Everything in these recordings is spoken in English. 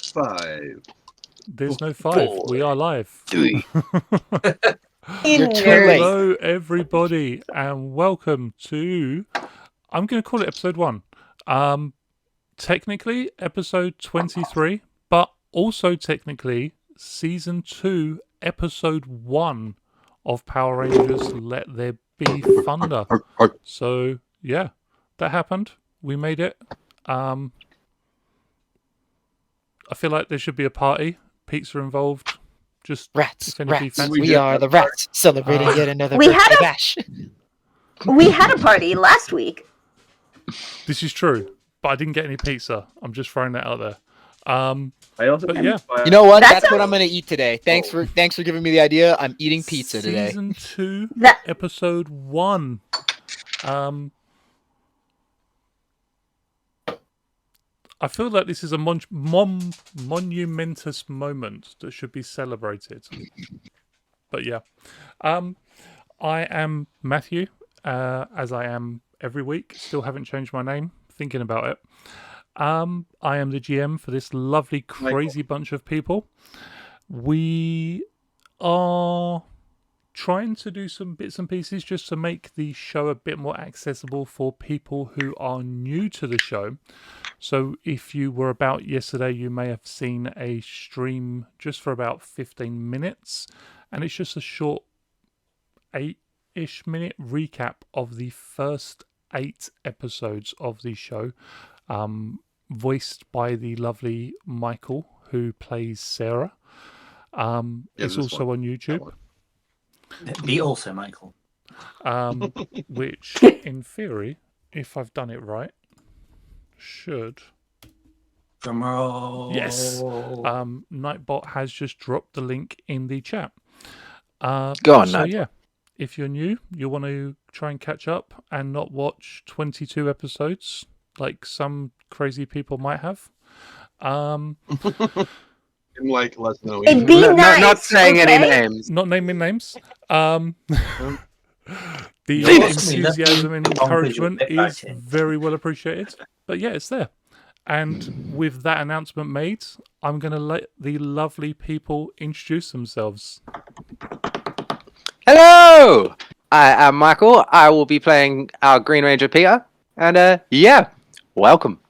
5. There's no 5. We are live. 3. You're too late. Hello, everybody, and welcome to. I'm going to call it episode 1. Technically, episode 23, but also technically season 2, episode 1 of Power Rangers Let There Be Thunder. So, yeah, that happened. We made it. I feel like there should be a party. Pizza involved. Just Rats, if anybody rats. fancies We it. are the rats celebrating yet another we birthday had a- bash. We had a party last week. This is true, but I didn't get any pizza. I'm just throwing that out there. I also But yeah. You know what? That That's what sounds- I'm gonna eat today. Thanks for giving me the idea. I'm eating pizza today. Season 2, That episode 1. I feel like this is a monumentous moment that should be celebrated. But yeah. I am Matthew, as I am every week. Still haven't changed my name. Thinking about it. I am the GM for this lovely, crazy bunch of people. We are trying to do some bits and pieces just to make the show a bit more accessible for people who are new to the show. So if you were about yesterday, you may have seen a stream just for about 15 minutes, and it's just a short 8-ish minute recap of the first 8 episodes of the show, voiced by the lovely Michael, who plays Sarah. It's this also one. on YouTube. Be also Michael. Which, in theory, if I've done it right, should. Drum roll. Yes. Nightbot has just dropped the link in the chat. Go on, so Nightbot. yeah, if you're new, you want to try and catch up and not watch 22 episodes like some crazy people might have. In like less than a week. It'd be nice. Not saying okay? any names. Not naming names. The Please. enthusiasm and encouragement Bit like is it. very well appreciated. But yeah, it's there. And with that announcement made, I'm going to let the lovely people introduce themselves. Hello! I am Michael. I will be playing our Green Ranger Peter. And yeah, welcome.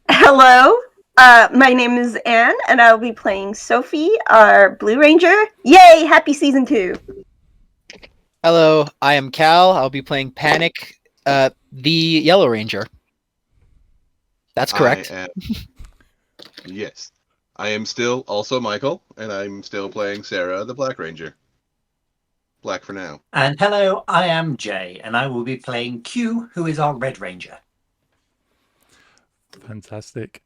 Hello. My name is Anne, and I'll be playing Sophie, our Blue Ranger. Yay! Happy season 2. Hello, I am Cal. I'll be playing Panic, the Yellow Ranger. That's correct. Yes. I am still also Michael, and I'm still playing Sarah, the Black Ranger. Black for now. And hello, I am Jay, and I will be playing Q, who is our Red Ranger. Fantastic.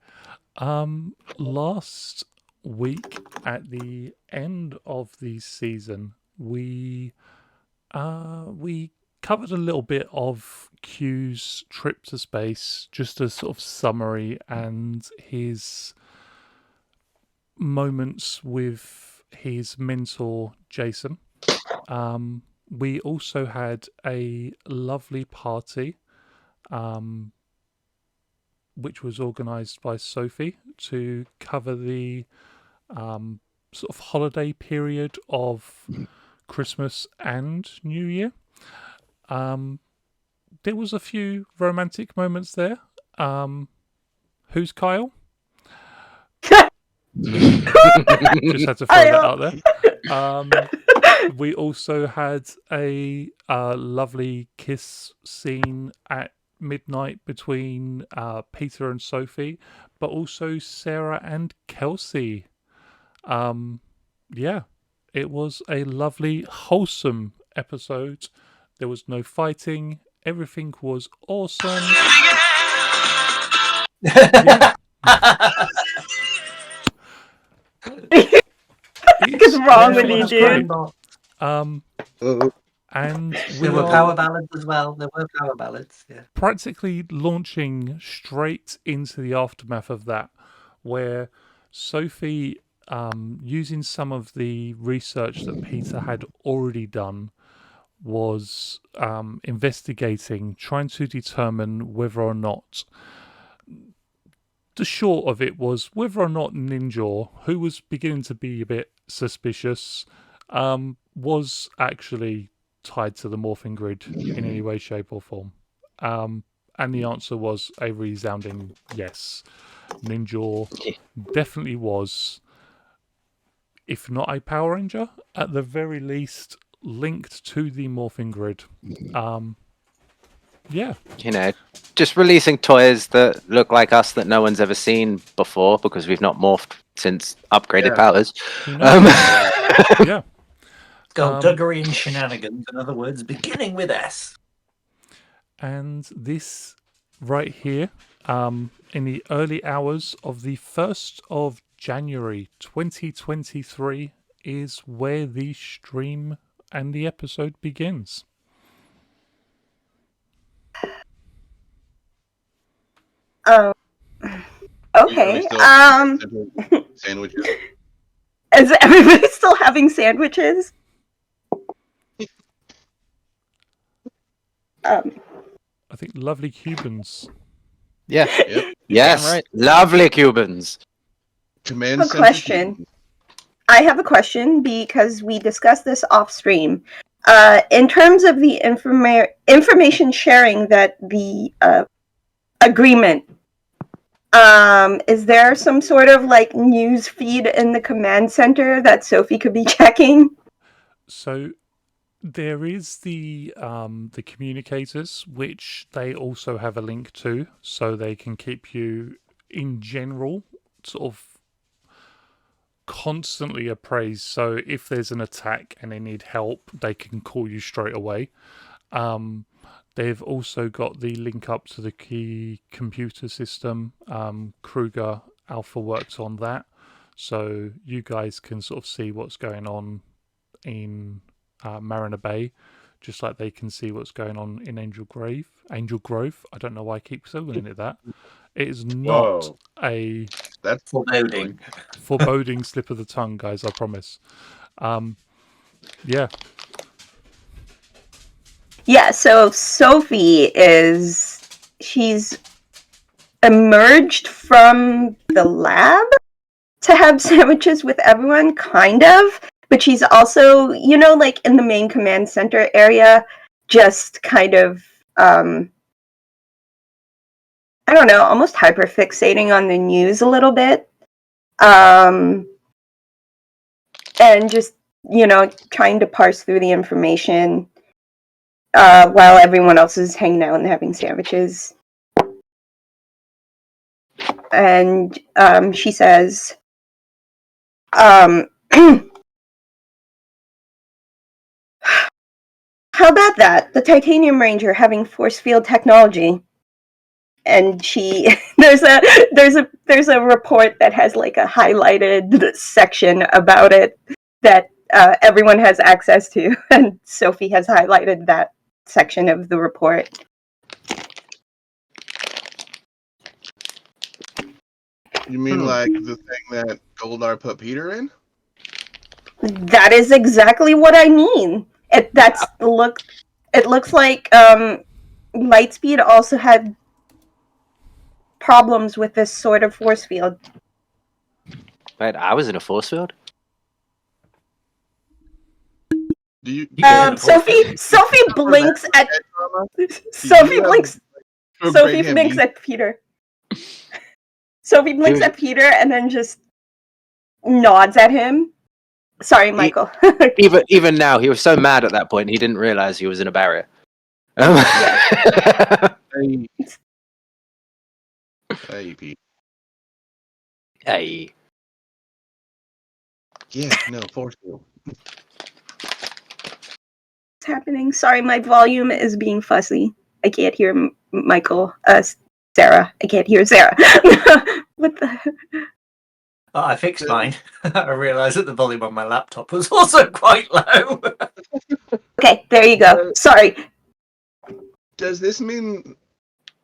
Last week at the end of the season, we covered a little bit of Q's trip to space, just a sort of summary, and his moments with his mentor Jason. We also had a lovely party, which was organised by Sophie to cover the sort of holiday period of Christmas and New Year. There was a few romantic moments there. Who's Kyle? Just had to throw that out there. We also had a lovely kiss scene at midnight between Peter and Sophie, but also Sarah and Kelsey. Yeah, it was a lovely, wholesome episode. There was no fighting. Everything was awesome. Yeah. What's wrong with you, it's dude? great. And we There were are power ballads as well. There were power ballads. Yeah. practically launching straight into the aftermath of that, where Sophie, using some of the research that Peter had already done, was investigating, trying to determine whether or not the short of it was whether or not Ninja, who was beginning to be a bit suspicious, was actually tied to the morphing grid in any way, shape, or form. And the answer was a resounding yes. Ninja definitely was, if not a Power Ranger, at the very least linked to the morphing grid. Yeah. You know, just releasing toys that look like us that no one's ever seen before because we've not morphed since upgraded Yeah. powers. Who knows? Yeah. Skullduggery and shenanigans, in other words, beginning with S. And this right here, in the early hours of the 1st of January 2023, is where the stream and the episode begins. Okay. Sandwiches. Is everybody still having sandwiches? I think lovely Cubans. Yeah. Yep. Yes, Damn right. lovely Cubans. Command A center question. Cubans. I have a question because we discussed this off stream. In terms of the information sharing that the agreement, is there some sort of like news feed in the command center that Sophie could be checking? So there is the communicators, which they also have a link to, so they can keep you in general sort of constantly appraised. So if there's an attack and they need help, they can call you straight away. They've also got the link up to the key computer system. Kruger Alpha works on that, so you guys can sort of see what's going on in Mariner Bay, just like they can see what's going on in Angel Grove. I don't know why I keep calling it that. It is not Whoa. a That's Foreboding. foreboding slip of the tongue, guys, I promise. Yeah. Yeah, so Sophie she's emerged from the lab to have sandwiches with everyone, kind of, but she's also, like in the main command center area, just kind of, I don't know, almost hyperfixating on the news a little bit. And just, trying to parse through the information while everyone else is hanging out and having sandwiches. And she says, how about that? The Titanium Ranger having force field technology. And there's a report that has like a highlighted section about it that everyone has access to, and Sophie has highlighted that section of the report. You mean like the thing that Goldar put Peter in? That is exactly what I mean. It looks like Lightspeed also had problems with this sort of force field. Wait, I was in a force field? Do you? Sophie blinks at Sophie blinks at Peter. Sophie blinks at Peter and then just nods at him. Sorry, Michael. Even now, he was so mad at that point, he didn't realize he was in a barrier. Hey, Pete. Hey. Yeah, no, force field. What's happening? Sorry, my volume is being fussy. I can't hear Michael. Sarah. I can't hear Sarah. What the? Oh, I fixed mine. I realised that the volume on my laptop was also quite low. Okay, there you go. Sorry. Does this mean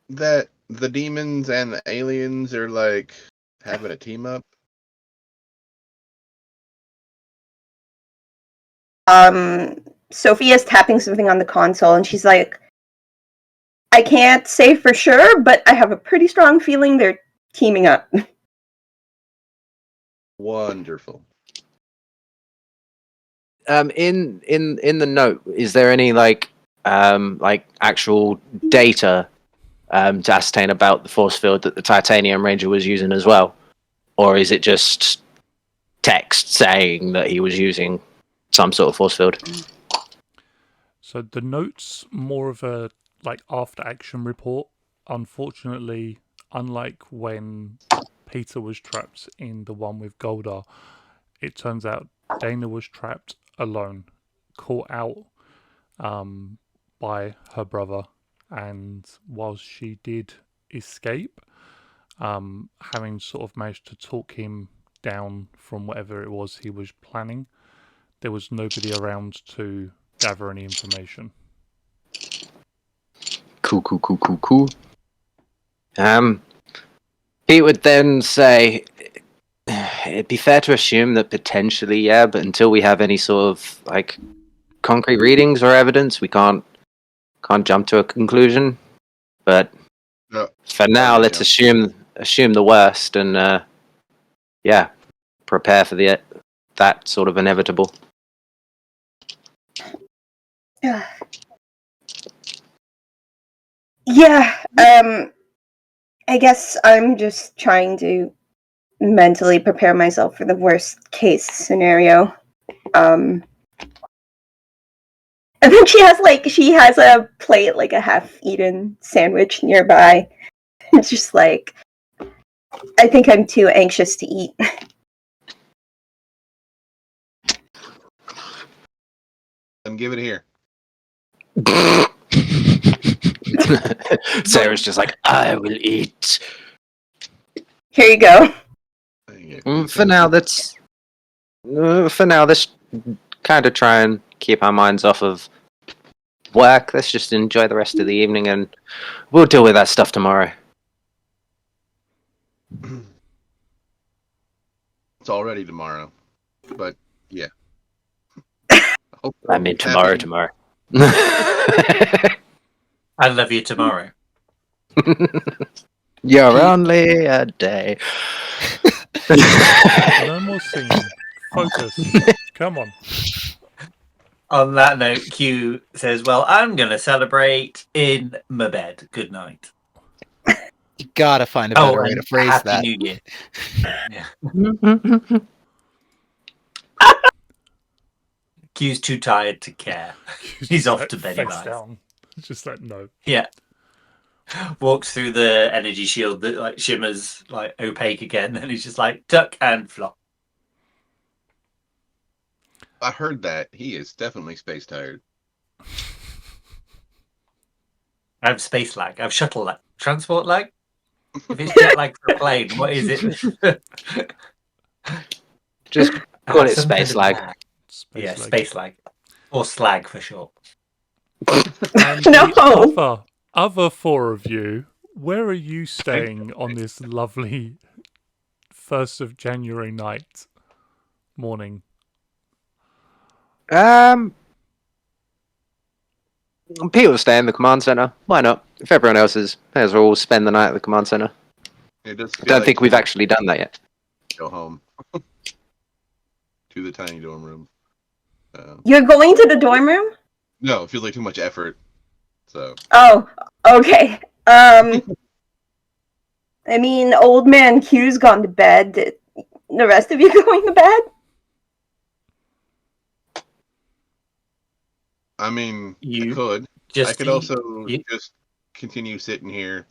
that the demons and the aliens are like having a team up? Sophia's tapping something on the console and she's like, I can't say for sure, but I have a pretty strong feeling they're teaming up. Wonderful. In the note, is there any like actual data to ascertain about the force field that the Titanium Ranger was using as well, or is it just text saying that he was using some sort of force field? So the note's more of a like after action report. Unfortunately, unlike when Peter was trapped in the one with Goldar, it turns out Dana was trapped alone, caught out by her brother, and whilst she did escape, having sort of managed to talk him down from whatever it was he was planning, there was nobody around to gather any information. Cool. Pete would then say, it'd be fair to assume that potentially, yeah, but until we have any sort of like concrete readings or evidence, we can't jump to a conclusion. But No. for now, let's assume the worst and yeah, prepare for that sort of inevitable. Yeah, I guess I'm just trying to mentally prepare myself for the worst case scenario. And then she has a plate, like a half-eaten sandwich nearby. It's just like, I think I'm too anxious to eat. Then give it here. Sarah's just like, I will eat. Here you go. For now, let's kind of try and keep our minds off of work. Let's just enjoy the rest of the evening, and we'll deal with that stuff tomorrow. It's already tomorrow, but yeah. I mean tomorrow. I love you tomorrow. You're only a day. No more singing. Focus. Come on. On that note, Q says, well, I'm going to celebrate in my bed. Good night. You gotta find a better way and to phrase Happy that. New Year. Yeah. Q's too tired to care. He's off to bed. Face down. Just like, no. Yeah. Walks through the energy shield that like shimmers like opaque again, and he's just like duck and flop. I heard that. He is definitely space tired. I have space lag. I have shuttle lag. Transport lag? If it's jet lag for a plane, what is it? Just call it Some space kind of lag. Space lag. Or slag for short. And No. the other four of you, where are you staying on this lovely 1st of January morning? Pete will stay in the command center. Why not? If everyone else is, may as well spend the night at the command center. It does I feel don't like think we've actually done that yet. go home to the tiny dorm room. You're going to the dorm room? No, it feels like too much effort. So Oh, okay. I mean, old man Q's gone to bed. The rest of you going to bed? I mean, I You could. just I could eat. also You- just continue sitting here,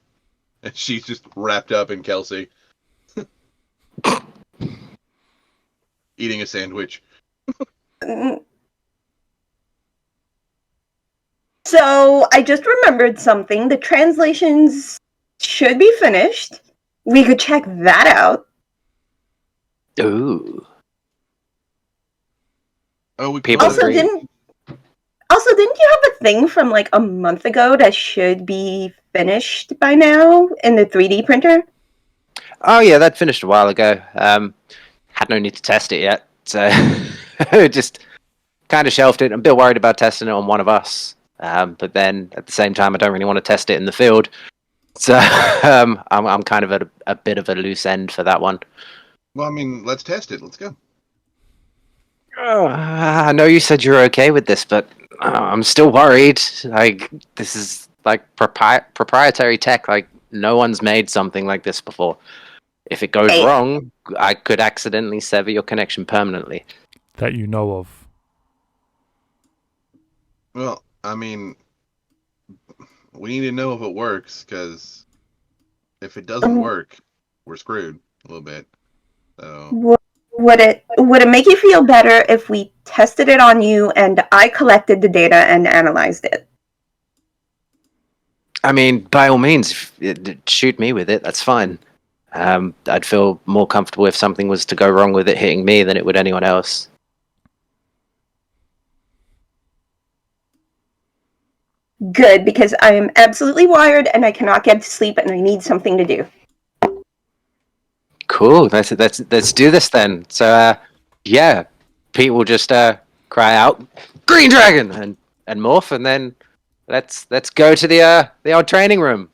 and she's just wrapped up in Kelsey, eating a sandwich. Mm. So, I just remembered something. The translations should be finished. We could check that out. Ooh. Oh, we People could. agree. Didn't you have a thing from like a month ago that should be finished by now in the 3D printer? Oh yeah, that finished a while ago. Had no need to test it yet, so just kind of shelved it. I'm a bit worried about testing it on one of us, but then at the same time, I don't really want to test it in the field So I'm kind of at a bit of a loose end for that one. Well, I mean, let's test it. Let's go. I know you said you're okay with this, but I'm still worried. Like, this is like proprietary tech. Like, no one's made something like this before. If it goes Hey. wrong, I could accidentally sever your connection permanently. That you know of. Well, I mean, we need to know if it works, because if it doesn't work, we're screwed a little bit. So, Would it make you feel better if we tested it on you and I collected the data and analyzed it? I mean, by all means, shoot me with it. That's fine. I'd feel more comfortable if something was to go wrong with it hitting me than it would anyone else. Good, because I am absolutely wired and I cannot get to sleep and I need something to do. Cool. Let's do this then. So, yeah, Pete will just cry out, "Green Dragon!" and morph, and then let's go to the old training room.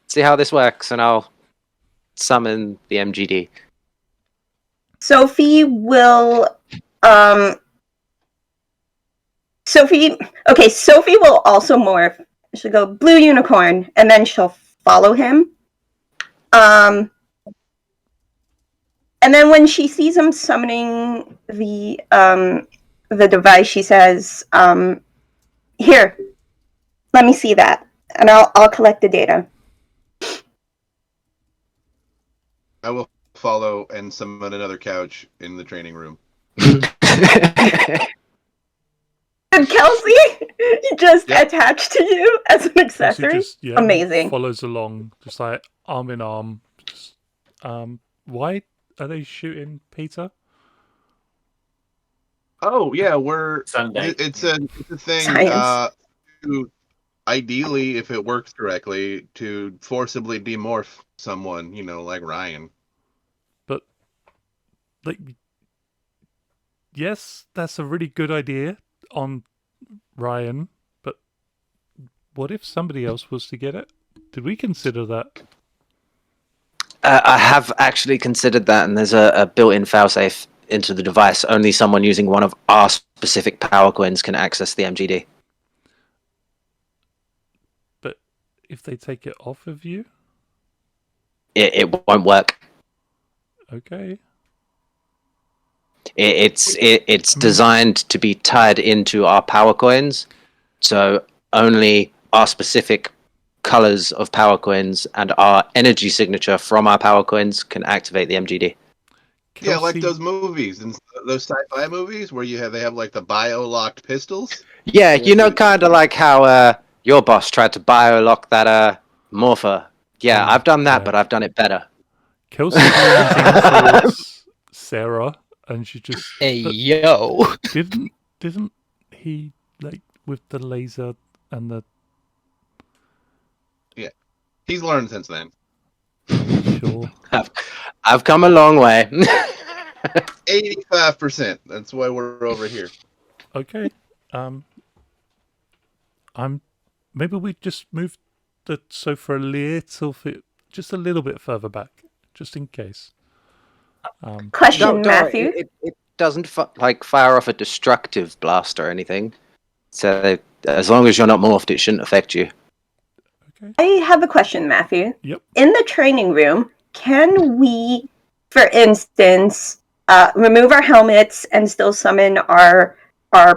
See how this works, and I'll summon the MGD. Sophie will Sophie will also morph. She'll go blue unicorn and then she'll follow him. And then when she sees him summoning the device, she says, "Here, let me see that, and I'll collect the data." I will follow and summon another couch in the training room. And Kelsey just Yep. attached to you as an Kelsey accessory. just, Amazing. follows along, just like arm in arm. Just, why are they shooting Peter? Oh yeah, we're Sunday. it's a thing. Science. To ideally, if it works correctly, to forcibly demorph someone, like Ryan. But, like, yes, that's a really good idea on Ryan, but what if somebody else was to get it? Did we consider that? I have actually considered that, and there's a built-in failsafe into the device. Only someone using one of our specific power coins can access the MGD. But if they take it off of you? It won't work. Okay. It's designed to be tied into our power coins, so only our specific colors of power coins and our energy signature from our power coins can activate the MGD. Yeah, like Kelsey- those movies and those sci-fi movies where they have like the bio-locked pistols. Yeah, kind of like how your boss tried to bio-lock that Morpher. Yeah, I've done that, Yeah. but I've done it better. Kelsey leans in towards Sarah, and she just Hey, but yo. didn't he, like, with the laser and the He's learned since then. sure? I've come a long way. 85%. That's why we're over here. Okay. Maybe we just move the sofa just a little bit further back, just in case. Question, Don't worry, Matthew. it doesn't fire off a destructive blast or anything. So as long as you're not morphed, it shouldn't affect you. Okay. I have a question, Matthew. Yep. In the training room, can we, for instance, remove our helmets and still summon our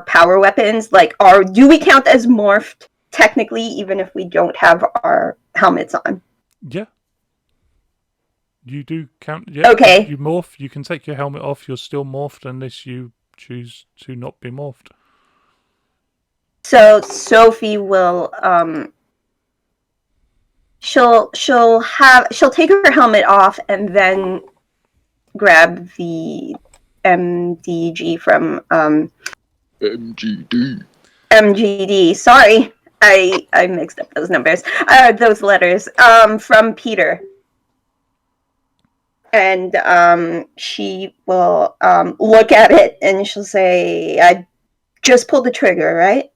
power weapons? Like, do we count as morphed technically, even if we don't have our helmets on? Yeah. You do count. Yeah. Okay. You morph. You can take your helmet off. You're still morphed unless you choose to not be morphed. So Sophie will she'll take her helmet off and then grab the MDG from MGD. Sorry, I mixed up those numbers. Those letters. From Peter. And she will look at it and she'll say, "I just pulled the trigger, right?"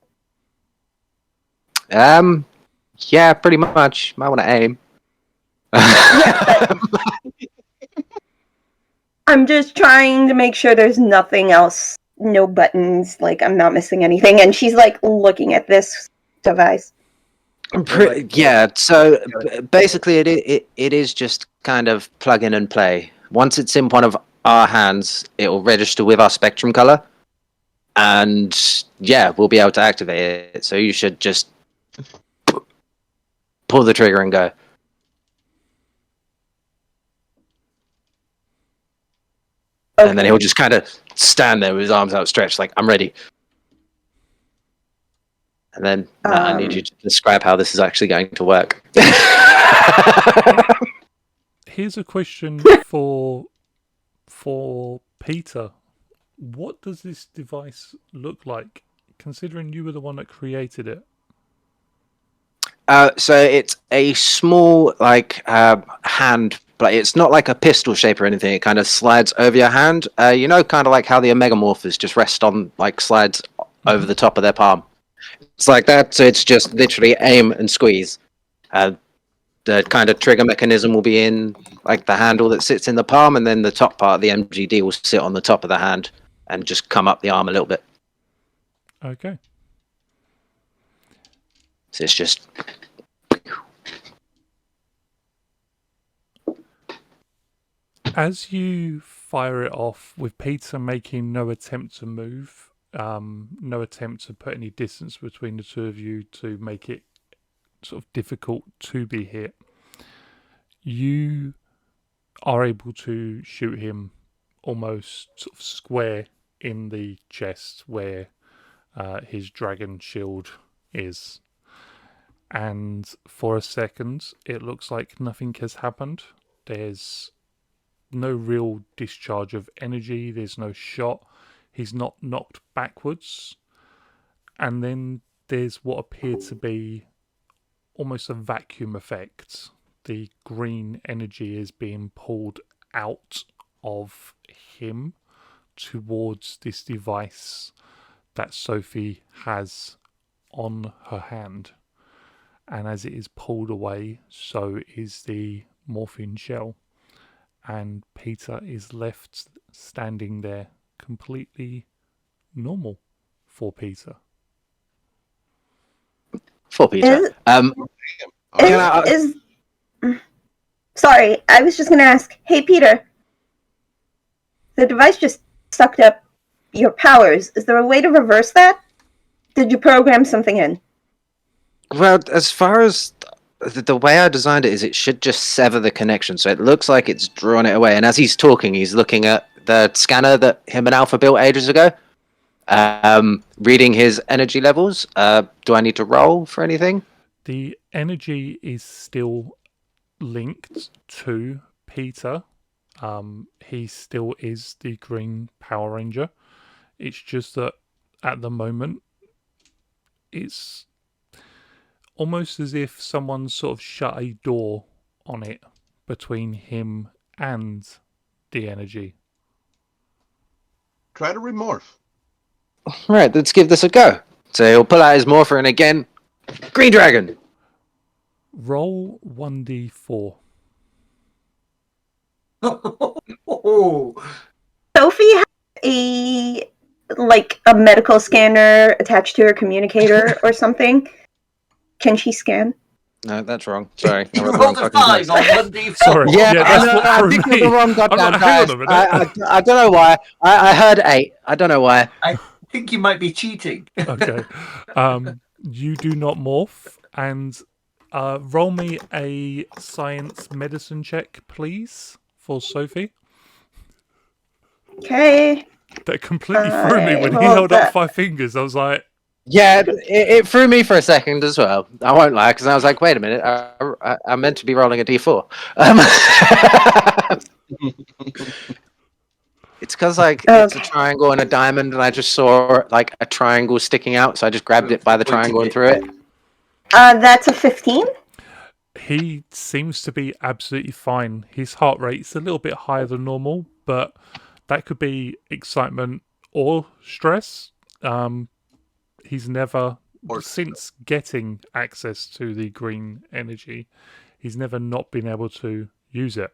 Yeah, pretty much. Might want to aim. I'm just trying to make sure there's nothing else, no buttons, like I'm not missing anything. And she's like looking at this device. Yeah, so basically it is just kind of plug in and play. Once it's in one of our hands, it will register with our spectrum color, and yeah, we'll be able to activate it. So you should just pull the trigger and go. Okay. And then he'll just kind of stand there with his arms outstretched, like, I'm ready. And then I need you to describe how this is actually going to work. Here's a question for Peter. What does this device look like, considering you were the one that created it? So it's a small, like, hand, but it's not like a pistol shape or anything. It kind of slides over your hand. You know, kind of like how the Omega Morphers just rest on, like, slides over the top of their palm. It's like that, so it's just literally aim and squeeze. The kind of trigger mechanism will be in, like, the handle that sits in the palm, and then the top part of the MGD will sit on the top of the hand and just come up the arm a little bit. Okay. So it's just... As you fire it off, with Peter making no attempt to move, no attempt to put any distance between the two of you to make it sort of difficult to be hit, you are able to shoot him almost sort of square in the chest where his dragon shield is. And for a second, it looks like nothing has happened. There's no real discharge of energy. There's no shot. He's not knocked backwards. And then there's what appeared to be almost a vacuum effect. The green energy is being pulled out of him towards this device that Sophie has on her hand. And as it is pulled away, so is the morphine shell. And Peter is left standing there completely normal for Peter. For Peter. Sorry, I was just going to ask, hey Peter, the device just sucked up your powers. Is there a way to reverse that? Did you program something in? Well, as far as the way I designed it is, it should just sever the connection. So it looks like it's drawn it away. And as he's talking, he's looking at the scanner that him and Alpha built ages ago, reading his energy levels. Do I need to roll for anything? The energy is still linked to Peter. He still is the Green Power Ranger. It's just that at the moment, it's almost as if someone sort of shut a door on it between him and the energy. Try to remorph. Right, let's give this a go. So he'll pull out his morpher, and again, Green Dragon. Roll 1d4. Sophie has a medical scanner attached to her communicator or something. Can she scan? No, that's wrong. Sorry. You rolled a 5 on 1d4. Sorry. Yeah, that's what I threw think me. you're the wrong goddamn I'm like, guys. hang on a minute. I don't know why. I heard 8. I don't know why. I think you might be cheating. Okay. You do not morph, and roll me a science medicine check, please, for Sophie. Okay. That completely threw me when he rolled held up that. 5 fingers. I was like, Yeah, it threw me for a second as well. I won't lie, because I was like, wait a minute. I meant to be rolling a d4. It's because it's a triangle and a diamond, and I just saw like a triangle sticking out, so I just grabbed it by the triangle and threw it. That's a 15. he seems to be absolutely fine. His heart rate's a little bit higher than normal, but that could be excitement or stress. He's never Or since getting access to the green energy, he's never not been able to use it.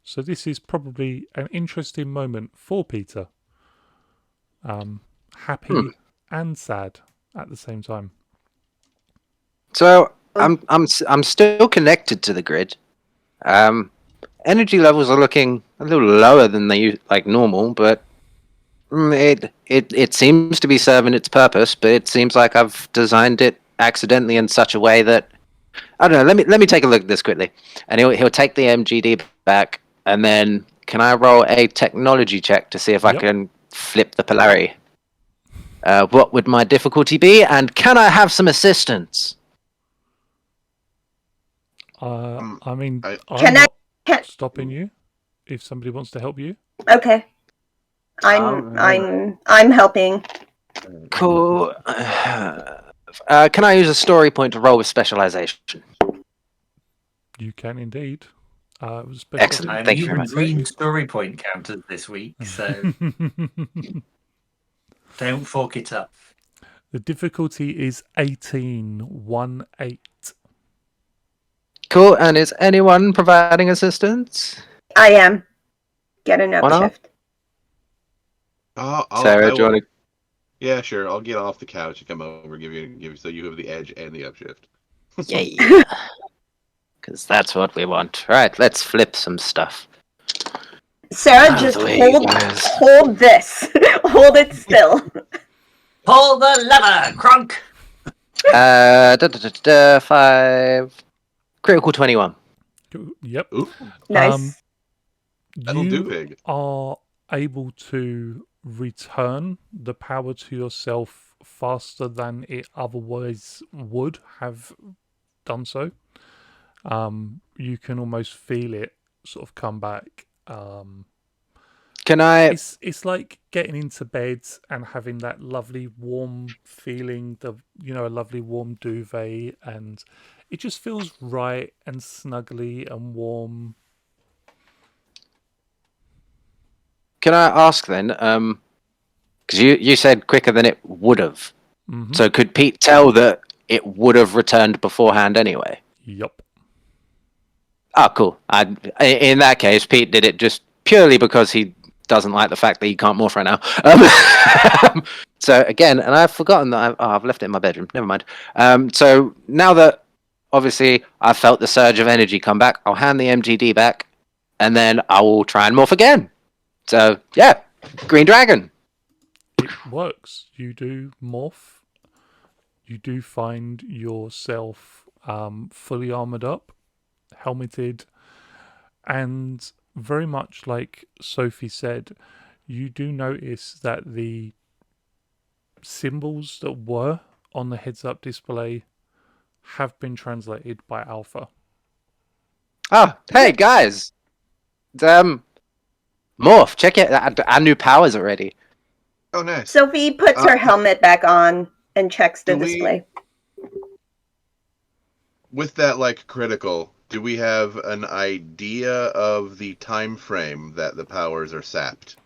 So this is probably an interesting moment for Peter. Happy and sad at the same time. So I'm still connected to the grid. Energy levels are looking a little lower than they like normal, but it seems to be serving its purpose. But it seems like I've designed it accidentally in such a way that I don't know. Let me take a look at this quickly, and he'll take the MGD back, and then can I roll a technology check to see if I Yep. can flip the polarity? What would my difficulty be, and can I have some assistance? I mean, I- I'm Can not can- stopping you if somebody wants to help you. Okay. I'm helping. Cool. Can I use a story point to roll with specialization? You can indeed. It was a special Excellent. I'm Thank you very using much. green story point counters this week, so don't fork it up. The difficulty is 18. Cool. And is anyone providing assistance? I am. Get an Why not? upshift. Sarah, I do you will- want to? Yeah, sure. I'll get off the couch and come over, give you so you have the edge and the upshift. Yeah. Because that's what we want. Right. Let's flip some stuff. Sarah, Out of just the way, you guys. hold this. Hold it still. Pull the lever, Crunk! 5. Critical 21. Yep. Ooh, Nice. that'll You do, Pig. are able to return the power to yourself faster than it otherwise would have done so. You can almost feel it sort of come back. Can I? It's like getting into bed and having that lovely warm feeling, a lovely warm duvet, and it just feels right and snuggly and warm. Can I ask then? Because you said quicker than it would have. Mhm. So could Pete tell that it would have returned beforehand anyway? Yup. Oh, cool. In that case, Pete did it just purely because he doesn't like the fact that he can't morph right now. So again, and I've forgotten that I've left it in my bedroom. Never mind. So now that obviously I felt the surge of energy come back, I'll hand the MGD back, and then I will try and morph again. So yeah, Green Dragon. It works. You do morph. You do find yourself fully armored up, helmeted, and very much like Sophie said, you do notice that the symbols that were on the heads-up display have been translated by Alpha. Oh, hey guys. Morph, check it. Our new powers already. Oh, nice. Sophie puts her helmet back on and checks the do we- display. With that, like, critical, do we have an idea of the time frame that the powers are sapped?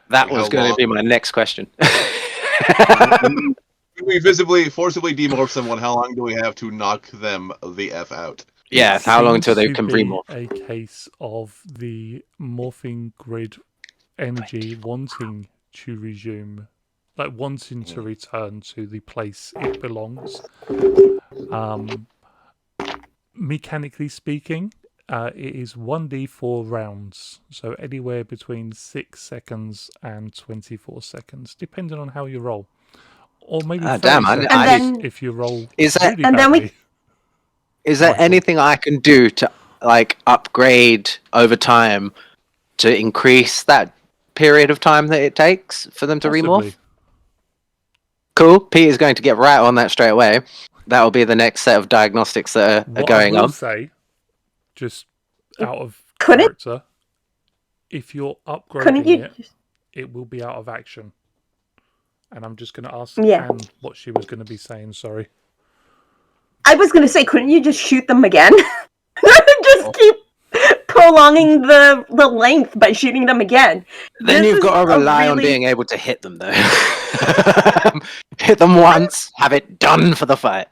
That Like, was how going to long- be my next question. When we forcibly demorph someone, how long do we have to knock them the F out? Yeah, It how long seems till they to can be remorph? a case of the morphing grid energy wanting to resume, like wanting to return to the place it belongs. Mechanically speaking, it is 1d4 rounds, so anywhere between 6 seconds and 24 seconds, depending on how you roll. Or maybe 30 damn, seconds And then- if you roll Is that- really and then we- badly. Is there Michael. anything I can do to like upgrade over time to increase that period of time that it takes for them to remorph? Possibly. Cool. Pete is going to get right on that straight away. That will be the next set of diagnostics that are What going I will on. say, just out of Couldn't- character, if you're Couldn't upgrading you? it, it will be out of action. And I'm just going to ask Yeah. Anne what she was going to be saying. Sorry. I was gonna say, couldn't you just shoot them again? Just keep pull prolonging the length by shooting them again. Then This you've is got to a rely on really- being able to hit them, though. Hit them once, have it done for the fight.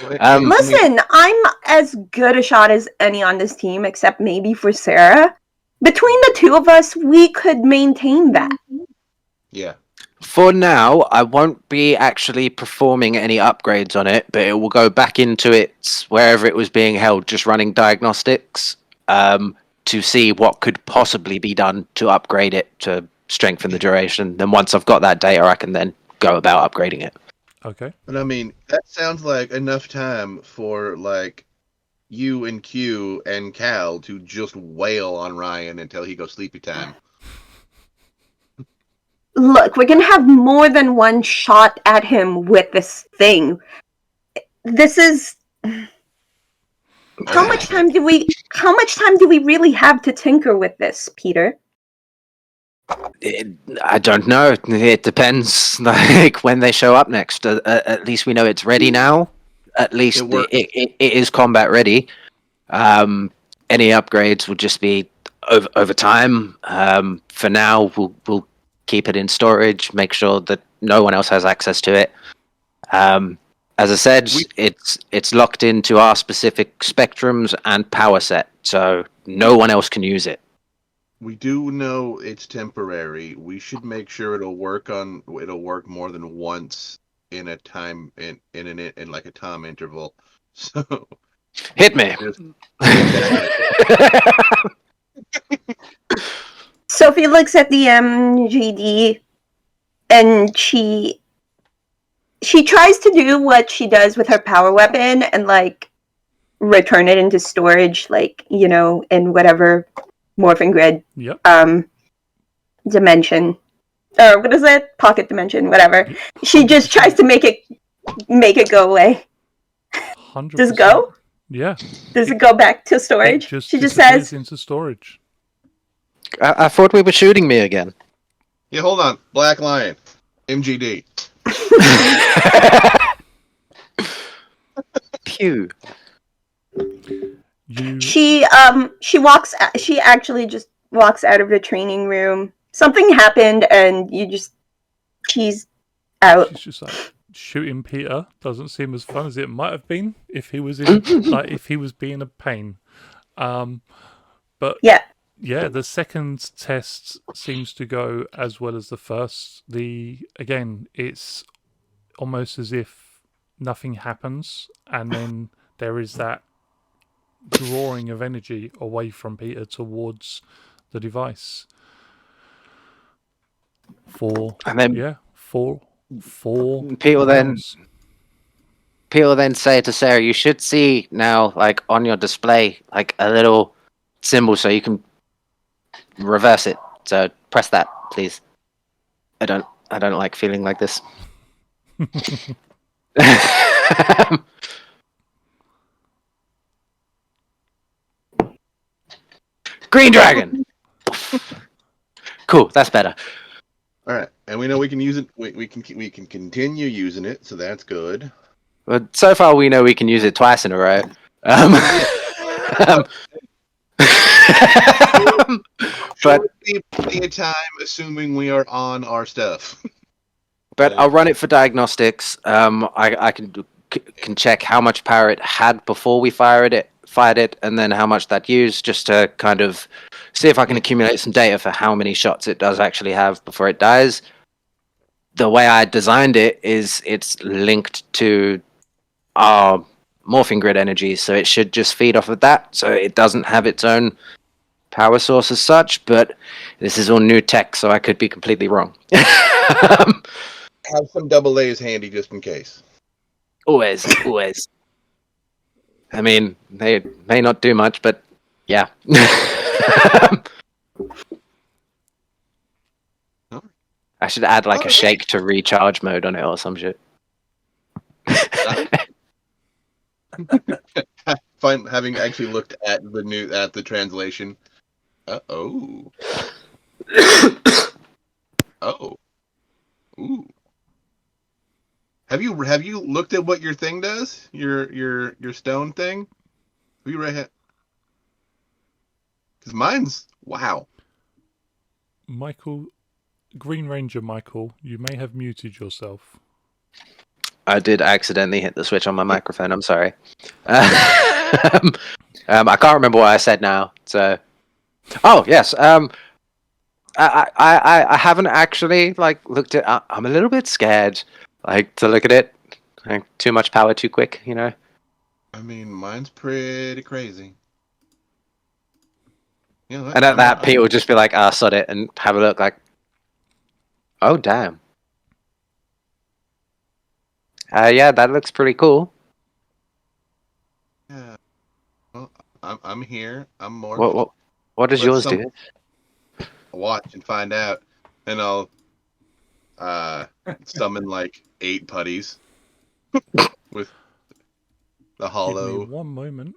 Listen, I'm as good a shot as any on this team, except maybe for Sarah. Between the two of us, we could maintain that. Yeah. For now, I won't be actually performing any upgrades on it, but it will go back into its wherever it was being held, just running diagnostics to see what could possibly be done to upgrade it to strengthen the duration. Then once I've got that data, I can then go about upgrading it. Okay. And I mean, that sounds like enough time for like you and Q and Cal to just wail on Ryan until he goes sleepy time. Look, we're gonna have more than one shot at him with this thing. This is how much time do we really have to tinker with this, Peter? I don't know. It depends, like when they show up next. At least we know it's ready now. At least it is combat ready. Any upgrades will just be over time. For now, we'll keep it in storage. Make sure that no one else has access to it. As I said, it's locked into our specific spectrums and power set, so no one else can use it. We do know it's temporary. We should make sure it'll work more than once in a time in like a time interval. So hit me. Sophie looks at the MGD and she tries to do what she does with her power weapon and like return it into storage, like, you know, in whatever morphing grid dimension, or what is it, pocket dimension, whatever. She just tries to make it go away. 100%. Does it go? Yeah. Does it go back to storage? She just says into storage. I thought we were shooting me again. Yeah, hold on. Black Lion, MGD. Pew. She actually just walks out of the training room. Something happened and she's out. She's just like, shooting Peter doesn't seem as fun as it might have been if he was in if he was being a pain. But yeah, the second test seems to go as well as the first. Again, it's almost as if nothing happens, and then there is that drawing of energy away from Peter towards the device. Four People then say to Sarah, you should see now, like on your display, like a little symbol so you can reverse it. So press that, please. I don't like feeling like this. Green dragon. Cool, that's better. All right, and we know we can use it. We can continue using it, so that's good. But so far, we know we can use it twice in a row. But be plenty of time, assuming we are on our stuff. But I'll run it for diagnostics. I can check how much power it had before we fired it, and then how much that used, just to kind of see if I can accumulate some data for how many shots it does actually have before it dies. The way I designed it is it's linked to our morphing grid energy, so it should just feed off of that. So it doesn't have its own power source as such, but this is all new tech, so I could be completely wrong. Have some double A's handy just in case. Always. I mean, they may not do much, but yeah. I should add like a shake to recharge mode on it or some shit. Having actually looked at the translation. Oh. Ooh. Have you looked at what your thing does? Your stone thing? Have you read it? Because mine's wow. Michael, Green Ranger Michael, you may have muted yourself. I did accidentally hit the switch on my microphone. I'm sorry. I can't remember what I said now. So, oh yes. I haven't actually like looked at. I'm a little bit scared, like to look at it. Like, too much power, too quick. You know. I mean, mine's pretty crazy. You know what? And at that, Pete will just be like, "Ah, sod it," and have a look. Like, oh damn. Yeah, that looks pretty cool. Yeah. Well, I'm here. I'm more. What does yours do? Watch and find out, and I'll summon like 8 putties with the Give hollow. me one moment.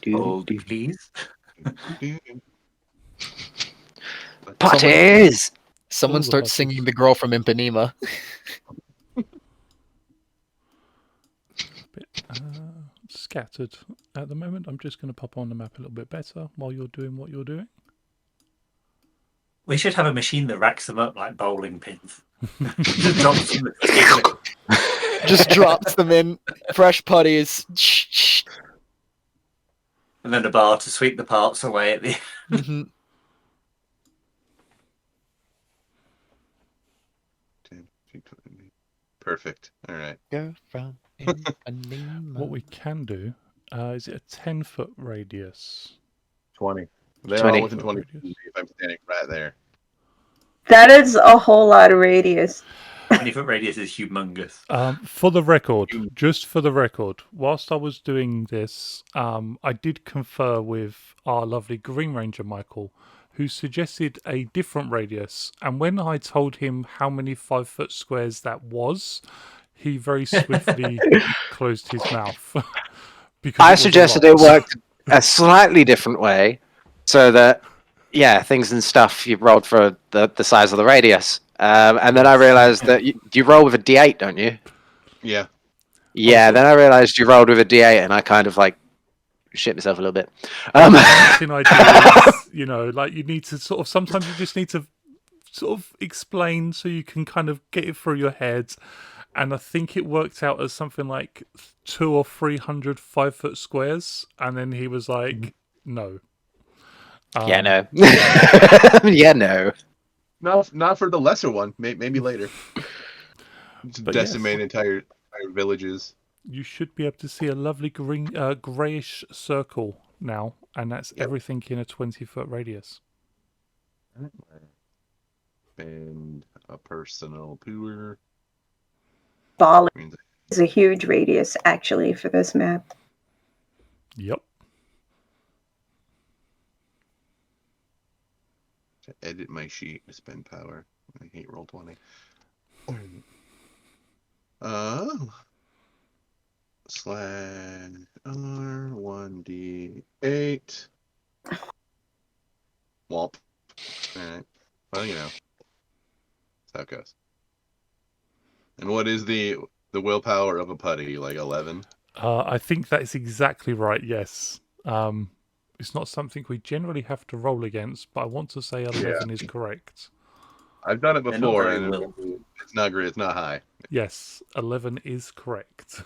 Hold, please. Potties! Someone All the starts buttons. singing "The Girl from Ipanema." Bit scattered at the moment. I'm just going to pop on the map a little bit better while you're doing what you're doing. We should have a machine that racks them up like bowling pins. Just drops them in. Just drops them in. Fresh putties. And then a bar to sweep the parts away at the Mhm. Perfect. All right. Girl from Ipanema. What we can do is it a 10-foot radius? 20. They're 20. all within 20 feet if I'm standing right there. That is a whole lot of radius. 20-foot radius is humongous. For the record, just for the record, whilst I was doing this, I did confer with our lovely Green Ranger Michael, who suggested a different radius. And when I told him how many 5-foot squares that was, he very swiftly closed his mouth. Because I was a suggested lot. it worked a slightly different way, so that things and stuff you rolled for the size of the radius, and then I realized that you roll with a D8, don't you? Yeah. Yeah. Also- Then I realized you rolled with a D8, and I kind of like shit myself a little bit. Something I do is, like you need to sort of, sometimes you just need to sort of explain so you can kind of get it through your head. And I think it worked out as something like 200 or 300 5-foot squares. And then he was like, no. Yeah, no. Yeah, no. Not for the lesser one. Maybe later. Just But decimate yes. entire villages. You should be able to see a lovely green, greyish circle now. And that's everything in a 20-foot radius. And a personal tour. Bali Means is a huge radius, actually, for this map. Yep. to edit my sheet to spend power. I hate Roll20. Slash R1D8. Womp. Alright. Well, you know. That's how it goes. And what is the willpower of a putty? Like 11? I think that is exactly right, yes. It's not something we generally have to roll against, but I want to say 11 is correct. I've done it They're not before, very and will. it's not great. It's not high. Yes, 11 is correct.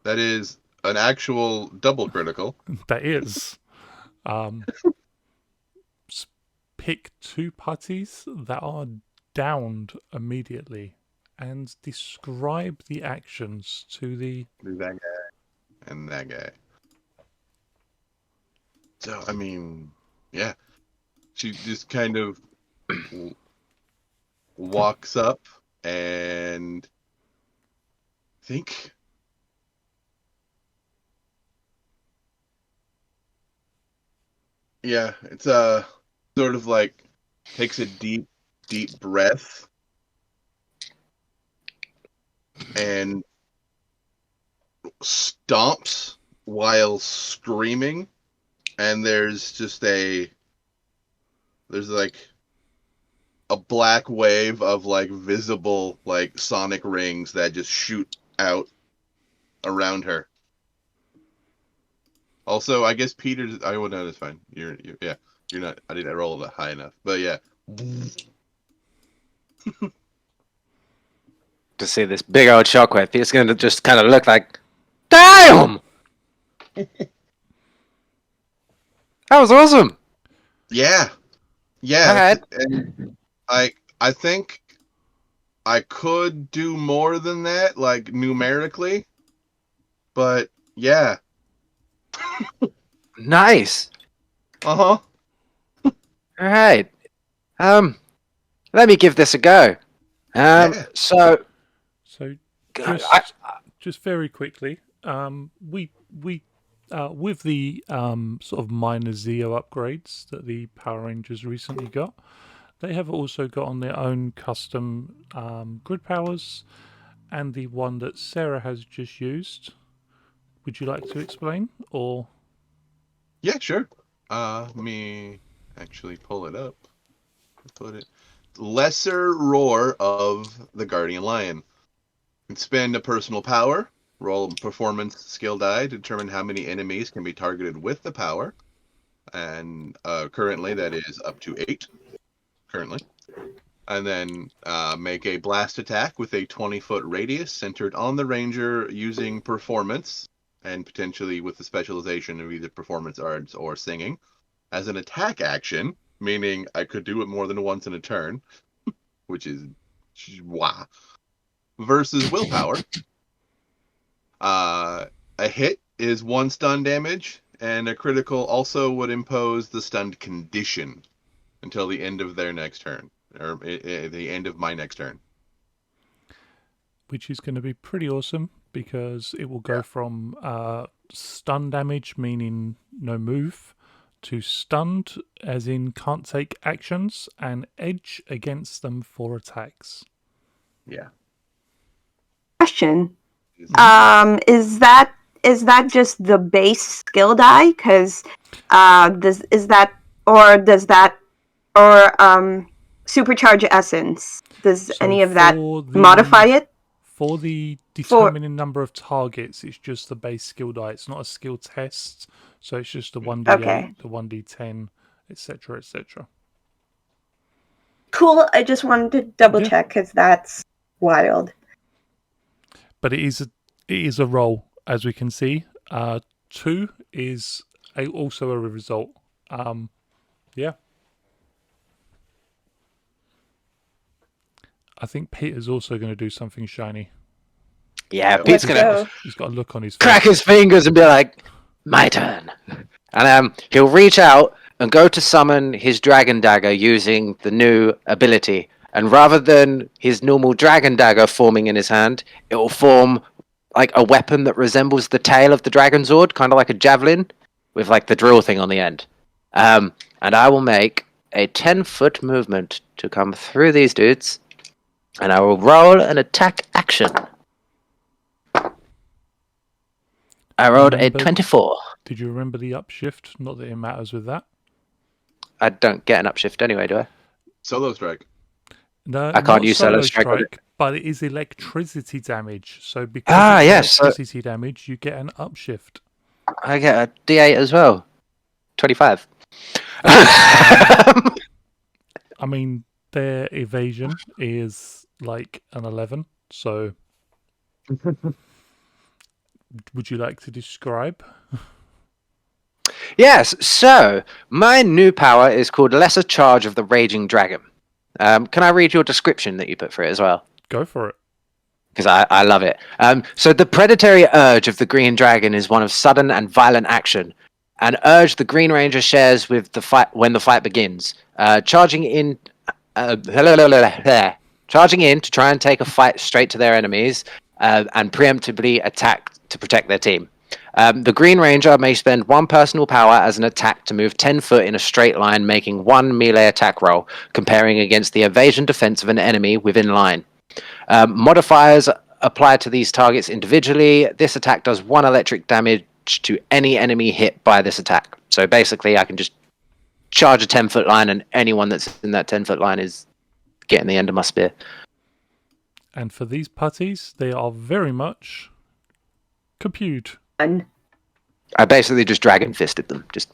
That is an actual double critical. That is. Pick 2 putties that are downed immediately and describe the actions to the... There's that guy and that guy. So, I mean, yeah. She just kind of walks up and think... Yeah, it's sort of like takes a deep deep breath and stomps while screaming, and there's like a black wave of like visible like sonic rings that just shoot out around her. Also, I guess Peter. I would know that's fine. You're not. I didn't roll that high enough, but yeah. To see this big old shockwave, it's going to just kind of look like, damn! That was awesome. Yeah. Alright. And I think I could do more than that, like numerically, but yeah. Nice. Uh-huh. All right. Let me give this a go. Yeah. So Just very quickly, we with the sort of minor Zeo upgrades that the Power Rangers recently got, they have also got on their own custom grid powers, and the one that Sarah has just used. Would you like to explain, or? Yeah, sure. Let me actually pull it up. Put it. Lesser Roar of the Guardian Lion. Expend a personal power. Roll a performance skill die to determine how many enemies can be targeted with the power. And currently that is up to 8. Currently. And then make a blast attack with a 20-foot radius centered on the ranger using performance, and potentially with the specialization of either performance arts or singing, as an attack action, meaning I could do it more than once in a turn, which is wow. Versus willpower. A hit is 1 stun damage, and a critical also would impose the stunned condition until the end of their next turn, or the end of my next turn. Which is going to be pretty awesome, because it will go from stun damage, meaning no move, to stunned, as in can't take actions, and edge against them for attacks. Yeah. Question. Is that just the base skill die? Because does that supercharge essence? Does So any of that for modify it? For the determining number of targets, it's just the base skill die. It's not a skill test, so it's just the 1d8, Okay. the 1d10, etc., etc. Cool. I just wanted to double Yeah. check because that's wild. But it is a roll, as we can see. 2 is also a result. Yeah. I think Peter's also going to do something shiny. yeah, Let's Pete's Let's going to go. He's got a look on his face. crack his fingers and be like, my turn. And he'll reach out and go to summon his dragon dagger using the new ability. And rather than his normal dragon dagger forming in his hand, it will form like a weapon that resembles the tail of the dragon Zord, kind of like a javelin, with like the drill thing on the end. And I will make a 10-foot movement to come through these dudes, and I will roll an attack action. I rolled a Remember- 24. Did you remember the upshift? Not that it matters with that. I don't get an upshift anyway, do I? Solo strike. No, I can't not use Solo Strike with it. but it is electricity damage. So because it's yes, electricity damage, you get an upshift. I get a D8 as well. 25. I mean, their evasion is like an 11. So, would you like to describe? Yes, so my new power is called Lesser Charge of the Raging Dragon. Can I read your description that you put for it as well? Go for it. Because I love it. So the predatory urge of the Green Dragon is one of sudden and violent action. An urge the Green Ranger shares with the fight when the fight begins. Charging in to try and take a fight straight to their enemies and preemptively attack to protect their team. The Green Ranger may spend 1 personal power as an attack to move 10 foot in a straight line, making 1 melee attack roll, comparing against the evasion defense of an enemy within line. Modifiers apply to these targets individually. This attack does 1 electric damage to any enemy hit by this attack. So basically, I can just charge a 10-foot line, and anyone that's in that 10-foot line is getting the end of my spear. And for these putties, they are very much compute. Fun. I basically just Dragon Fisted them. Just.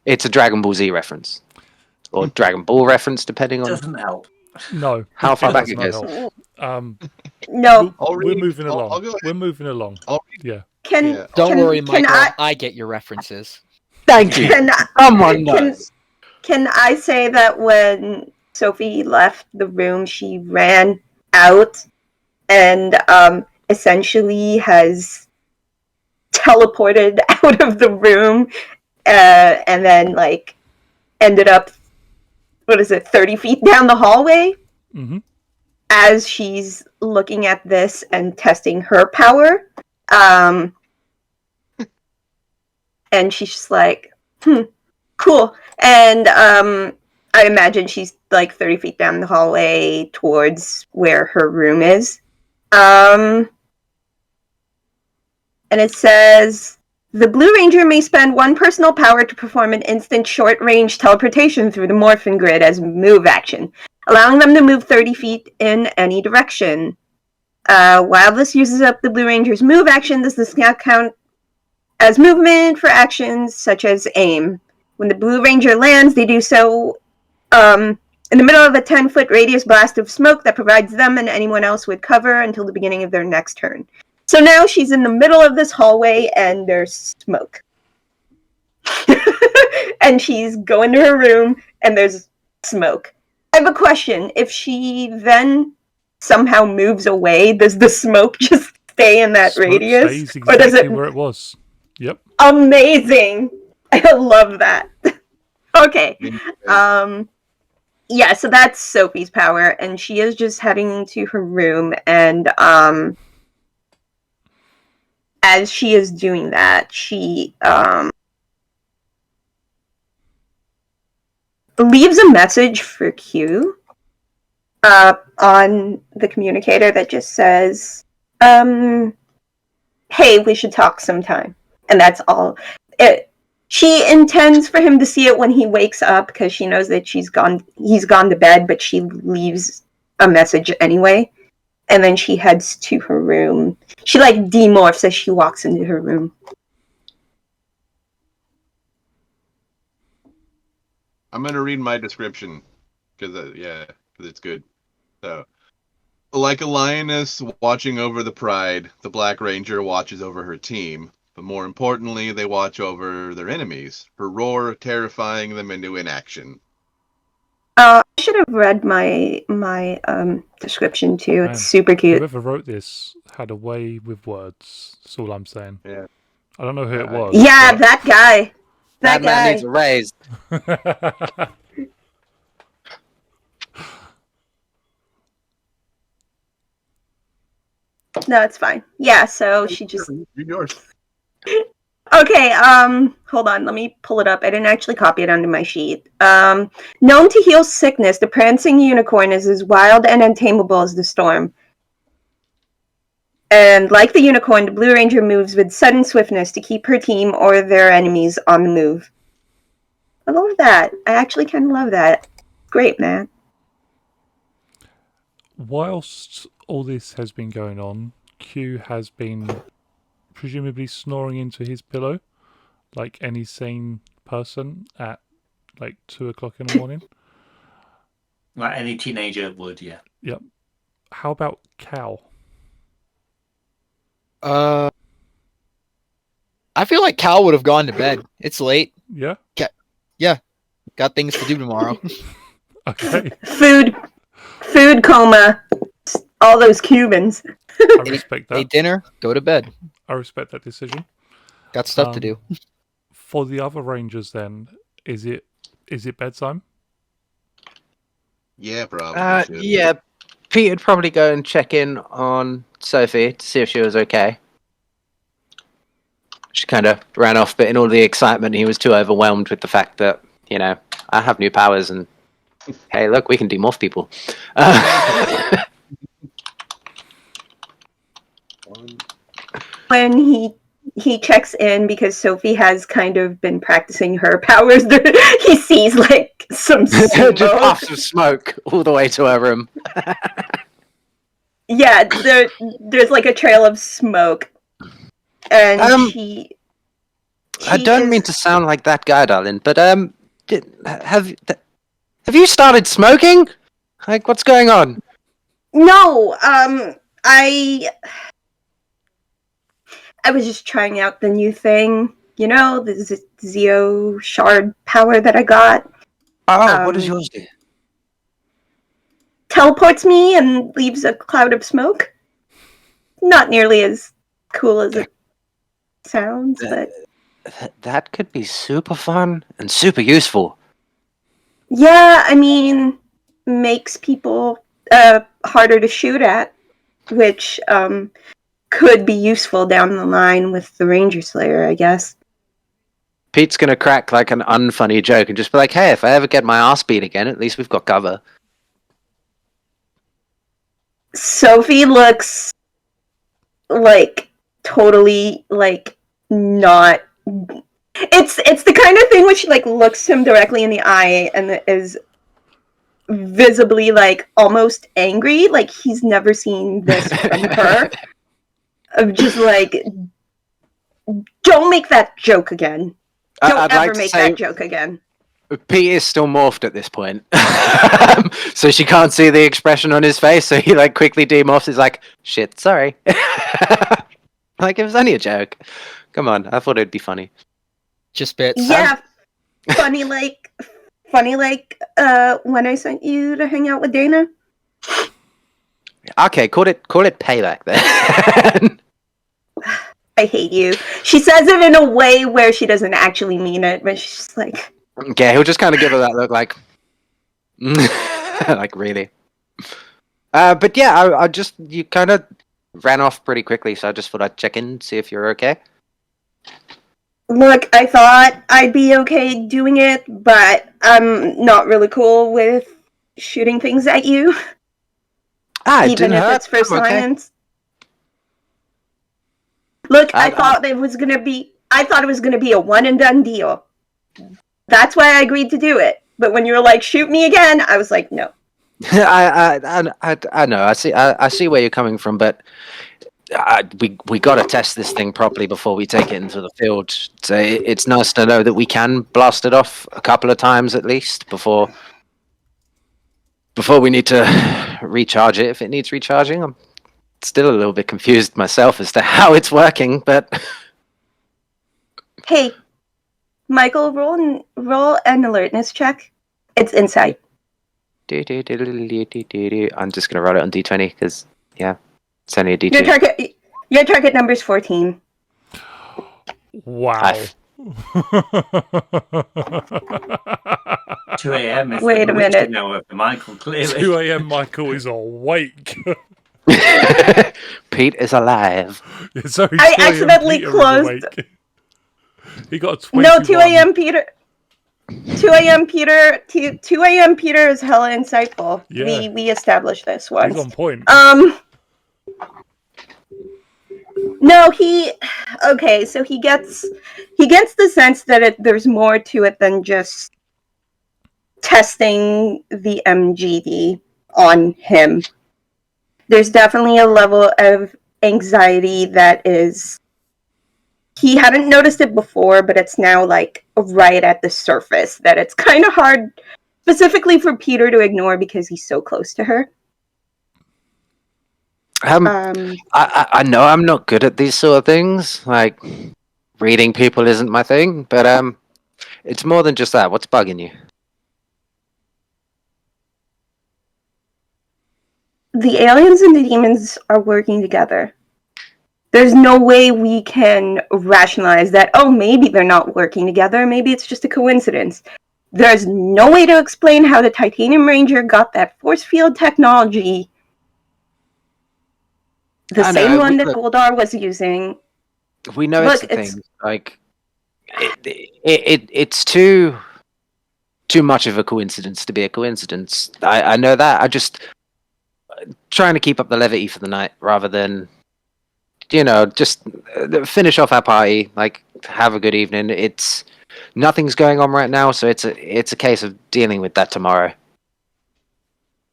It's a Dragon Ball Z reference. Or Dragon Ball reference, depending on Doesn't help. No. how far back does it not goes. help. No. We're moving I'll along. go ahead. We're moving along. I'll Yeah. Can Yeah. Don't worry, can Michael. I get your references. Thank you. Can, Someone can, knows. can I say that when Sophie left the room, she ran out and essentially has teleported out of the room and then like ended up 30 feet down the hallway Mm-hmm. as she's looking at this and testing her power. And she's just like, cool. And I imagine she's like 30 feet down the hallway towards where her room is. And it says, the Blue Ranger may spend 1 personal power to perform an instant short-range teleportation through the Morphin Grid as move action, allowing them to move 30 feet in any direction. While this uses up the Blue Ranger's move action, this does not count as movement for actions such as aim. When the Blue Ranger lands, they do so in the middle of a 10-foot radius blast of smoke that provides them and anyone else with cover until the beginning of their next turn. So now she's in the middle of this hallway and there's smoke. And she's going to her room and there's smoke. I have a question. If she then somehow moves away, does the smoke just stay in that Smoke radius? stays Or does exactly it... where it was. Yep. Amazing! I love that. Okay. Yeah, so that's Sophie's power, and she is just heading to her room, and as she is doing that, she leaves a message for Q on the communicator that just says, hey, we should talk sometime. And that's all. She intends for him to see it when he wakes up because she knows that he's gone to bed, but she leaves a message anyway. And then she heads to her room. She like demorphs as she walks into her room. I'm gonna read my description because it's good. So, like a lioness watching over the pride, the Black Ranger watches over her team. But more importantly, they watch over their enemies. Her roar terrifying them into inaction. I should have read my description too. Man, It's super cute. Whoever wrote this had a way with words. That's all I'm saying. Yeah. I don't know who it was. Yeah, that guy. That That man guy. needs a raise. but- No, it's fine. Yeah, so she just... Read yours. Okay, hold on, let me pull it up. I didn't actually copy it onto my sheet. Known to heal sickness, the prancing unicorn is as wild and untamable as the storm. And like the unicorn, the Blue Ranger moves with sudden swiftness to keep her team or their enemies on the move. I love that. I actually kind of love that. Great, man. Whilst all this has been going on, Q has been presumably snoring into his pillow like any sane person at like 2 o'clock in the morning. Like any teenager would, yeah. Yep. How about Cal? I feel like Cal would have gone to bed. It's late. Yeah? Got things to do tomorrow. Okay. Food coma. All those Cubans. I respect Ate that. dinner, go to bed. I respect that decision. Got stuff to do. For the other Rangers then, is it bedtime? Yeah, probably. should. Yeah, Pete'd probably go and check in on Sophie to see if she was okay. She kind of ran off, but in all the excitement, he was too overwhelmed with the fact that, I have new powers and, hey, look, we can demorph people. When he checks in because Sophie has kind of been practicing her powers, he sees like some Just smoke. puffs of smoke all the way to her room. Yeah, there's like a trail of smoke, and I don't mean to sound like that guy, darling, but have you started smoking? Like, what's going on? No, I was just trying out the new thing, the Zeo shard power that I got. Oh, what does yours do? Teleports me and leaves a cloud of smoke. Not nearly as cool as it sounds, but That could be super fun and super useful. yeah, I mean, makes people harder to shoot at, which could be useful down the line with the Ranger Slayer, I guess. Pete's gonna crack like an unfunny joke and just be like, "Hey, if I ever get my ass beat again, at least we've got cover." Sophie looks like totally like not. It's the kind of thing where she like looks him directly in the eye and is visibly like almost angry, like he's never seen this from her. Of just like, don't make that joke again. Don't I'd ever like to make say that joke again. Pete is still morphed at this point, so she can't see the expression on his face. So he like quickly demorphs. He's like, "Shit, sorry." Like it was only a joke. Come on, I thought it'd be funny. Just bits. Yeah, funny like when I sent you to hang out with Dana. Okay, call it payback then. I hate you. She says it in a way where she doesn't actually mean it, but she's just like, Okay, he'll just kind of give her that look like, like really. But yeah, you kind of ran off pretty quickly, so I just thought I'd check in, see if you're okay. look, I thought I'd be okay doing it, but I'm not really cool with shooting things at you, It even didn't if hurt. it's for I'm okay. science. Look, I thought it was gonna be a one and done deal. That's why I agreed to do it. But when you were like, shoot me again, I was like, no. I know. I see where you're coming from, but we got to test this thing properly before we take it into the field. So it's nice to know that we can blast it off a couple of times at least before we need to recharge it if it needs recharging. I'm still a little bit confused myself as to how it's working, but Hey, Michael, roll an alertness check. It's insight. I'm just gonna roll it on D20 because it's only a Your D2. target number is 14. Wow. 2 a.m. is Wait the a minute. witching hour for Michael, clearly. 2 a.m. Michael is awake. Pete is alive. Sorry, I 2 a.m. accidentally Peter is closed- awake. He got a 21. No, 2 a.m. Peter. 2 a.m. Peter. 2 a.m. Peter is hella insightful. Yeah. We established this once. He's on point. No, okay, so he gets the sense that there's more to it than just testing the MGD on him. There's definitely a level of anxiety that is, he hadn't noticed it before, but it's now like right at the surface, that it's kind of hard specifically for Peter to ignore because he's so close to her. I know I'm not good at these sort of things. Like, reading people isn't my thing, but it's more than just that. What's bugging you? The aliens and the demons are working together. There's no way we can rationalize that, oh, maybe they're not working together, maybe it's just a coincidence. There's no way to explain how the Titanium Ranger got that force field technology, the same one that Goldar was using, We know Look, it's a it's- thing. Like it's too much of a coincidence to be a coincidence. I know that. I just trying to keep up the levity for the night rather than just finish off our party. Like have a good evening. It's nothing's going on right now, so it's a case of dealing with that tomorrow.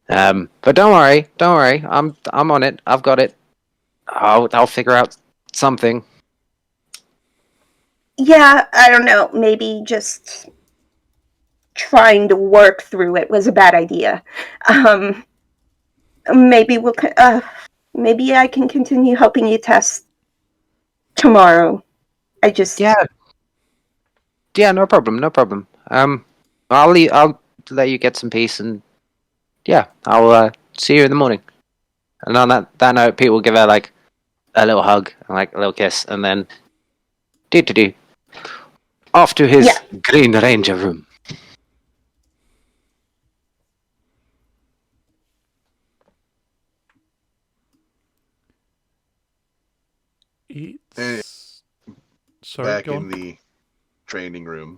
But don't worry. I'm on it. I've got it. I'll figure out something. Yeah, I don't know. Maybe just trying to work through it was a bad idea. Maybe maybe I can continue helping you test tomorrow. Yeah, no problem. I'll let you get some peace, and yeah, I'll see you in the morning. And on that note, Pete will give her like a little hug and like a little kiss, and then do off to his Green Ranger room. It's sorry, Back go in on. the training room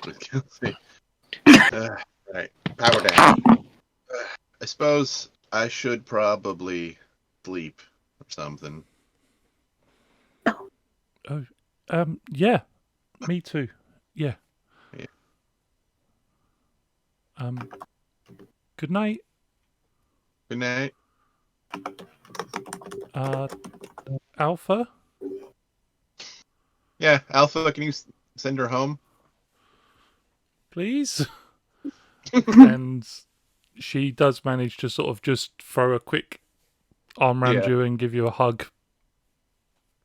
with Kelsey. Right, power down. I suppose I should probably sleep or something. Yeah, me too. Yeah. Yeah. Good night. Good night. Alpha. Yeah, Alpha, can you send her home? Please. And she does manage to sort of just throw a quick arm around you and give you a hug.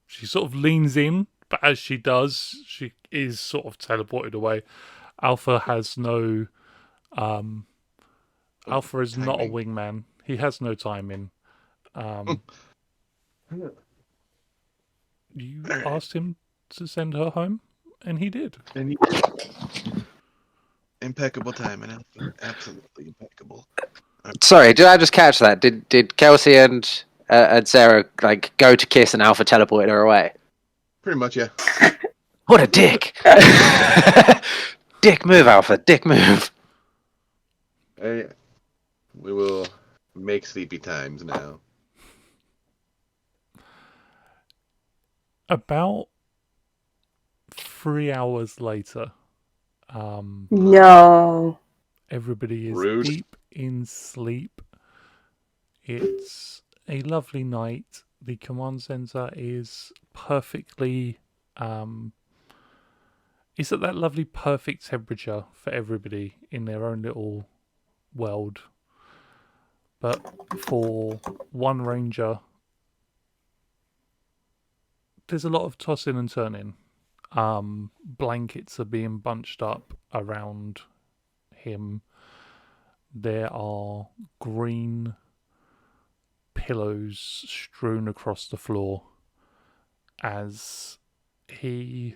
She sort of leans in, but as she does, she is sort of teleported away. Alpha has no Alpha is not a Timing. wingman. He has no timing. You asked him to send her home, and he did. And impeccable timing, Alpha. Absolutely impeccable. Sorry, did I just catch that? Did Kelsey and Sarah like go to kiss and Alpha teleported her away? Pretty much, yeah. What a dick! Dick move, Alpha. Dick move. We will make sleepy times now. About 3 hours later, No. everybody is Rude. deep in sleep. It's a lovely night. The command center is perfectly it's at that lovely perfect temperature for everybody in their own little world. But for one ranger, there's a lot of tossing and turning. Blankets are being bunched up around him. There are green pillows strewn across the floor as he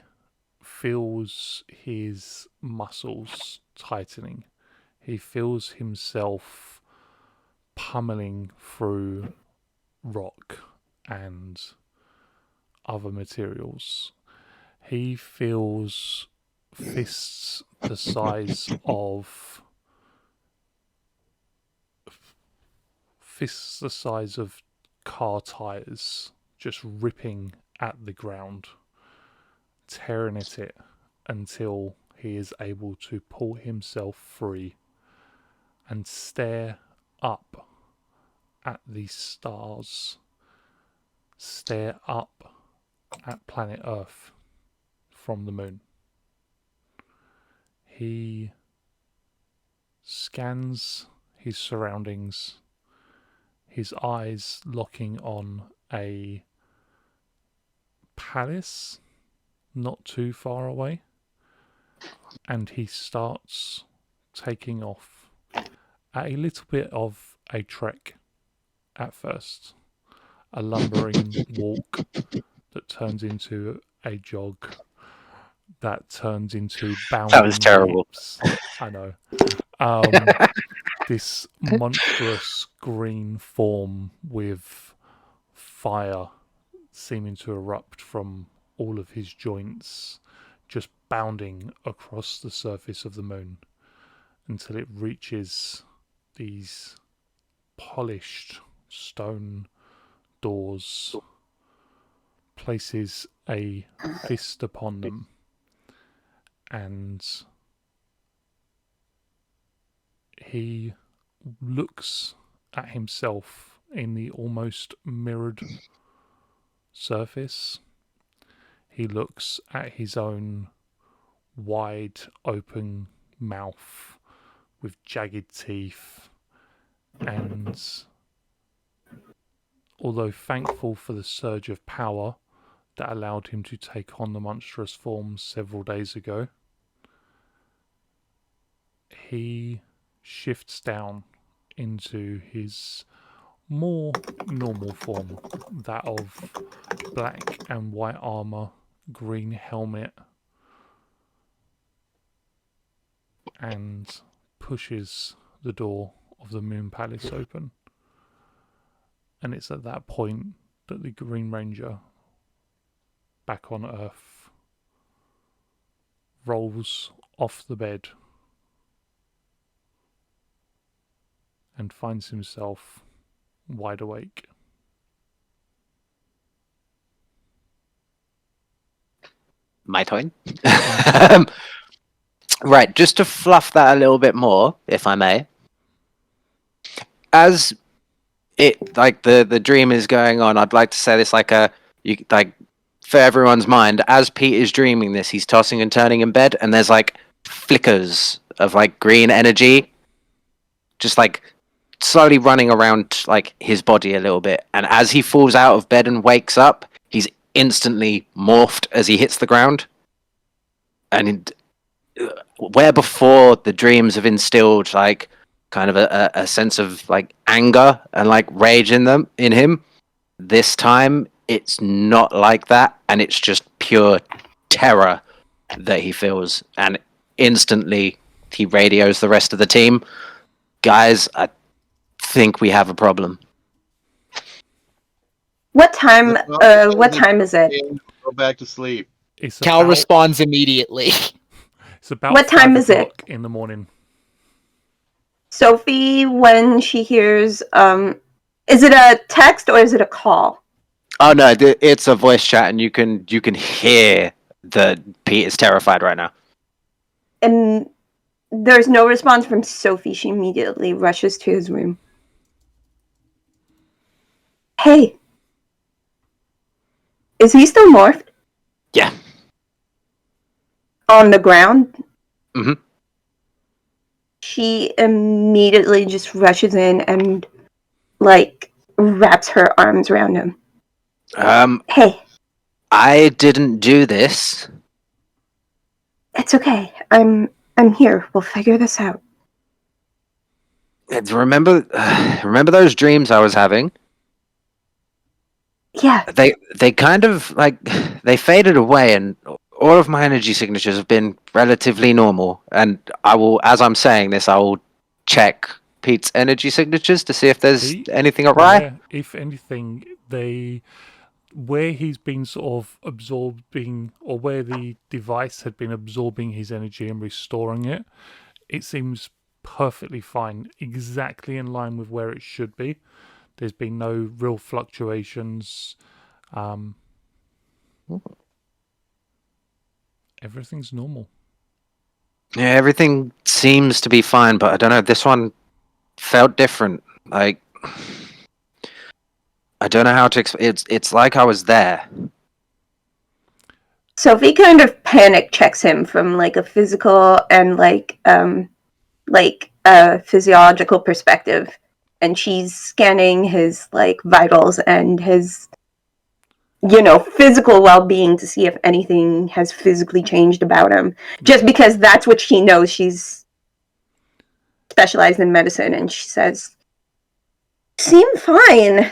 feels his muscles tightening. He feels himself pummeling through rock and other materials. He feels fists the size of car tires just ripping at the ground, tearing at it until he is able to pull himself free and stare up at the stars, stare up at planet Earth from the moon. He scans his surroundings, his eyes locking on a palace not too far away, and he starts taking off at a little bit of a trek at first, a lumbering walk that turns into a jog, that turns into bounding That was terrible. leaps. I know. This monstrous green form with fire seeming to erupt from all of his joints just bounding across the surface of the moon until it reaches these polished stone doors, places a fist upon them, and he looks at himself in the almost mirrored surface. He looks at his own wide open mouth with jagged teeth, and although thankful for the surge of power that allowed him to take on the monstrous form several days ago, he shifts down into his more normal form, that of black and white armor, green helmet, and pushes the door of the Moon Palace open. And it's at that point that the Green Ranger, back on Earth, rolls off the bed and finds himself wide awake. My turn. Right, just to fluff that a little bit more, if I may. As it like the dream is going on, I'd like to say this like for everyone's mind. As Pete is dreaming this, he's tossing and turning in bed, and there's like flickers of like green energy, just like slowly running around like his body a little bit. And as he falls out of bed and wakes up, he's instantly morphed as he hits the ground. And where before the dreams have instilled like kind of a sense of like anger and like rage in him, this time it's not like that, and it's just pure terror that he feels. And instantly he radios the rest of the team, guys, I think we have a problem. What time is it? Go back to sleep. It's Cal about, responds immediately. it's about What time 5 is it? o'clock in the morning. Sophie, when she hears, is it a text or is it a call? Oh no, it's a voice chat, and you can hear that Pete is terrified right now. And there's no response from Sophie. She immediately rushes to his room. Hey. Is he still morphed? Yeah. On the ground? Mhm. She immediately just rushes in and, like, wraps her arms around him. Hey. I didn't do this. It's okay. I'm here. We'll figure this out. Remember those dreams I was having? Yeah. They kind of like they faded away, and all of my energy signatures have been relatively normal. And I will, as I'm saying this, I will check Pete's energy signatures to see if there's anything awry. Yeah, if anything, where he's been sort of absorbing, or where the device had been absorbing his energy and restoring it, it seems perfectly fine, exactly in line with where it should be. There's been no real fluctuations. Everything's normal. Yeah, everything seems to be fine, but I don't know. This one felt different. Like, I don't know how to explain. It's like I was there. Sophie kind of panic checks him from like a physical and like a physiological perspective, and she's scanning his like vitals and his physical well-being to see if anything has physically changed about him, just because that's what she knows. She's specialized in medicine, and she says, seem fine.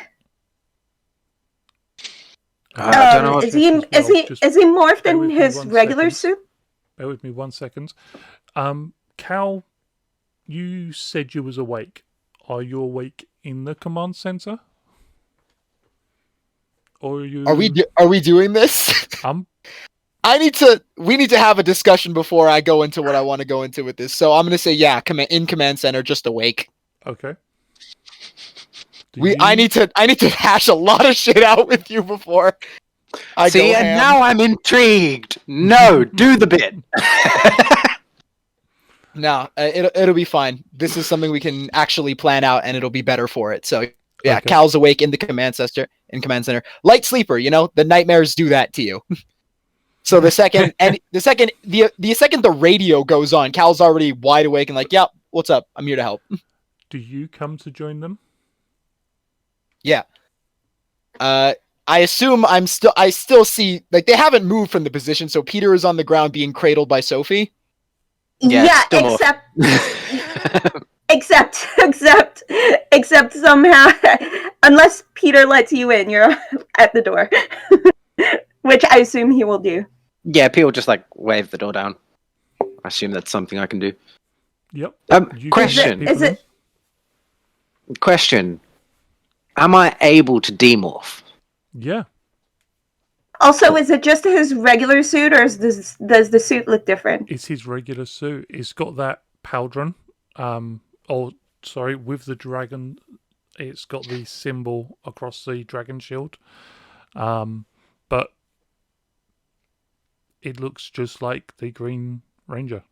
I don't know. Is he morphed in his regular suit? Bear with me 1 second. Cal, you said you was awake. Are you awake in the command center? Or are you? Are we doing this? I'm We need to have a discussion before I go into what I want to go into with this. So I'm gonna say, yeah, in command center, just awake. Okay. I need to hash a lot of shit out with you before I See, go and ham. now I'm intrigued. No, do the bit. No, it'll be fine. This is something we can actually plan out, and it'll be better for it. So yeah, Okay. Cal's awake in the command center. Light sleeper, the nightmares do that to you. So the second the radio goes on, Cal's already wide awake and like, "Yep, what's up? I'm here to help." Do you come to join them? Yeah. I assume I still see, like, they haven't moved from the position, so Peter is on the ground being cradled by Sophie. Yeah, Yeah, still except somehow, unless Peter lets you in, you're at the door, which I assume he will do. Yeah, people just like wave the door down. I assume that's something I can do. Yep. You Question. can let Is it- people Question. Am I able to demorph? in. Yeah. Also, is it just his regular suit, or does the suit look different? It's his regular suit. It's got that pauldron. With the dragon, it's got the symbol across the dragon shield. But it looks just like the Green Ranger.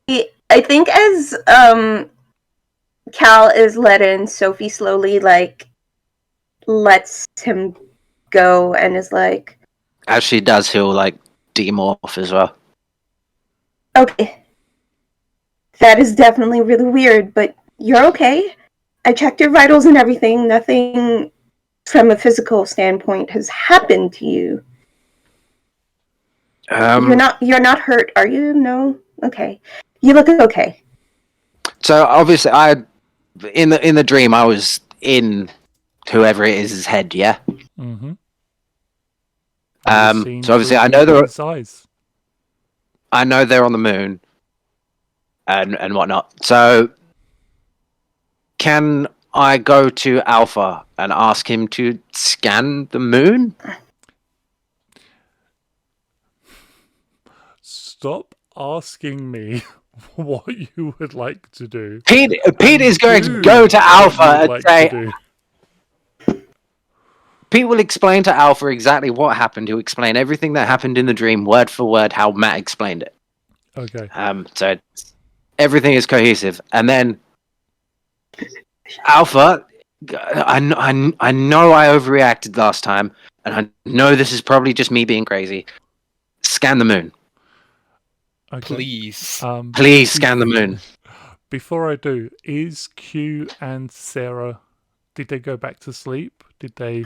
I think as Cal is let in, Sophie slowly lets him go and is like, As she does, he'll like demorph as well. okay, that is definitely really weird, but you're okay. I checked your vitals and everything. Nothing from a physical standpoint has happened to you. You're not hurt, are you? No? Okay. You look okay. So obviously, in the dream, I was in whoever it is' head. Yeah. Mm-hmm. So obviously, I know they're size. I know they're on the moon, and whatnot. So, can I go to Alpha and ask him to scan the moon? Stop asking me what you would like to do. Pete is going to Do go to what Alpha you would and like say, to do. Pete will explain to Alpha exactly what happened. He'll explain everything that happened in the dream, word for word, how Matt explained it. Okay. So everything is cohesive. And then Alpha, I know I overreacted last time, and I know this is probably just me being crazy. Scan the moon. Okay. Please. Please scan the moon. Before I do, is Q and Sarah, did they go back to sleep? Did they?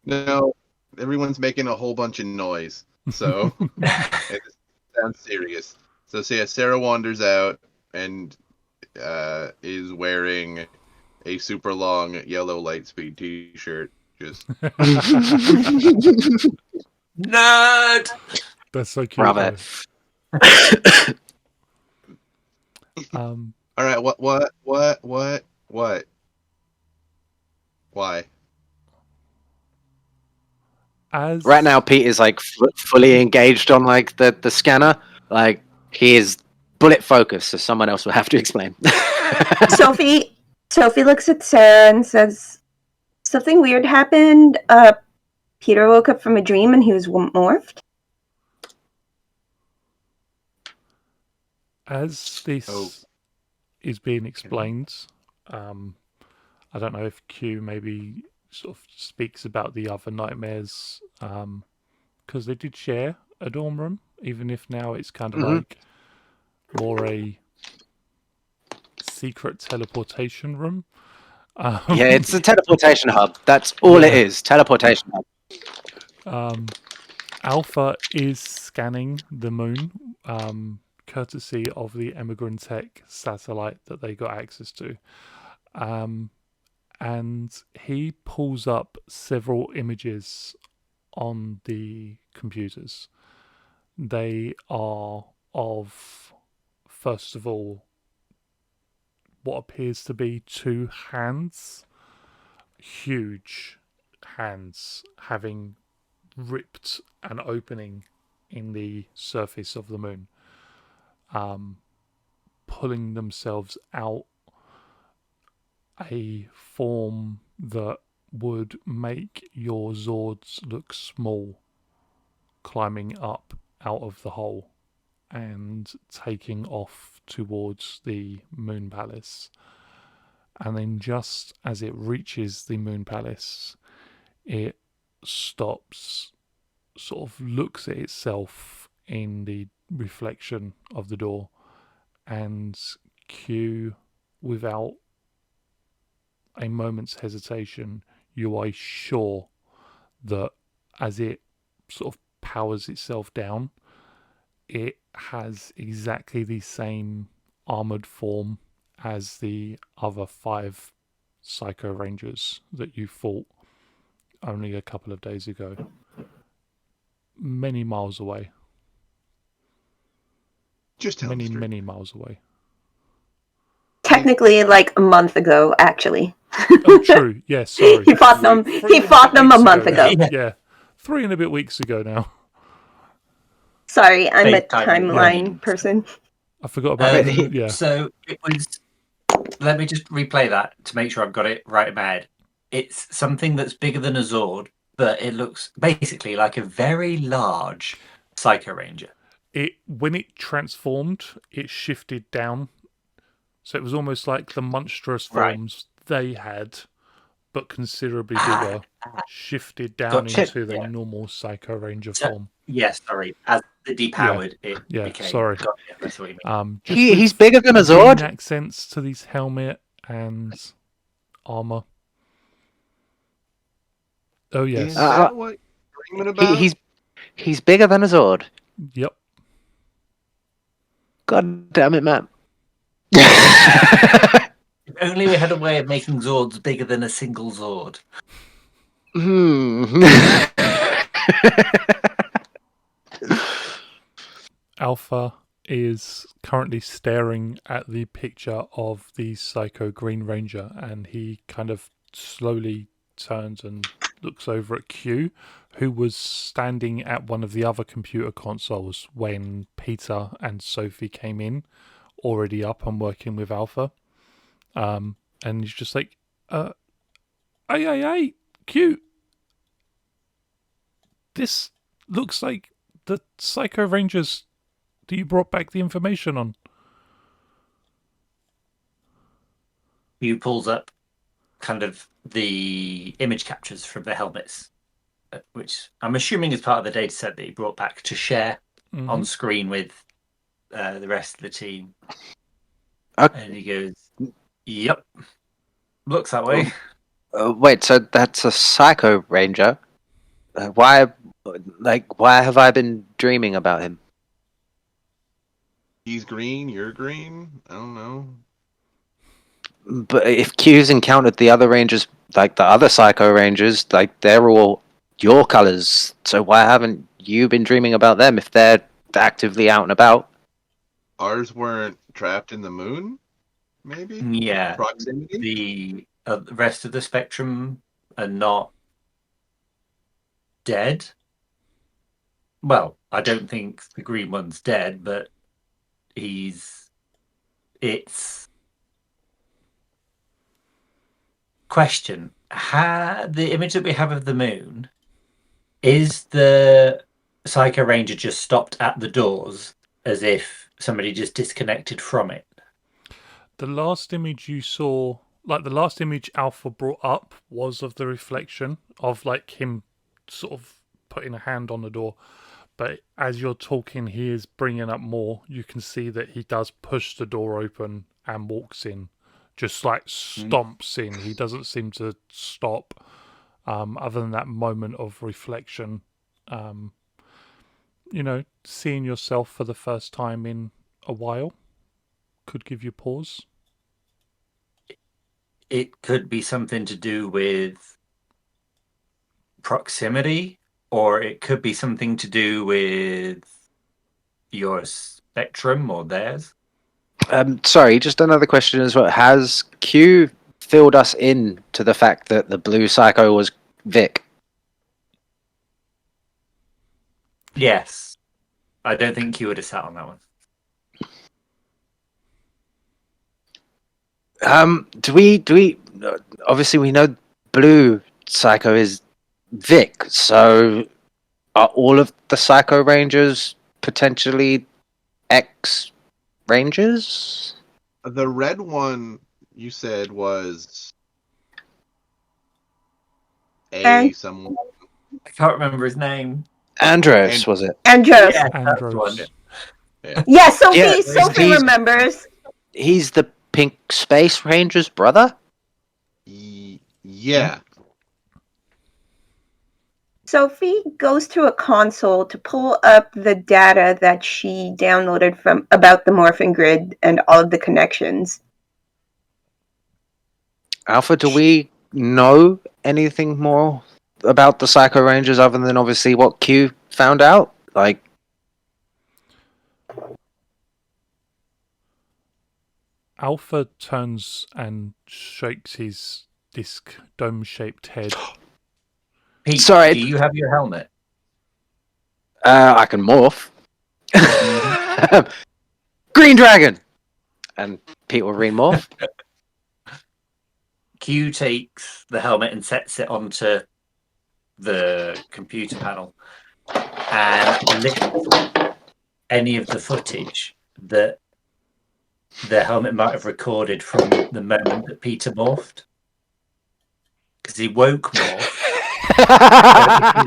No, everyone's making a whole bunch of noise, so it sounds serious. So yeah, Sarah wanders out and is wearing a super long yellow Lightspeed T-shirt. Just Nerd. That's so cute. Bravo. though. all right. What? Why? As Right now, Pete is like fully engaged on like the scanner. Like he is bullet focused, so someone else will have to explain. Sophie looks at Sarah and says, something weird happened. Peter woke up from a dream and he was morphed. As this is being explained, I don't know if Q maybe sort of speaks about the other nightmares, because they did share a dorm room, even if now it's kind of like more a secret teleportation room. Yeah, it's a teleportation hub. That's all it is. Teleportation hub. Alpha is scanning the moon, courtesy of the Emigrant Tech satellite that they got access to. And he pulls up several images on the computers. They are of, first of all, what appears to be two hands, huge hands, having ripped an opening in the surface of the moon, pulling themselves out a form that would make your Zords look small, climbing up out of the hole and taking off towards the Moon Palace. And then just as it reaches the Moon Palace, it stops, sort of looks at itself in the reflection of the door, and Q, without a moment's hesitation, you are sure that as it sort of powers itself down, it has exactly the same armored form as the other 5 Psycho Rangers that you fought only a couple of days ago, many miles away. Just tell me straight. Many miles away. Technically, like a month ago, actually. Oh, true. Yeah, sorry. He fought them. He fought them a month ago. Yeah, 3 and a bit weeks ago now. Sorry, I'm a Big-time timeline person. I forgot about it. Yeah. So it was. Let me just replay that to make sure I've got it right in my head. It's something that's bigger than a Zord, but it looks basically like a very large Psycho Ranger. When it transformed, it shifted down. So it was almost like the monstrous forms they had, but considerably bigger, shifted down Gotcha. into the normal Psycho Ranger form. Yes, sorry. As the depowered, it became. Sorry. Gotcha, that's what you mean. He's bigger than a Green Zord. accents to his helmet and armor. Oh yes. Is that what you're dreaming about? He's bigger than a Zord. Yep. God damn it, Matt. If only we had a way of making Zords bigger than a single Zord. Alpha is currently staring at the picture of the Psycho Green Ranger, and he kind of slowly turns and looks over at Q, who was standing at one of the other computer consoles when Peter and Sophie came in, already up and working with Alpha. And he's just like, hey, Q. This looks like the Psycho Rangers that you brought back the information on. Q pulls up kind of the image captures from the helmets, which I'm assuming is part of the data set that he brought back to share on screen with the rest of the team. And he goes, "Yep, looks that way." Wait, so that's a Psycho Ranger? Why have I been dreaming about him? He's green, you're green. I don't know. But if Q's encountered the other Rangers, like the other Psycho Rangers, like they're all your colors. So why haven't you been dreaming about them if they're actively out and about? Ours weren't trapped in the moon, maybe? Yeah. Proximity? The rest of the spectrum are not dead. Well, I don't think the green one's dead, but it's question. The image that we have of the moon, is the Psycho Ranger just stopped at the doors as if somebody just disconnected from it? The last image you saw, like the last image Alpha brought up, was of the reflection of like him sort of putting a hand on the door. But as you're talking, he is bringing up more. You can see that he does push the door open and walks in, just like stomps in. He doesn't seem to stop, other than that moment of reflection. Seeing yourself for the first time in a while could give you pause. It could be something to do with proximity, or it could be something to do with your spectrum or theirs. Sorry, just another question as well. Has Q filled us in to the fact that the blue Psycho was Vic? Yes. I don't think you would have sat on that one. Do we obviously we know Blue Psycho is Vic, so are all of the Psycho Rangers potentially ex Rangers? The red one you said was And- someone. I can't remember his name. Andros, And- was it? Andros. Yeah, that's the one. Andros. Yeah, Sophie. Yeah, Sophie he's- remembers. He's the Pink Space Ranger's brother? Yeah. Sophie goes to a console to pull up the data that she downloaded from about the morphing grid and all of the connections. Alpha, do we know anything more about the Psycho Rangers other than obviously what Q found out? Like, Alpha turns and shakes his disc dome-shaped head. Pete, Sorry. do you have your helmet? I can morph. Green Dragon! And Pete will remorph. Q takes the helmet and sets it onto the computer panel and lifts any of the footage that the helmet might have recorded from the moment that Peter morphed. Because he woke morph. He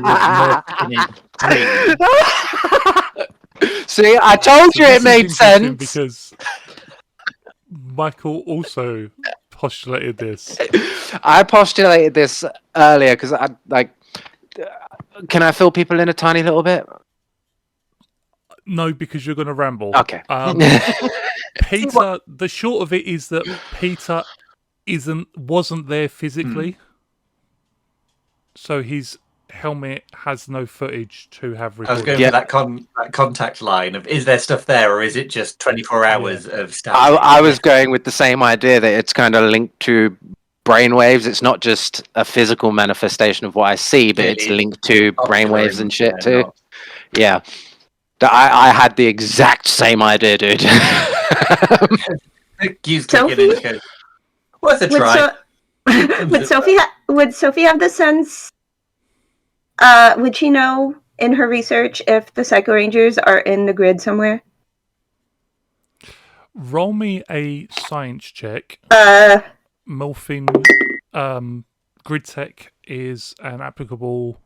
was morphed in his dream. See, I told you So it this is made interesting sense. because Michael also postulated this. I postulated this earlier because I like. Can I fill people in a tiny little bit? No, because you're going to ramble. Okay. Peter, the short of it is that Peter wasn't there physically, so his helmet has no footage to have I was recorded. going Yeah. for that contact line of, is there stuff there or is it just 24 hours of stuff? I was going with the same idea that it's kind of linked to brainwaves. It's not just a physical manifestation of what I see, but it's Clearly, linked to brainwaves and shit too. not- Yeah. I had the exact same idea, dude. Q's clicking and just goes, worth a try. Would Sophie have the sense? Would she know in her research if the Psycho Rangers are in the grid somewhere? Roll me a science check. Morphine grid tech is an applicable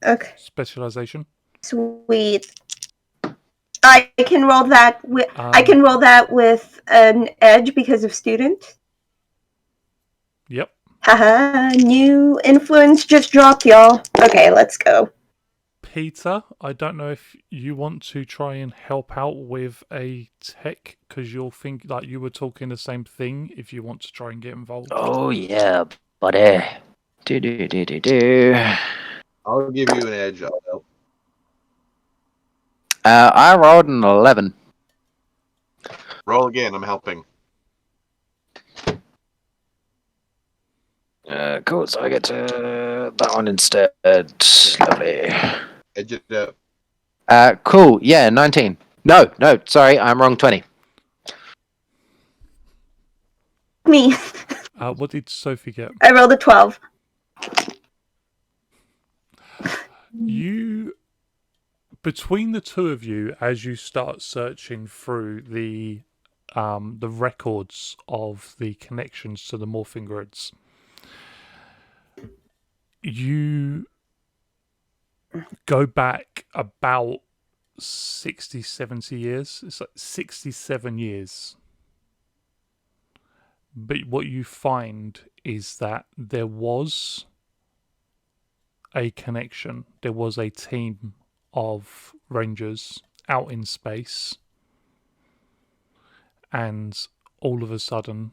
Okay, specialization. sweet. I can roll that. I Um, can roll that with an edge because of student. Yep. Haha, new influence just dropped, y'all. Okay, let's go. Peter, I don't know if you want to try and help out with a tech because you'll think like you were talking the same thing. If you want to try and get involved. Oh yeah, buddy. Do. I'll give you an edge. I'll help. I rolled an 11. Roll again. I'm helping. Cool. So I get to that one instead. Lovely. Edge it up. Cool. Yeah, 19. No. Sorry, I'm wrong. 20. Me. What did Sophie get? I rolled a 12. You, between the two of you, as you start searching through the records of the connections to the morphing grids, you go back about 60, 70 years. It's like 67 years. But what you find is that there was a connection. There was a team of Rangers out in space, and all of a sudden,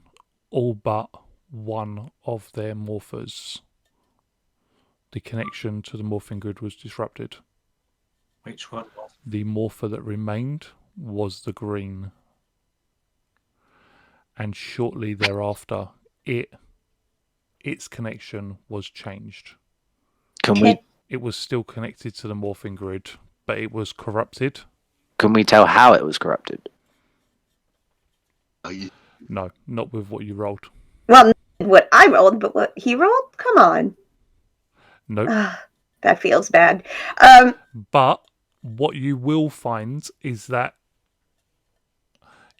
all but one of their morphers, the connection to the morphing grid was disrupted. Which one? The morpher that remained was the green, and shortly thereafter, its connection was changed. Can we? It was still connected to the morphing grid, but it was corrupted. Can we tell how it was corrupted? No, not with what you rolled. Well, not what I rolled, but what he rolled? Come on. Nope. That feels bad. But what you will find is that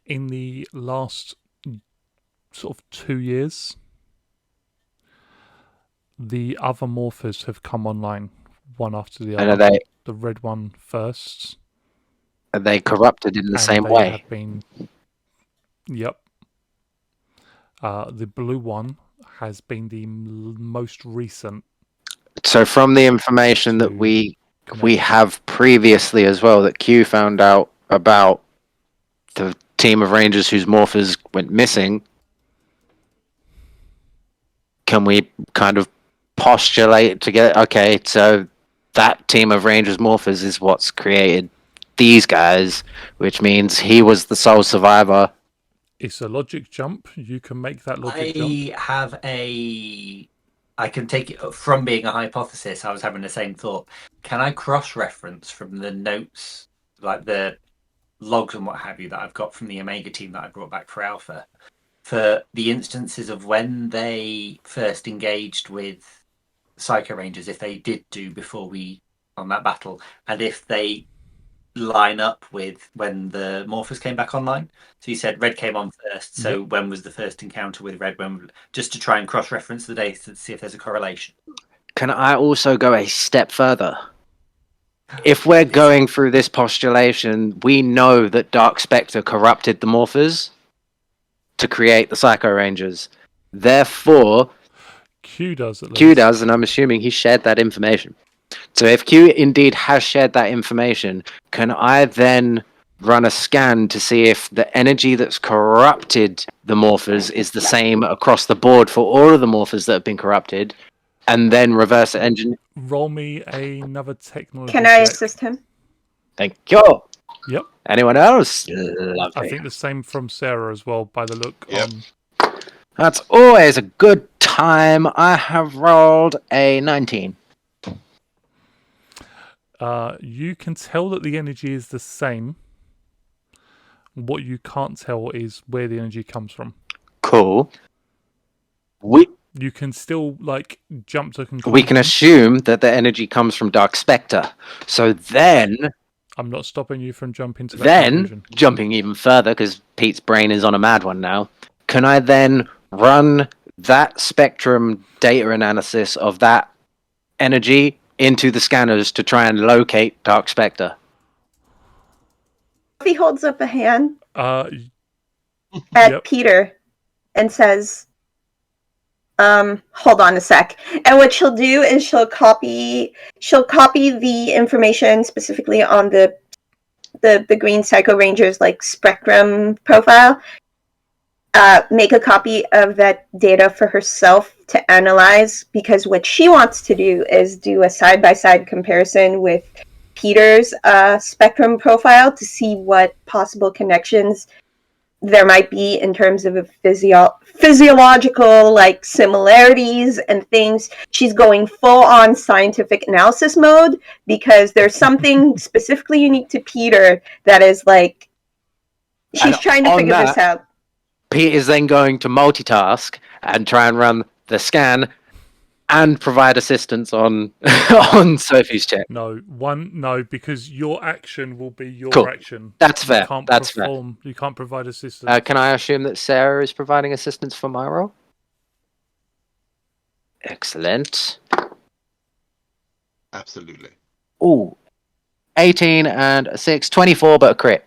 in the last sort of 2 years, the other morphers have come online, one after the And other. are they The red one first. corrupted in the and same they way? Have been, yep. The blue one has been the most recent. So from the information that we connection. have previously as well, that Q found out about the team of Rangers whose morphers went missing, can we kind of postulate together, okay, so that team of Rangers morphers is what's created these guys, which means he was the sole survivor. It's a logic jump. You can make that logic jump. I can take it from being a hypothesis. I was having the same thought. Can I cross-reference from the notes, like the logs and what have you, that I've got from the Omega team that I brought back for Alpha, for the instances of when they first engaged with Psycho Rangers, if they did do before we on that battle, and if they line up with when the morphers came back online. So you said Red came on first. So when was the first encounter with Red? When, just to try and cross-reference the data to see if there's a correlation. Can I also go a step further? If we're going through this postulation, we know that Dark Spectre corrupted the morphers to create the Psycho Rangers. Therefore, Q does at least. Q does, and I'm assuming he shared that information. So if Q indeed has shared that information, can I then run a scan to see if the energy that's corrupted the morphers is the same across the board for all of the morphers that have been corrupted, and then reverse engine? Roll me another technology. Can I check. assist him? Thank you. Yep. Anyone else? Lovely. I think the same from Sarah as well, by the look. Yep. That's always a good time. I have rolled a 19. You can tell that the energy is the same. What you can't tell is where the energy comes from. Cool. You can still jump to conclusions. We can assume that the energy comes from Dark Spectre. So then, I'm not stopping you from jumping to that then conclusion. jumping even further, because Pete's brain is on a mad one now, can I then run that spectrum data analysis of that energy into the scanners to try and locate Dark Spectre? He holds up a hand Yep. at Peter and says, hold on a sec. And what she'll do is she'll copy the information specifically on the green Psycho Rangers spectrum profile, make a copy of that data for herself to analyze, because what she wants to do is do a side-by-side comparison with Peter's spectrum profile to see what possible connections there might be in terms of physiological similarities and things. She's going full on scientific analysis mode because there's something specifically unique to Peter that is she's trying to figure this out. Pete is then going to multitask and try and run the scan and provide assistance on on Sophie's check. No, because your action will be your Cool. action. That's fair. You can't That's perform. You can't provide assistance. Can I assume that Sarah is providing assistance for my role? Excellent. Absolutely. Ooh. 18 and a 6. 24, but a crit.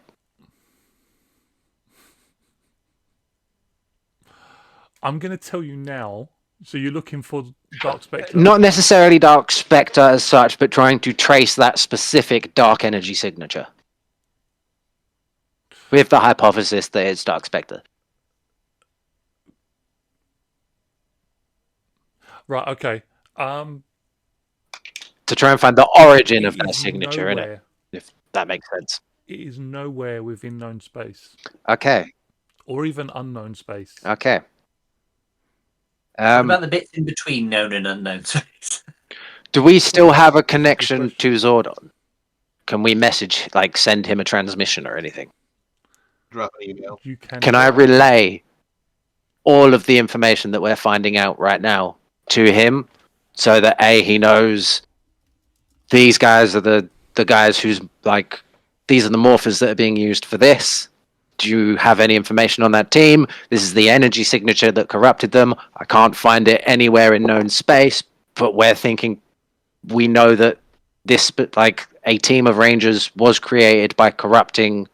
I'm going to tell you now. So you're looking for Dark Spectre? Not necessarily Dark Spectre as such, but trying to trace that specific dark energy signature. With the hypothesis that it's Dark Spectre. Right, okay. To try and find the origin of that signature, innit? If that makes sense. It is nowhere within known space. Okay. Or even unknown space. Okay. What about the bits in between known and unknown space? Do we still have a connection to Zordon? can we message, like, send him a transmission or anything? Drop an email. You can. Can I relay all of the information that we're finding out right now to him, so that he knows these guys are the guys who's like, these are the morphers that are being used for this. Do you have any information on that team? This is the energy signature that corrupted them. I can't find it anywhere in known space, but we're thinking, we know that this, like, a team of Rangers was created by corrupting.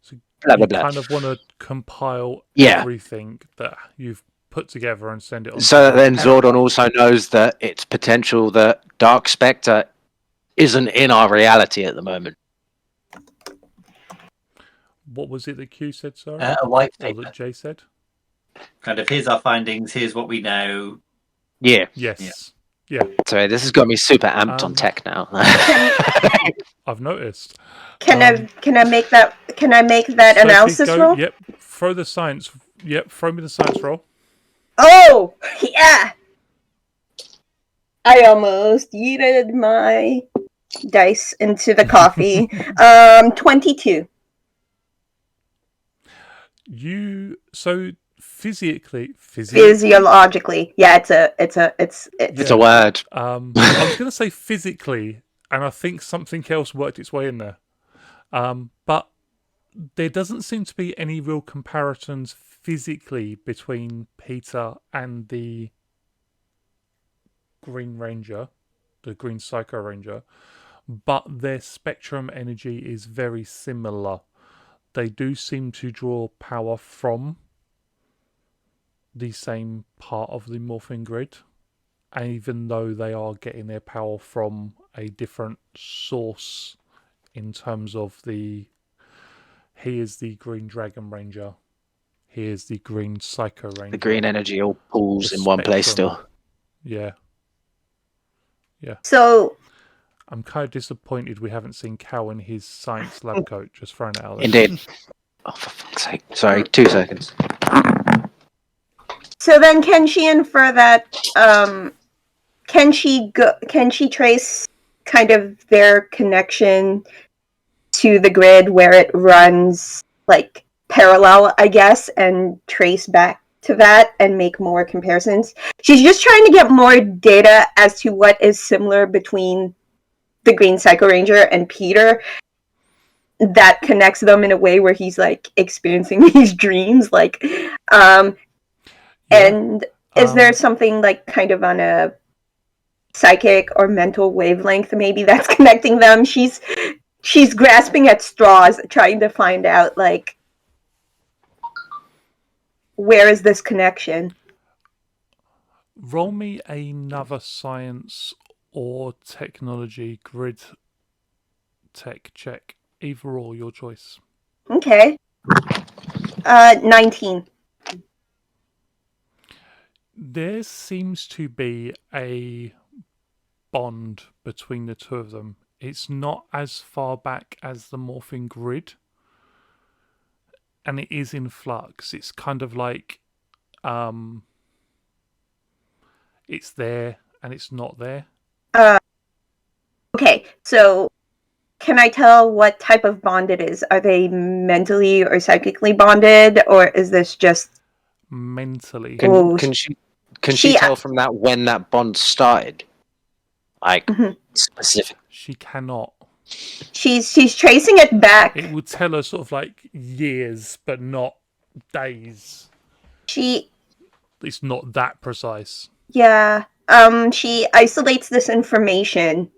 So Blah, blah, you blah. kind of want to compile Yeah. everything that you've put together and send it on. So then Zordon also knows that it's potential that Dark Spectre isn't in our reality at the moment. What was it that Q said, sorry? A white Or paper. that Jay said? Kind of, here's our findings, here's what we know. Yeah. Yes. Sorry, this has got me super amped on tech now. I've noticed. Can I make that Sophie, analysis go, roll? Yep. Throw the science. Yep. Throw me the science roll. Oh, yeah. I almost yeeted my dice into the coffee. 22. So physically, Physiologically. Yeah, it's It's a word. I was going to say physically, and I think something else worked its way in there. But there doesn't seem to be any real comparisons physically between Peter and the Green Ranger, the Green Psycho Ranger, but their spectrum energy is very similar. They do seem to draw power from the same part of the morphing grid, even though they are getting their power from a different source in terms of here's the Green Dragon Ranger, here's the Green Psycho Ranger. The green energy all pools The in one place spectrum. still. Yeah. So I'm kind of disappointed we haven't seen Cal in his science lab coat, just throwing it out there. Indeed. Oh, for fuck's sake. Sorry, 2 seconds. So then, can she infer that? Can she trace kind of their connection to the grid where it runs like parallel, I guess, and trace back to that and make more comparisons? She's just trying to get more data as to what is similar between the Green Psycho Ranger and Peter that connects them in a way where he's like experiencing these dreams, like and is there something like kind of on a psychic or mental wavelength maybe that's connecting them? She's grasping at straws, trying to find out like where is this connection? Roll me another science or technology grid tech check. Either or, your choice. Okay. 19. There seems to be a bond between the two of them. It's not as far back as the morphing grid, and it is in flux. It's kind of like it's there and it's not there. Okay, so can I tell what type of bond it is? Are they mentally or psychically bonded, or is this just Mentally? Can she tell from that when that bond started? Like, specific. She cannot. She's tracing it back. It would tell her sort of like years, but not days. It's not that precise. Yeah. She isolates this information,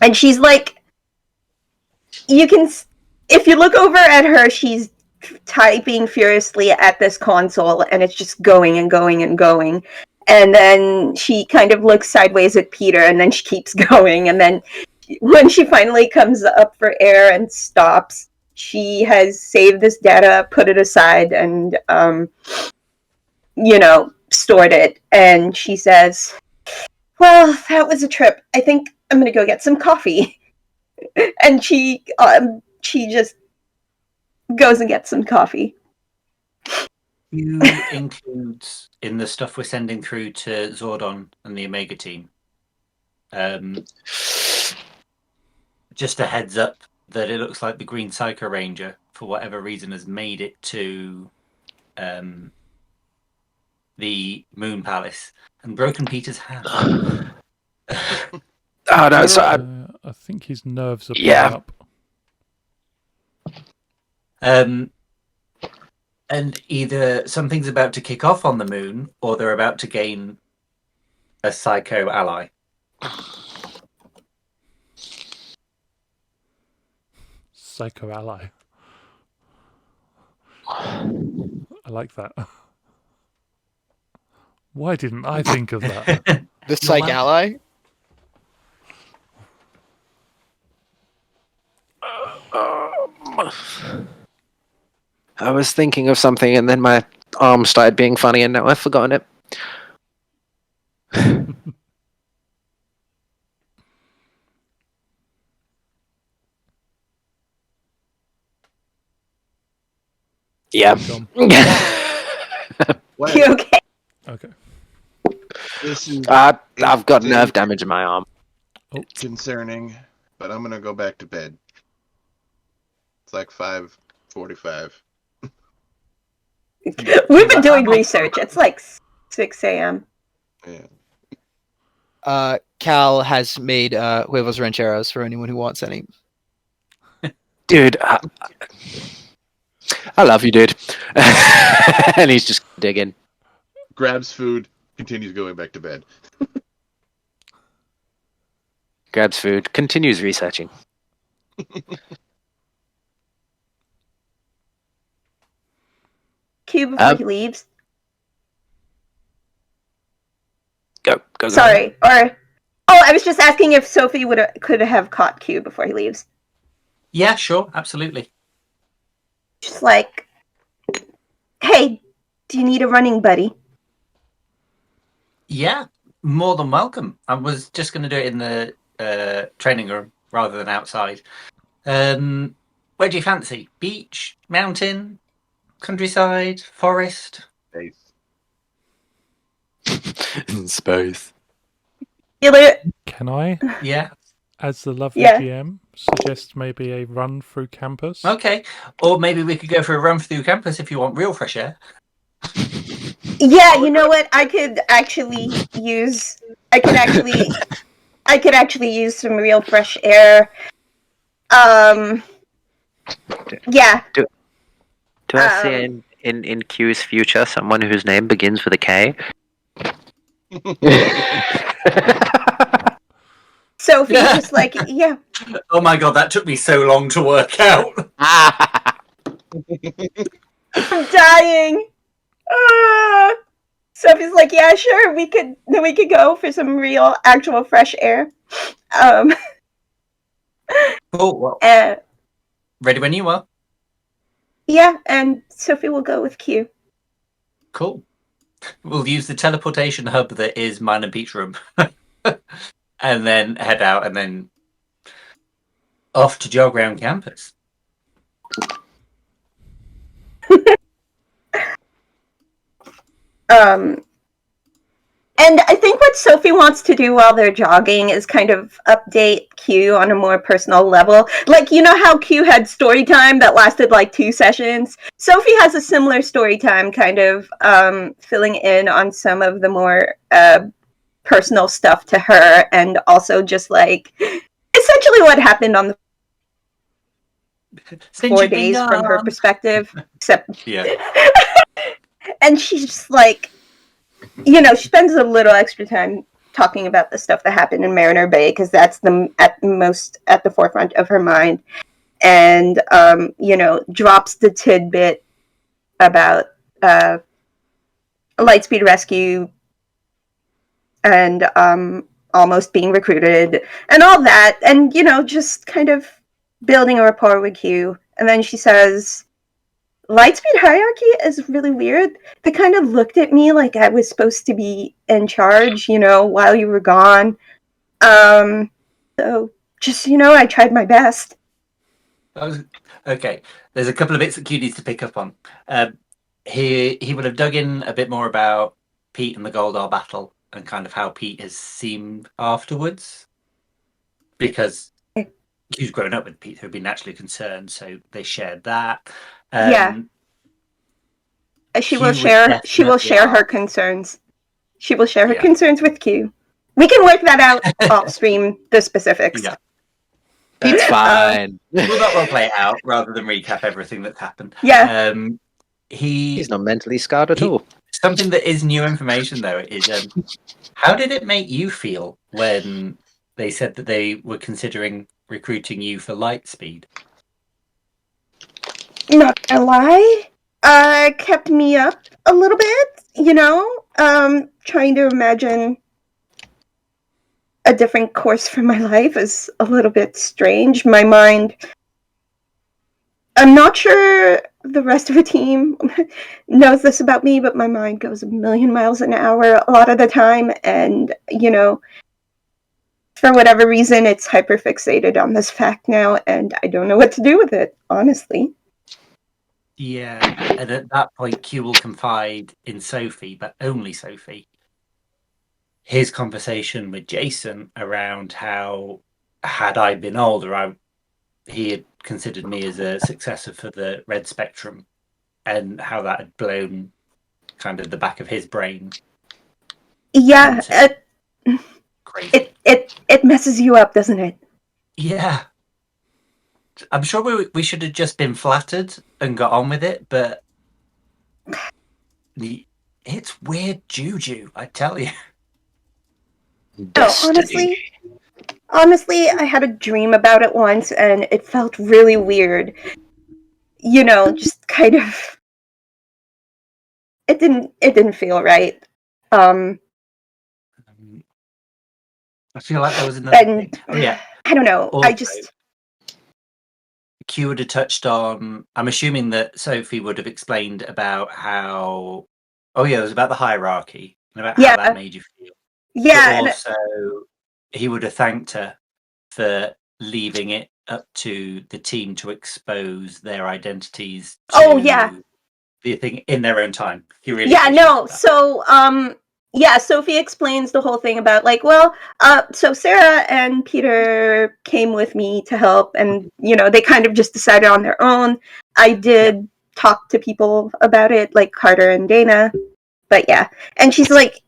and she's like, if you look over at her, she's typing furiously at this console, and it's just going and going and going. And then she kind of looks sideways at Peter, and then she keeps going. And then when she finally comes up for air and stops, she has saved this data, put it aside, and stored it. And she says, well, that was a trip. I think I'm gonna go get some coffee. And she just goes and gets some coffee. You include in the stuff we're sending through to Zordon and the Omega team. just a heads up that it looks like the Green Psycho Ranger, for whatever reason, has made it to the Moon Palace and broken Peter's hand. Oh no! So I think his nerves are Yeah. playing up. And either something's about to kick off on the moon, or they're about to gain a psycho ally. Psycho ally. I like that. Why didn't I think of that? The psych Well- ally. I was thinking of something, and then my arm started being funny, and now I've forgotten it. Yeah. Gone. What? You okay? Okay. This is I've got nerve damage in my arm. concerning, but I'm gonna go back to bed. It's like 5:45. We've been doing research. It's like 6 a.m. Yeah. Cal has made huevos rancheros for anyone who wants any. Dude, I love you, dude. And he's just digging. Grabs food, continues going back to bed. Grabs food, continues researching. Q before he leaves. Go. Sorry. Or I was just asking if Sophie could have caught Q before he leaves. Yeah, sure, absolutely. Just like, hey, do you need a running buddy? Yeah, more than welcome. I was just going to do it in the training room rather than outside. Where do you fancy? Beach, mountain, countryside, forest? Space. Can I, Yeah. as the lovely Yeah. GM, suggest maybe a run through campus? Okay. Or maybe we could go for a run through campus if you want real fresh air. Yeah, you know what? I could actually use some real fresh air. Yeah. Do I see Um, in Q's future someone whose name begins with a K? Sophie's just like, yeah. Oh my god, that took me so long to work out. I'm dying. Sophie's like, yeah, sure, we could go for some real, actual fresh air. Cool. Well, ready when you are. Yeah, and Sophie will go with Q. Cool. We'll use the teleportation hub that is mine and Pete's room. And then head out and then off to jog around campus. And I think what Sophie wants to do while they're jogging is kind of update Q on a more personal level. Like, you know how Q had story time that lasted like 2 sessions? Sophie has a similar story time, kind of filling in on some of the more personal stuff to her, and also just like essentially what happened on the 4 days from her perspective. Except, Yeah. and she's just like, you know, she spends a little extra time talking about the stuff that happened in Mariner Bay because that's at the forefront of her mind, and you know, drops the tidbit about Lightspeed Rescue and almost being recruited and all that, and you know, just kind of building a rapport with Q. And then she says, Lightspeed hierarchy is really weird. They kind of looked at me like I was supposed to be in charge, you know, while you were gone. So just, you know, I tried my best. Okay. There's a couple of bits that Q needs to pick up on. He would have dug in a bit more about Pete and the Goldar battle and kind of how Pete has seemed afterwards. Because Q's grown up with Peter, who'd be naturally concerned, so they shared that. Yeah. She Q will was share. She will definitely share her ours. concerns. She will share her Yeah. concerns with Q. We can work that out off stream. The specifics. Yeah. It's fine. We'll not role play it out rather than recap everything that's happened. Yeah. He's not mentally scarred at all. Something that is new information though is how did it make you feel when they said that they were considering recruiting you for Lightspeed? Not gonna lie, kept me up a little bit. Trying to imagine a different course for my life is a little bit strange. My mind. I'm not sure the rest of the team knows this about me, but my mind goes a million miles an hour a lot of the time, and for whatever reason, it's hyperfixated on this fact now, and I don't know what to do with it, honestly. Yeah, and at that point, Q will confide in Sophie, but only Sophie. His conversation with Jason around how, had I been older, he had considered me as a successor for the Red Spectrum, and how that had blown kind of the back of his brain. Yeah, crazy. It messes you up, doesn't it? Yeah. I'm sure we should have just been flattered and got on with it, but it's weird juju, I tell you. No, honestly, I had a dream about it once, and it felt really weird. Just kind of. It didn't feel right. I feel like there was another thing. Oh, yeah. I don't know. Also, Q would have touched on. I'm assuming that Sophie would have explained about how. Oh yeah, it was about the hierarchy and about how that made you feel. Yeah. But also, he would have thanked her for leaving it up to the team to expose their identities. The thing in their own time. He really. Yeah. No. So Sophie explains the whole thing about so Sarah and Peter came with me to help, and they kind of just decided on their own. I did talk to people about it, like Carter and Dana, but yeah, and she's like,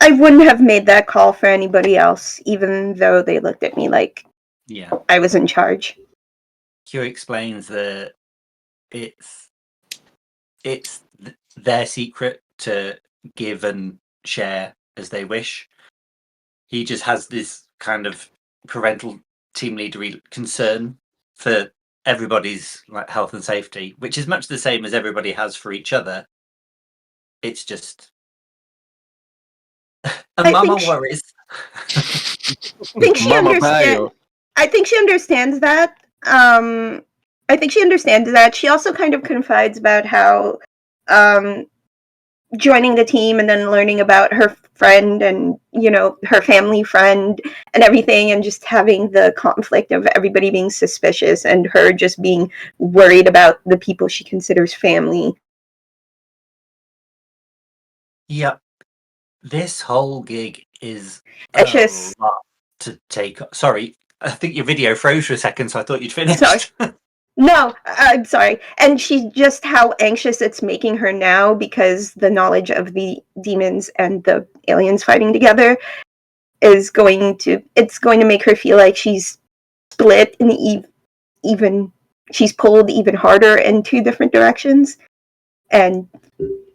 I wouldn't have made that call for anybody else, even though they looked at me like I was in charge. Q explains that it's their secret to give and share as they wish. He just has this kind of parental team leadery concern for everybody's health and safety, which is much the same as everybody has for each other. It's just mama worries. I think she understands. I think she understands that. I think she understands that. She also kind of confides about how joining the team and then learning about her friend and her family friend and everything, and just having the conflict of everybody being suspicious and her just being worried about the people she considers family. Yep. This whole gig is a lot to take. Sorry, I think your video froze for a second, so I thought you'd finished. Sorry. No, I'm sorry. And she's just how anxious it's making her now, because the knowledge of the demons and the aliens fighting together is going to make her feel like she's split in she's pulled even harder in two different directions. And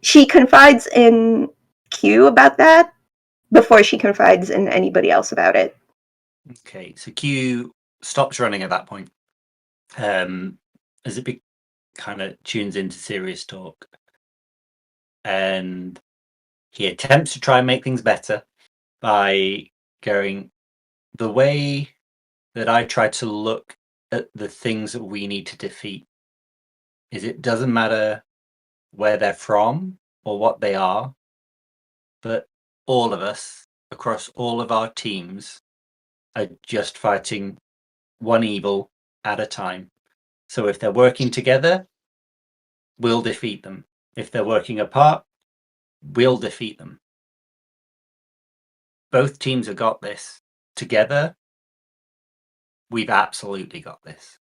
she confides in Q about that before she confides in anybody else about it. Okay, so Q stops running at that point. As it kind of tunes into serious talk, and he attempts to try and make things better by going, the way that I try to look at the things that we need to defeat is it doesn't matter where they're from or what they are, but all of us across all of our teams are just fighting one evil at a time. So if they're working together, we'll defeat them. If they're working apart, we'll defeat them. Both teams have got this. Together, we've absolutely got this.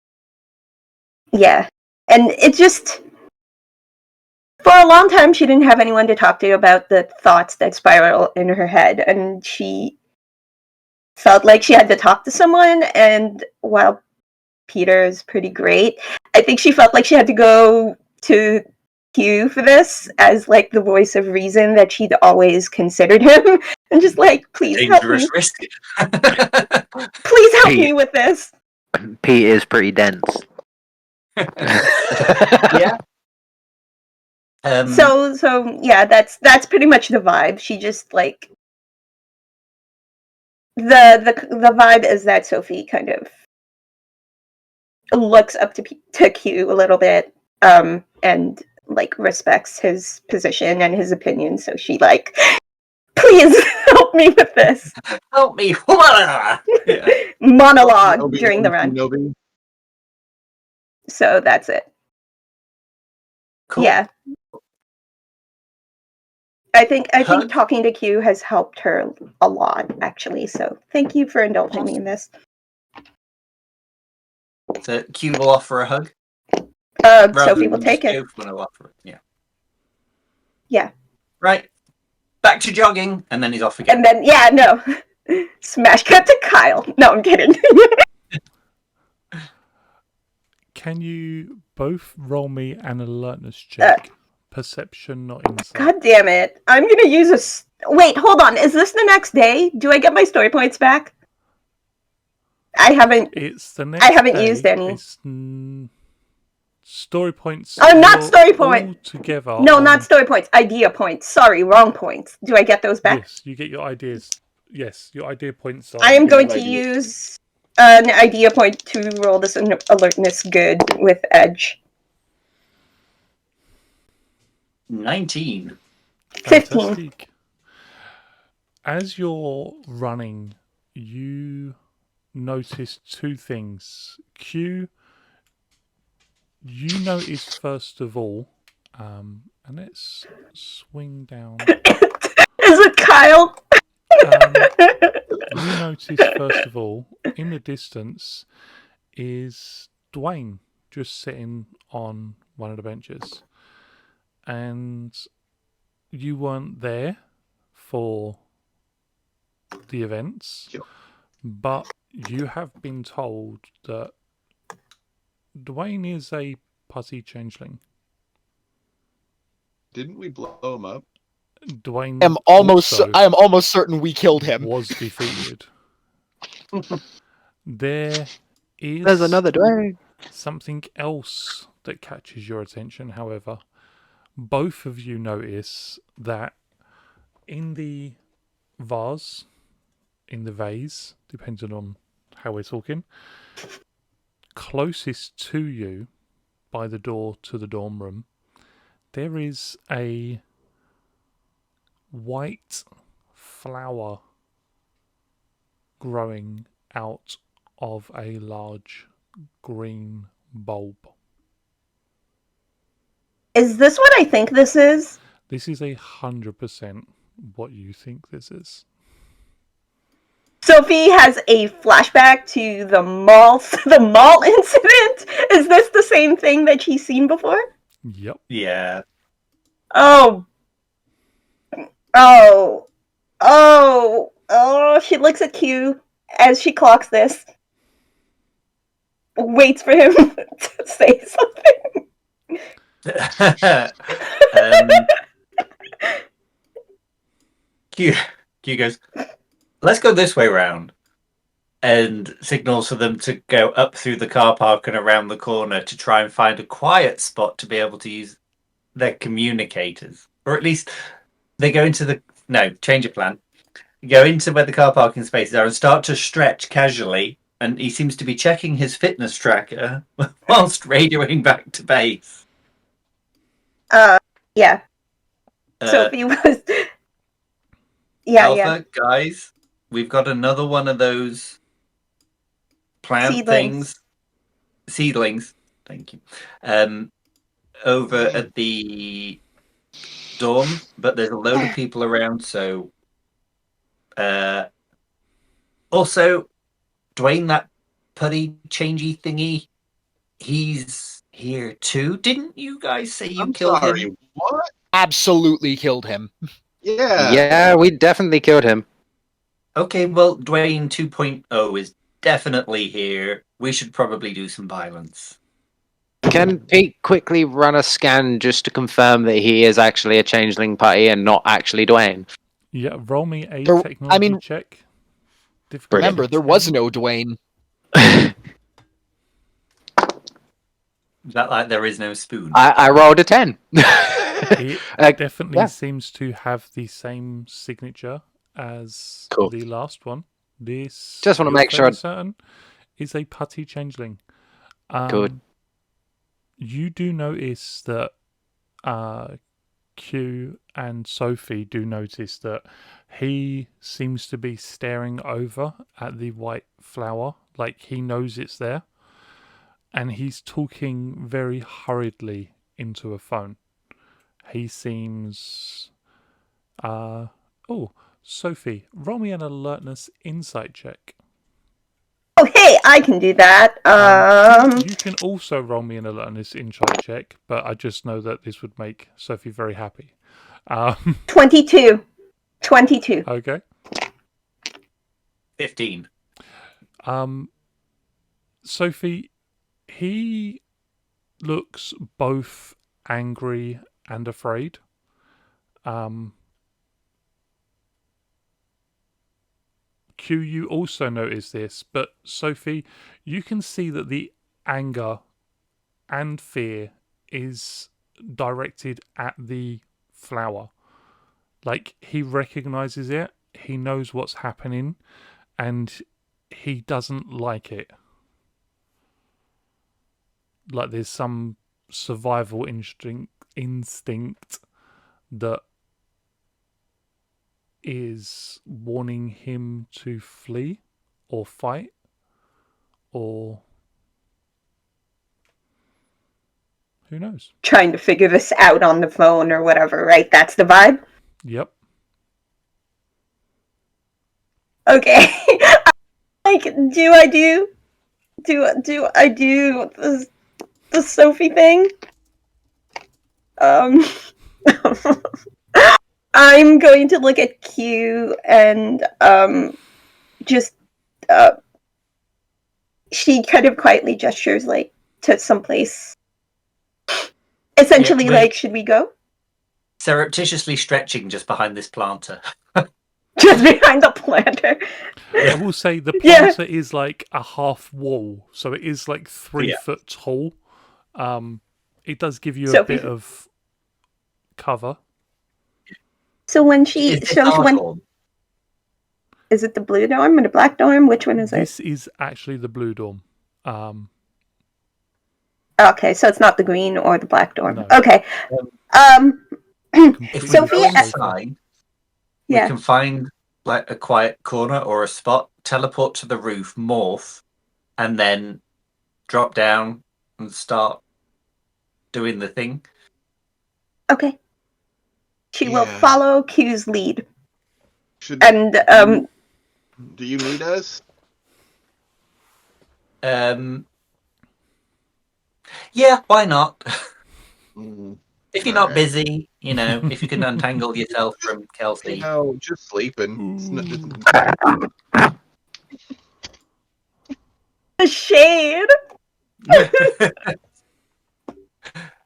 Yeah. And it just, for a long time, she didn't have anyone to talk to about the thoughts that spiral in her head. And she felt like she had to talk to someone. And while Peter is pretty great, I think she felt like she had to go to Q for this as like the voice of reason that she'd always considered him. And just like, please help me. Dangerous risk. Please help Pete. me with this. Pete is pretty dense. Yeah. So yeah, that's pretty much the vibe. She just like the vibe is that Sophie kind of looks up to Q a little bit, and like respects his position and his opinion. So she like, please help me with this Help me. Yeah. monologue Nobi, during the run. Nobi. So that's it. Cool. Yeah. I think Hug? talking to Q has helped her a lot, actually. So thank you for indulging me in this. So Q will offer a hug. Sophie will take it. Will offer it. Yeah. Yeah. Right. Back to jogging, and then he's off again. And then, yeah, no. Smash cut to Kyle. No, I'm kidding. Can you both roll me an alertness check? Perception, not insight. God damn it. I'm going to use wait, hold on. Is this the next day? Do I get my story points back? I haven't. It's the next I haven't day. used any. It's, story points. Oh, not you're story point. all together. No, not story points. Idea points. Sorry, wrong points. Do I get those back? Yes, you get your ideas. Yes, your idea points are. I am going to use an idea point to roll this alertness good with edge. 19. 15. Fantastic. As you're running, you notice two things. Q, you notice first of all, and let's swing down. Is it Kyle? You notice first of all, in the distance, is Dwayne just sitting on one of the benches. And you weren't there for the events, Yep. but you have been told that Dwayne is a putty changeling. Didn't we blow him up? Dwayne I am almost certain we killed him. was defeated. There is There's another Dwayne. something else that catches your attention, however. Both of you notice that in the vase, depending on how we're talking, closest to you, by the door to the dorm room, there is a white flower growing out of a large green bulb. Is this what I think this is? This is 100% what you think this is. Sophie has a flashback to the mall incident. Is this the same thing that she's seen before? Yep. Yeah. Oh, she looks at Q as she clocks this. Waits for him to say something. Q goes, let's go this way round, and signals for them to go up through the car park and around the corner to try and find a quiet spot to be able to use their communicators. Or at least they go into change of plan. Go into where the car parking spaces are and start to stretch casually, and he seems to be checking his fitness tracker whilst radioing back to base. Yeah. Sophie was... Alpha, guys, we've got another one of those plant seedlings. Thank you. Over at the dorm, but there's a load of people around, so also, Dwayne, that putty changey thingy, he's here too. Didn't you guys say you I'm killed sorry. him? What? Absolutely killed him. Yeah. Yeah, we definitely killed him. Okay, well, Dwayne 2.0 is definitely here. We should probably do some violence. Can Pete quickly run a scan just to confirm that he is actually a changeling putty and not actually Dwayne? Yeah, roll me a There- technology I mean- check. Difficulty Brilliant. Remember, there 10. was no Dwayne. Is that like there is no spoon? I rolled a 10. It Uh, definitely yeah. seems to have the same signature as Cool. the last one. This, Just wanna you're make sure fairly certain, is a putty changeling. Good. You do notice that Q and Sophie do notice that he seems to be staring over at the white flower, like he knows it's there, and he's talking very hurriedly into a phone. He seems oh, Sophie, roll me an alertness insight check. Okay, I can do that. You can also roll me an alertness insight check, but I just know that this would make Sophie very happy. 22. 22. Okay. 15. Sophie, he looks both angry and afraid. Q, you also notice this, but Sophie, you can see that the anger and fear is directed at the flower. Like, he recognizes it, he knows what's happening, and he doesn't like it. Like, there's some survival instinct that is warning him to flee or fight or who knows. Trying to figure this out on the phone or whatever, right? That's the vibe? Yep. Okay. Like, do I do the Sophie thing? I'm going to look at Q and just she kind of quietly gestures like to someplace. Essentially, Yeah, like, should we go? Surreptitiously stretching just behind this planter. Just behind the planter. I will say the Yeah. planter is like a half wall, so it is like 3 Yeah. foot tall. It does give you a Sophie- bit of cover. So when she Is this shows our when form? is it the blue dorm or the black dorm? Which one is it? This is actually the blue dorm. Okay, so it's not the green or the black dorm. No. Okay. If we Sophie, go inside, we yeah. can find like a quiet corner or a spot, teleport to the roof, morph, and then drop down and start doing the thing. Okay. She will Yeah. follow Q's lead. Should And do you need us? Yeah, why not? Mm, If you're not Alright. busy, you know, if you can untangle yourself from Kelsey. no, just sleeping. It's not, the shade.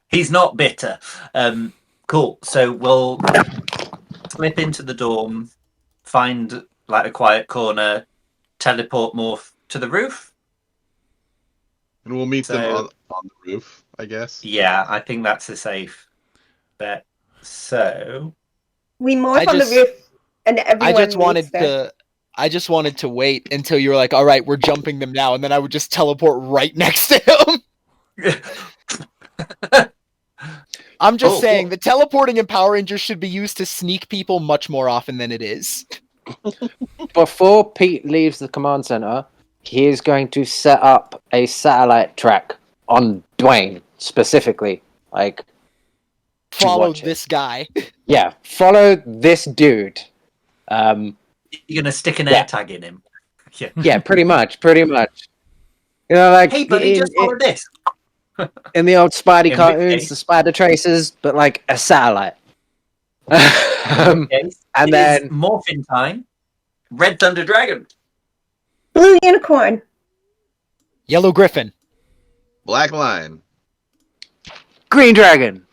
He's not bitter. Cool. So we'll slip into the dorm, find like a quiet corner, teleport morph to the roof. and we'll meet them So- on the roof, I guess. Yeah, I think that's a safe bet. So We morph I on the just- roof, and everyone. I just wanted meets there. to wait until you were like, all right, we're jumping them now, and then I would just teleport right next to him. I'm just Oh, saying cool. the teleporting in Power Rangers should be used to sneak people much more often than it is. Before Pete leaves the command center, he is going to set up a satellite track on Dwayne specifically. Like, to Follow watch it. this guy. Yeah, follow this dude. You're gonna stick an Yeah. AirTag in him. Yeah. Yeah, pretty much. You know, like Hey, buddy, just follow this. in the old Spidey In which cartoons, case- the Spider Tracers, but like a satellite. In which case, and it then- is morphin time. Red Thunder Dragon. Blue unicorn. Yellow Griffin. Black Lion. Green Dragon.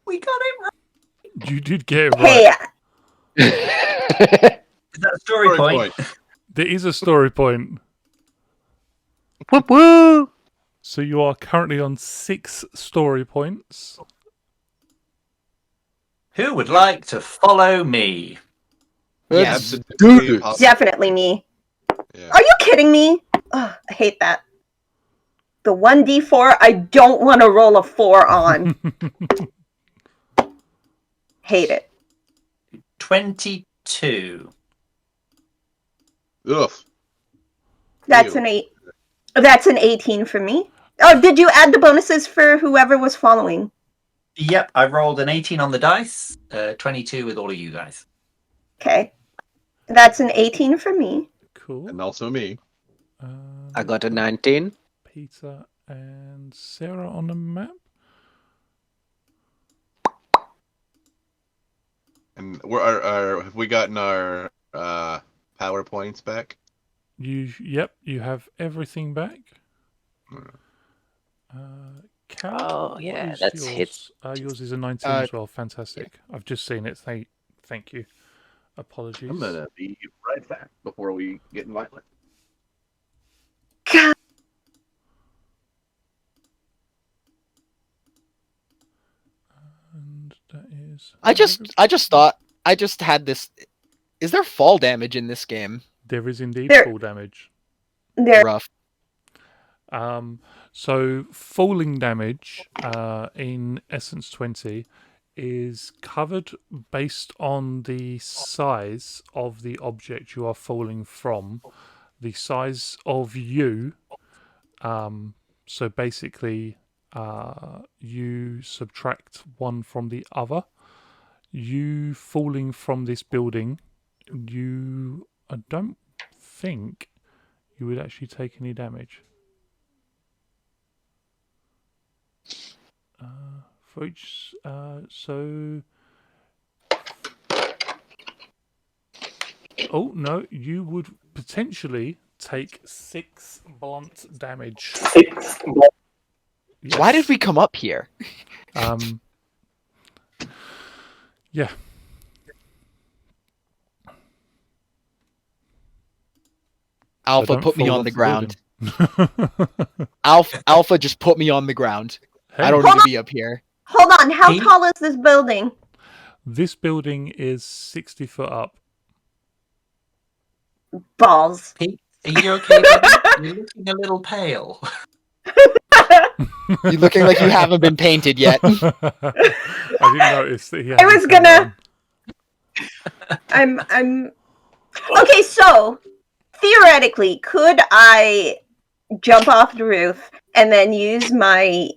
We got it right. You did get it right. Hey, Is that a story point? There is a story point. Whoop woo! So you are currently on 6 story points. Who would like to follow me? Yes. Absolutely Dude. possible. definitely me. Yeah. Are you kidding me? Ugh, I hate that. The 1d4 I don't want to roll a 4 on. Hate it. 22. Ugh. That's Ew. an 8. That's an 18 for me. Oh, did you add the bonuses for whoever was following? Yep, I rolled an 18 on the dice, 22 with all of you guys. Okay. That's an 18 for me. Cool. And also me. I got a 19. Peter and Sarah on the map. And have we gotten our PowerPoints back? Yep, you have everything back. Cal, Oh, what yeah, is that's yours? hit. Yours is a 19 as well. Fantastic. I've just seen it. Thank you. Apologies. I'm gonna be right back before we get violent. God. And that is. I just had this. Is there fall damage in this game? There is indeed There- fall damage. There. Rough. So falling damage in Essence 20 is covered based on the size of the object you are falling from, the size of you. So basically, you subtract one from the other. You falling from this building, I don't think you would actually take any damage. For each, so. Oh no, you would potentially take 6 blunt damage. Why did we come up here? Yeah. Alpha So don't put me fall on off the ground. building. Alpha just put me on the ground. Hey, I don't need to be up here. Hold on. How He- tall is this building? This building is 60 foot up. Balls. Pete, are you okay, buddy? You're looking a little pale. You're looking like you haven't been painted yet. I didn't notice that he had I was his hat gonna- on. I'm okay, so theoretically, could I jump off the roof and then use my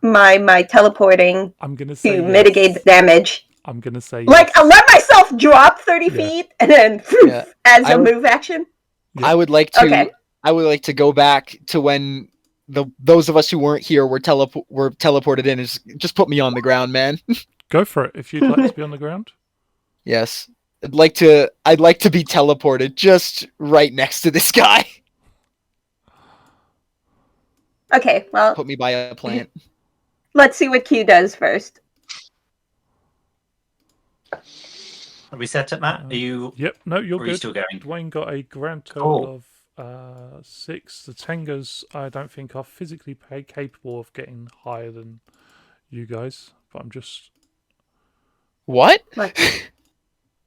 my teleporting I'm gonna say to yes. mitigate the damage? I'm gonna say Like yes. I let myself drop 30 Yeah. feet and then Yeah. as I a would- move action. I would like to. Okay. I would like to go back to when those of us who weren't here were teleported in. And just put me on the ground, man. Go for it if you'd like to be on the ground. Yes, I'd like to be teleported just right next to this guy. Okay, well, Put me by a plant. let's see what Q does first. Are we set up, Matt? Are you, Yep. No, you're or are you good. still going? Dwayne got a grand total Cool. of 6. The Tengas, I don't think, are physically capable of getting higher than you guys. But I'm just. What?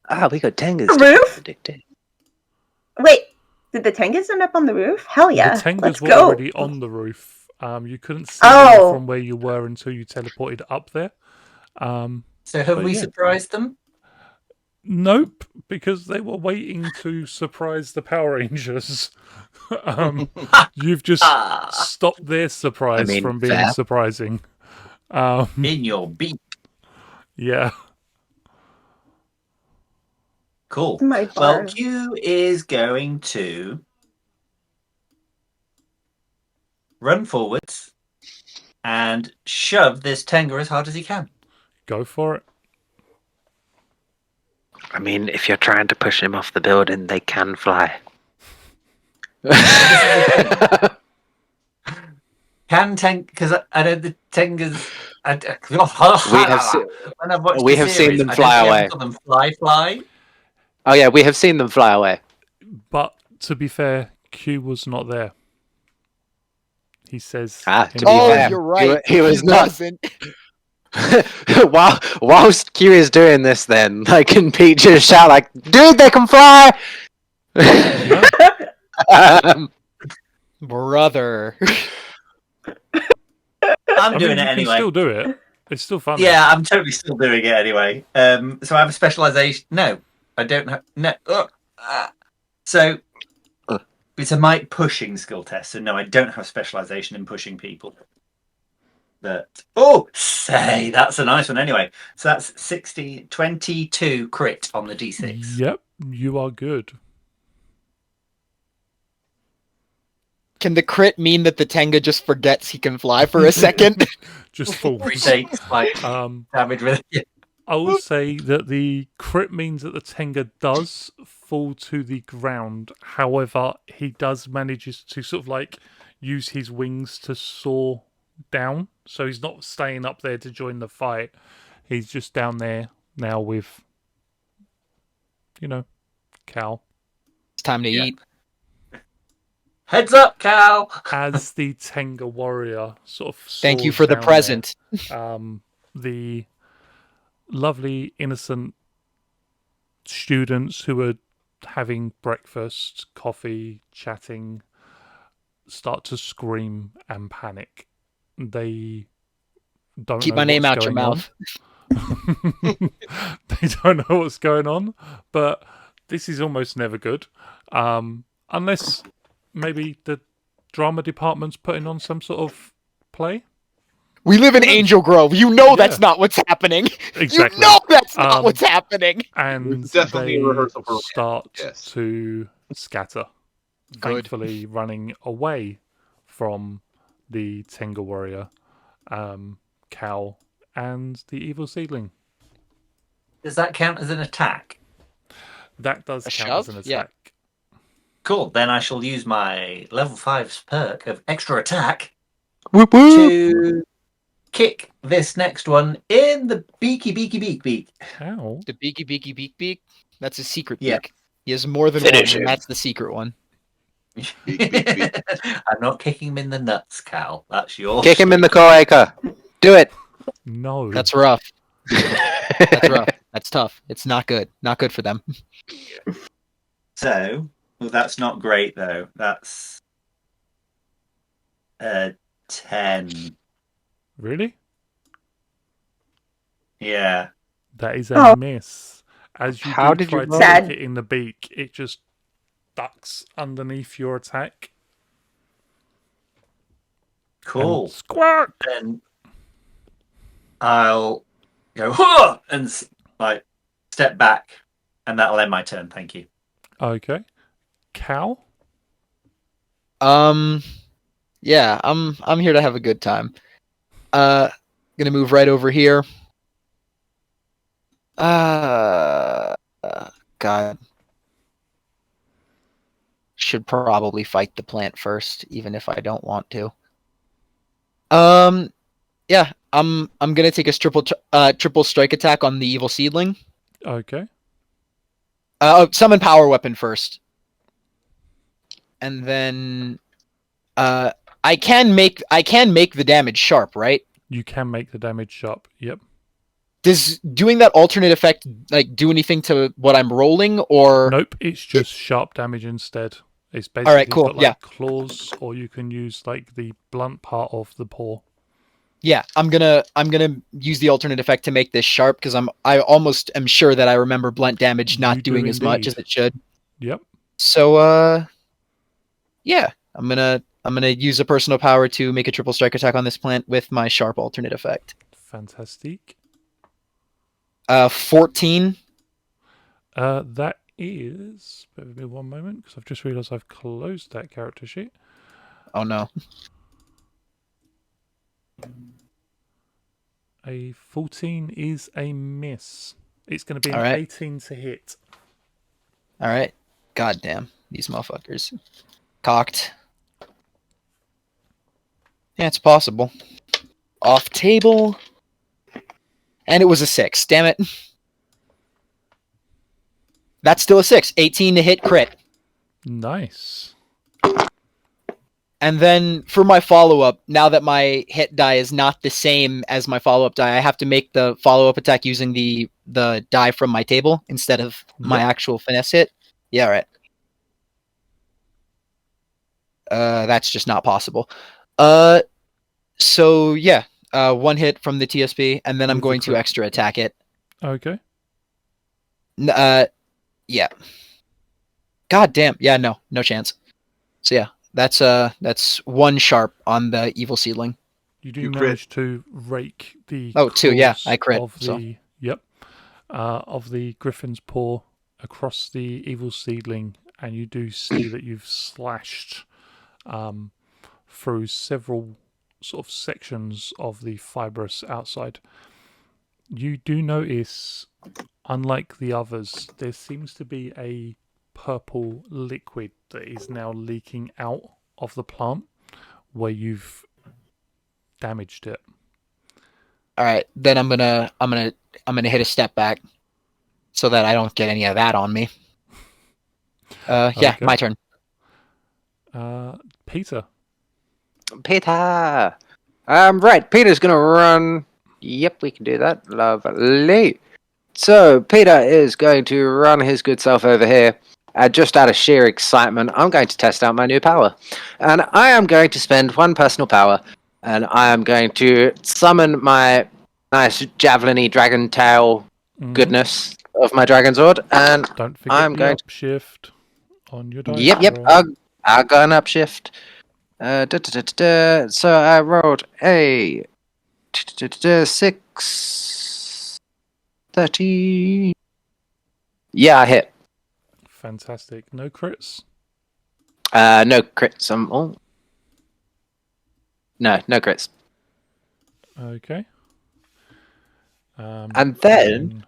Ah, we got Tengas. The roof? Addicted. Wait, did the Tengas end up on the roof? Hell yeah. The Tengas Let's were go. already on the roof. You couldn't see Oh. them from where you were until you teleported up there. So have But we yeah. surprised them? Nope, because they were waiting to surprise the Power Rangers. You've just Ah, stopped their surprise I mean, from being fair. surprising. in your beak. Yeah. Cool. My Well, bar. Q is going to run forwards and shove this Tenga as hard as he can. Go for it. I mean, if you're trying to push him off the building, they can fly. Can Tenga, because I know the Tengas. We have seen them fly away. Them fly. Oh yeah, we have seen them fly away. But to be fair, Q was not there. He says. To be Oh, fair, you're right. He was not. wasn't. Whilst Q is doing this, then and Pete just shout like, "Dude, they can fly!" Brother. I'm I doing mean, it you anyway. can still do it. It's still fun. Yeah, I'm totally still doing it anyway. So I have a specialization. No, I don't have. No. So it's a might pushing skill test. So no, I don't have specialization in pushing people. But say that's a nice one anyway. So that's 22 crit on the D6. Yep, you are good. Can the crit mean that the Tenga just forgets he can fly for a second? Just falls. Takes like damage with it. I will say that the crit means that the Tenga does fall to the ground. However, he does manages to sort of use his wings to soar down. So he's not staying up there to join the fight. He's just down there now with, Cal. It's time to eat. Heads up, Cal! As the Tenga warrior sort of Thank you soars for the down present. there, the lovely, innocent students who are having breakfast, coffee, chatting, start to scream and panic. They don't Keep know my name what's out your going on. mouth. They don't know what's going on, but this is almost never good. Unless maybe the drama department's putting on some sort of play. We live in Angel Grove. You know that's not what's happening. Exactly. You know that's not what's happening. And Definitely they a rehearsal for start yes. to scatter, Good. thankfully running away from the Tenga warrior, Cal, and the evil seedling. Does that count as an attack? That does A count shove? as an attack. Yeah. Cool. Then I shall use my level 5's perk of extra attack Whoop whoop. to kick this next one in the beak. Ow. The beaky beaky beak beak. That's a secret Yeah. beak. He has more than Finish one, him. and that's the secret one. Beak. I'm not kicking him in the nuts, Cal. That's your Kick him in the cloaca. Do it. No. That's rough. That's rough. That's tough. It's not good. Not good for them. So, well, that's not great though. That's 10. Really? Yeah. That is a Oh. miss. As you How do did you try to roll? Sad. kick it in the beak, it just ducks underneath your attack. Cool. And squirt! Then I'll go "Huh!" and step back, and that'll end my turn. Thank you. Okay. Cal? Yeah, I'm here to have a good time. Gonna move right over here. God. Should probably fight the plant first, even if I don't want to. Yeah, I'm gonna take a triple strike attack on the evil seedling. Okay. Summon power weapon first, and then I can make the damage sharp, right? You can make the damage sharp. Yep. Does doing that alternate effect do anything to what I'm rolling, or Nope, it's just sharp damage instead. It's basically Alright, cool, got yeah. claws, or you can use the blunt part of the paw. Yeah, I'm gonna use the alternate effect to make this sharp because I almost am sure that I remember blunt damage not You do doing as much indeed. as it should. Yep. So yeah, I'm gonna use a personal power to make a triple strike attack on this plant with my sharp alternate effect. Fantastic. 14. That is. Bear with me one moment, because I've just realised I've closed that character sheet. Oh no. A 14 is a miss. It's going to be an All right. 18 to hit. All right. God damn these motherfuckers. Cocked. Yeah, it's possible. Off table. And it was a 6. Damn it. That's still a 6. 18 to hit crit. Nice. And then for my follow-up, now that my hit die is not the same as my follow-up die, I have to make the follow-up attack using the die from my table instead of my actual finesse hit. Yeah, right. That's just not possible. So yeah, one hit from the TSP, and then I'm With the going to crit. extra attack it. Okay. Yeah. God damn. Yeah, no chance. So yeah, that's 1 sharp on the evil seedling. You do You crit. manage to rake the Oh, 2, yeah, claws I crit, of the so. of the griffin's paw across the evil seedling, and you do see that you've slashed through several sort of sections of the fibrous outside. You do notice, unlike the others, there seems to be a purple liquid that is now leaking out of the plant where you've damaged it. All right, then I'm gonna hit a step back so that I don't get any of that on me. Yeah, Okay. my turn. Peter. Peter. Right, Peter's gonna run. Yep, we can do that. Lovely. So Peter is going to run his good self over here. Just out of sheer excitement, I'm going to test out my new power, and I am going to spend 1 personal power, and I am going to summon my nice javelin-y dragon tail goodness of my dragon sword, and Don't forget I'm the going upshift on your dice. Yep. I'll go and upshift. So I rolled a 6, 30. Yeah, I hit. Fantastic. No crits? No crits. No crits. Okay. And then,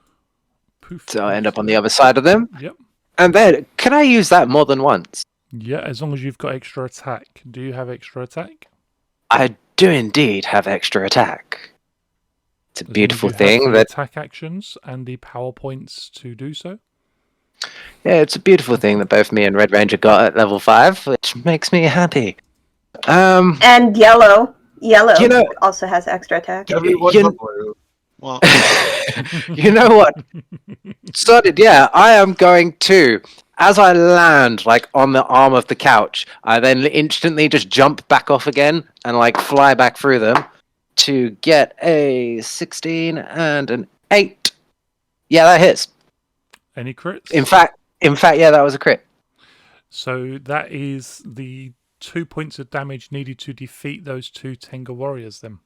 poof. so I end up on the other side of them. Yep. And then, can I use that more than once? Yeah, as long as you've got extra attack. Do you have extra attack? I do indeed have extra attack. It's a As long as beautiful you have thing the that. attack actions and the power points to do so. Yeah, it's a beautiful thing that both me and Red Ranger got at level 5, which makes me happy. And yellow You know- also has extra attack. Everyone's You- a blue. Well, You know what? Started, yeah, I am going to. As I land, like, on the arm of the couch, I then instantly just jump back off again and, like, fly back through them to get a 16 and an 8. Yeah, that hits. Any crits? In fact, yeah, that was a crit. So that is the 2 points of damage needed to defeat those 2 Tenga warriors then.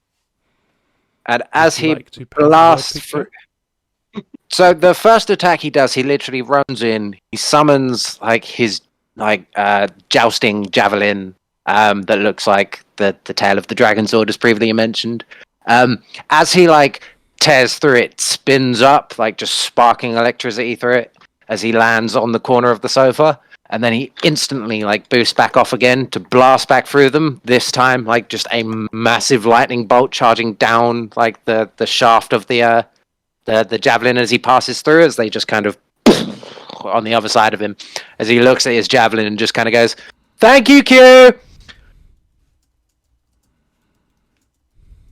And as Would you he like to paint the word blasts picture? through. So the first attack he does, he literally runs in, he summons, like, his, like, jousting javelin that looks like the tail of the dragon sword, as previously mentioned. As he, like, tears through it, spins up, like, just sparking electricity through it as he lands on the corner of the sofa, and then he instantly, like, boosts back off again to blast back through them, this time, like, just a massive lightning bolt charging down, like, the shaft of the javelin as he passes through, as they just kind of on the other side of him, as he looks at his javelin and just kind of goes, "Thank you, Q!"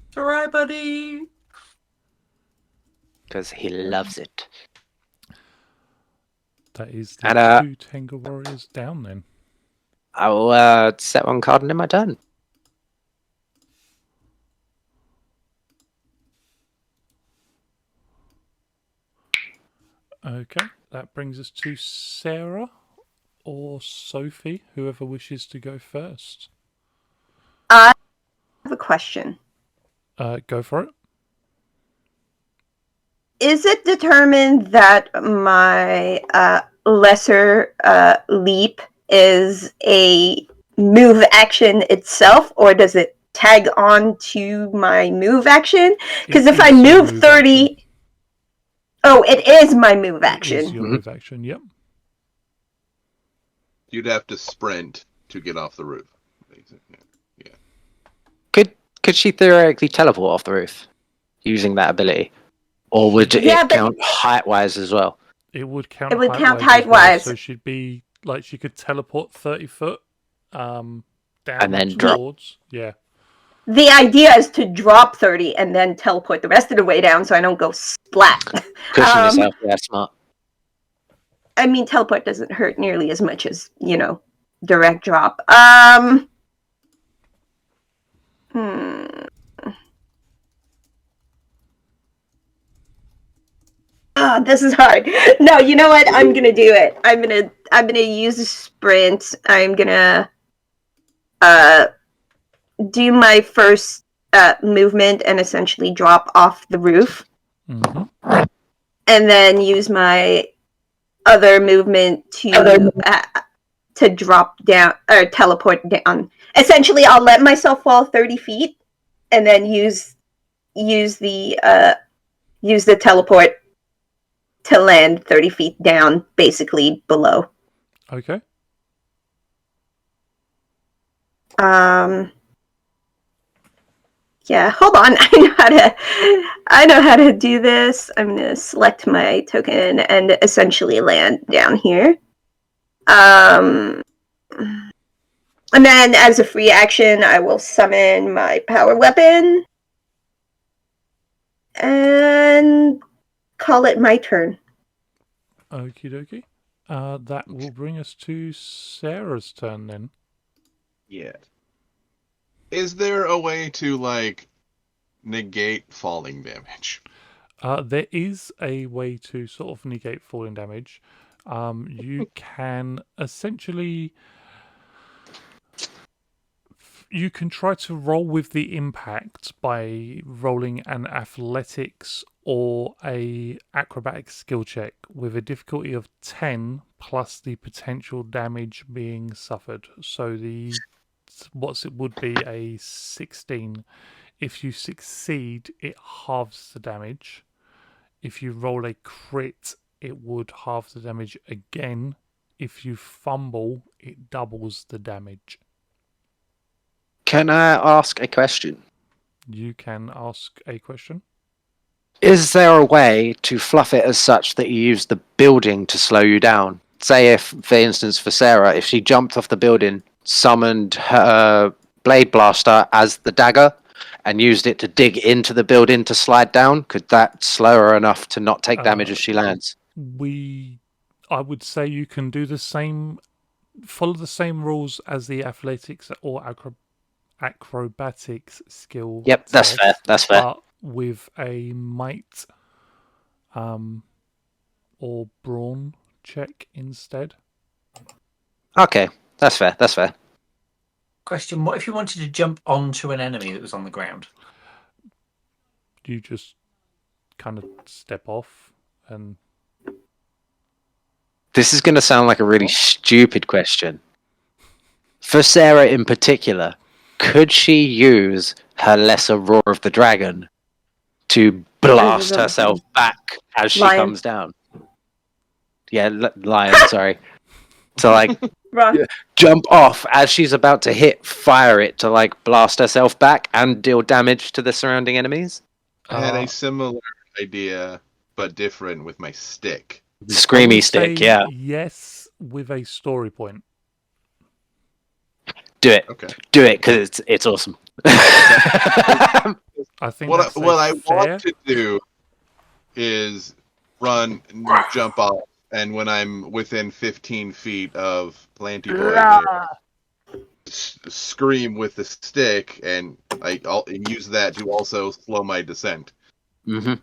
It's alright, buddy. Because he loves it. That is the And, 2 Tenga warriors down then. I'll set 1 card and in my turn. Okay, that brings us to Sarah or Sophie, whoever wishes to go first. I have a question. Go for it. Is it determined that my lesser leap is a move action itself, or does it tag on to my move action? Because if I move 30... Oh, it is my move action. It is your move action, yep. You'd have to sprint to get off the roof. Yeah. Could she theoretically teleport off the roof using that ability? Or would it count height-wise as well? It would count. It would count height-wise. height-wise. So she'd be like she could teleport 30 foot down and then towards. Yeah. The idea is to drop 30 and then teleport the rest of the way down, so I don't go splat. Cushion yourself. Yeah, smart. I mean, teleport doesn't hurt nearly as much as, direct drop. Oh, this is hard. No, you know what? I'm gonna do it. I'm gonna use a sprint. I'm gonna do my first movement and essentially drop off the roof, and then use my other movement to drop down or teleport down. Essentially, I'll let myself fall 30 feet, and then use the teleport to land 30 feet down, basically below. Okay. Yeah, hold on. I know how to do this. I'm gonna select my token and essentially land down here. And then as a free action, I will summon my power weapon and call it my turn. Okie dokie. That will bring us to Sarah's turn then. Yeah. Is there a way to, negate falling damage? There is a way to sort of negate falling damage. You can essentially... You can try to roll with the impact by rolling an athletics or a acrobatic skill check with a difficulty of 10 plus the potential damage being suffered. So it would be a 16. If you succeed, it halves the damage. If you roll a crit, it would halve the damage again. If you fumble, it doubles the damage. Can I ask a question? You can ask a question. Is there a way to fluff it as such that you use the building to slow you down? Say if, for instance, for Sarah, if she jumped off the building, summoned her Blade Blaster as the dagger, and used it to dig into the building to slide down, could that slow her enough to not take damage as she lands? I would say you can do the same, follow the same rules as the athletics or acrobatics skill. Yep, that's fair. That's fair. But with a might or brawn check instead. Okay, that's fair. That's fair. Question: what if you wanted to jump onto an enemy that was on the ground? You just kind of step off and... This is going to sound like a really stupid question. For Sarah in particular, could she use her lesser roar of the dragon to blast herself back as she comes down? Yeah, lion, sorry. So, jump off as she's about to hit, fire it to, blast herself back and deal damage to the surrounding enemies? I had a similar idea, but different with my stick. The screamy stick, yeah. Yes, with a story point. Do it. Okay. Do it, because it's awesome. I think what I want to do is run and jump off, and when I'm within 15 feet of Planty Boy, scream with the stick, and I'll use that to also slow my descent. Mm-hmm.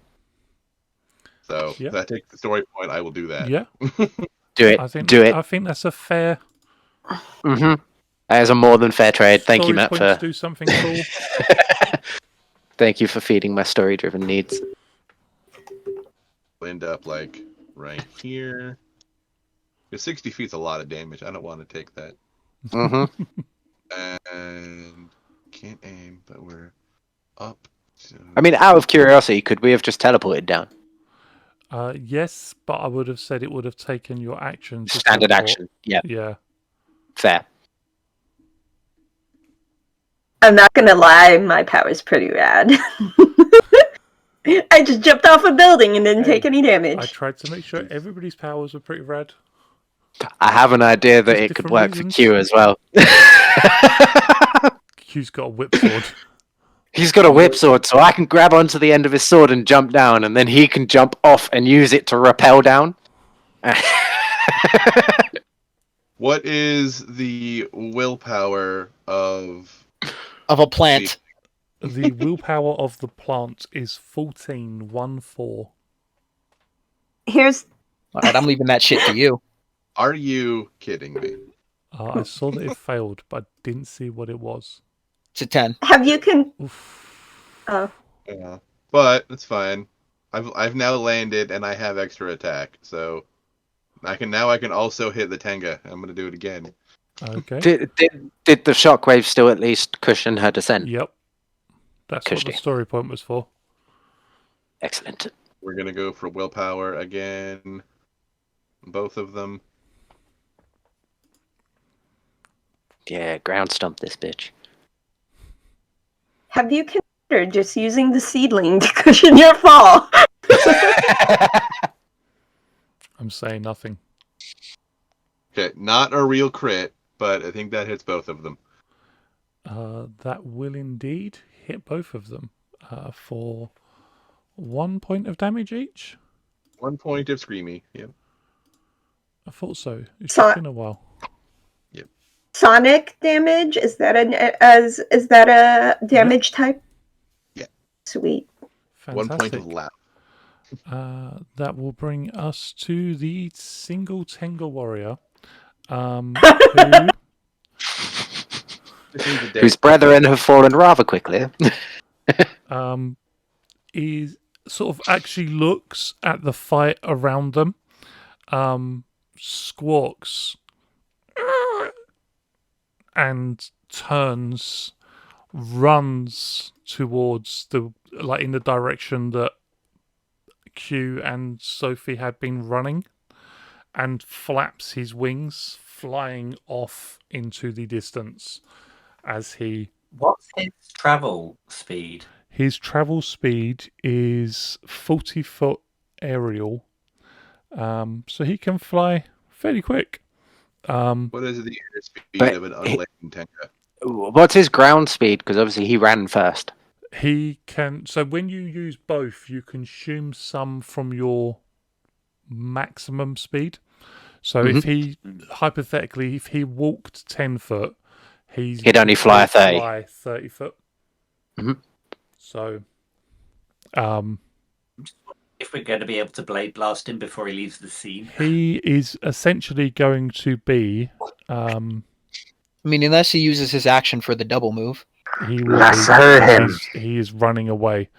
So if I take the story point, I will do that. Yeah. Do it. Do it. I think that's a fair... Mm-hmm. That is a more than fair trade. Thank you, Matt, for... do something cool. Thank you for feeding my story-driven needs. End up right here. Because 60 feet's a lot of damage. I don't want to take that. Mm-hmm. And can't aim, but we're up. I mean, out of curiosity, could we have just teleported down? Yes, but I would have said it would have taken your action to Standard teleport. action. Yeah, Yeah. fair. I'm not gonna lie, my power's pretty rad. I just jumped off a building and didn't take any I damage. tried to make sure everybody's powers were pretty rad. I have an idea that Just it could different work reasons. for Q as well. Q's got a whip sword. He's got a whip sword, so I can grab onto the end of his sword and jump down, and then he can jump off and use it to rappel down. What is the willpower of Of a plant. The willpower of the plant is 14. Here's All right, I'm leaving that shit to you. Are you kidding me? I saw that it failed, but I didn't see what it was. It's a 10. have you Oof. oh, Yeah. But it's fine. I've now landed and I have extra attack, so I can also hit the Tenga. I'm gonna do it again. Okay. Did the shockwave still at least cushion her descent? Yep. That's what the Cushy. story point was for. Excellent. We're gonna go for willpower again. Both of them. Yeah, ground stomp this bitch. have you considered just using the seedling to cushion your fall? I'm saying nothing. Okay, not a real crit, but I think that hits both of them. That will indeed hit both of them for 1 point of damage each. 1 point of screamy. Yep. I thought so. It's So- just been a while. Sonic damage, is that a damage type? Yeah. Sweet. 1 point of Fantastic. lap. That will bring us to the single Tenga warrior, who Whose brethren have fallen rather quickly. is sort of actually looks at the fight around them, squawks, and turns, runs towards in the direction that Q and Sophie had been running, and flaps his wings, flying off into the distance as he. What's his travel speed? His travel speed is 40-foot aerial, so he can fly fairly quick. What is the airspeed But of an unladen Tenga? What's his ground speed? Because obviously he ran first. He can. So when you use both, you consume some from your maximum speed. So if he hypothetically, if he walked 10 foot, He'd only fly 30. Fly 30 foot. Mhm. So, If we're going to be able to blade blast him before he leaves the scene. he is essentially going to be. I mean, unless he uses his action for the double move. He will Lasso him. He is running away.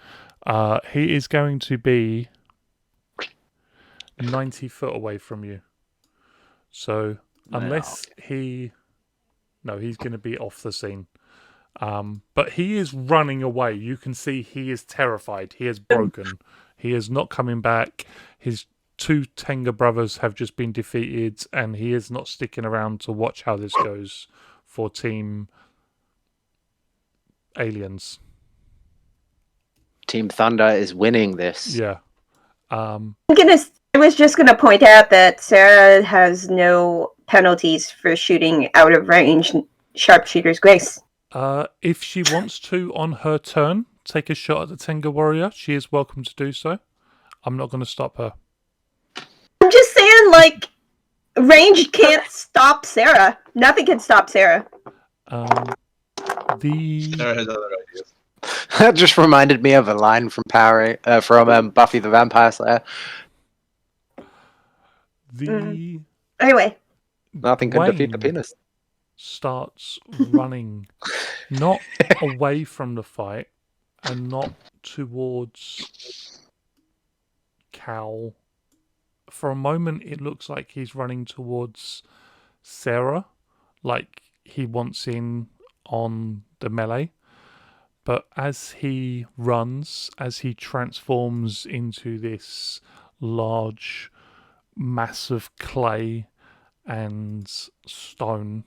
He is going to be 90 foot away from you. So unless he's going to be off the scene. But he is running away. You can see he is terrified. He is broken. He is not coming back. His 2 Tenga brothers have just been defeated, and he is not sticking around to watch how this goes for Team Aliens. Team Thunder is winning this. Yeah. I was just gonna point out that Sarah has no penalties for shooting out of range sharpshooter's grace. If she wants to, on her turn, take a shot at the Tenga warrior, she is welcome to do so. I'm not going to stop her. I'm just saying, like, range can't stop Sarah. Nothing can stop Sarah. Sarah has other ideas. That just reminded me of a line from Buffy the Vampire Slayer. Anyway, Nothing can defeat the Wayne penis. starts running, not away from the fight, and not towards Cal for a moment, it looks like he's running towards Sarah, like he wants in on the melee. But as he runs, as he transforms into this large mass of clay and stone,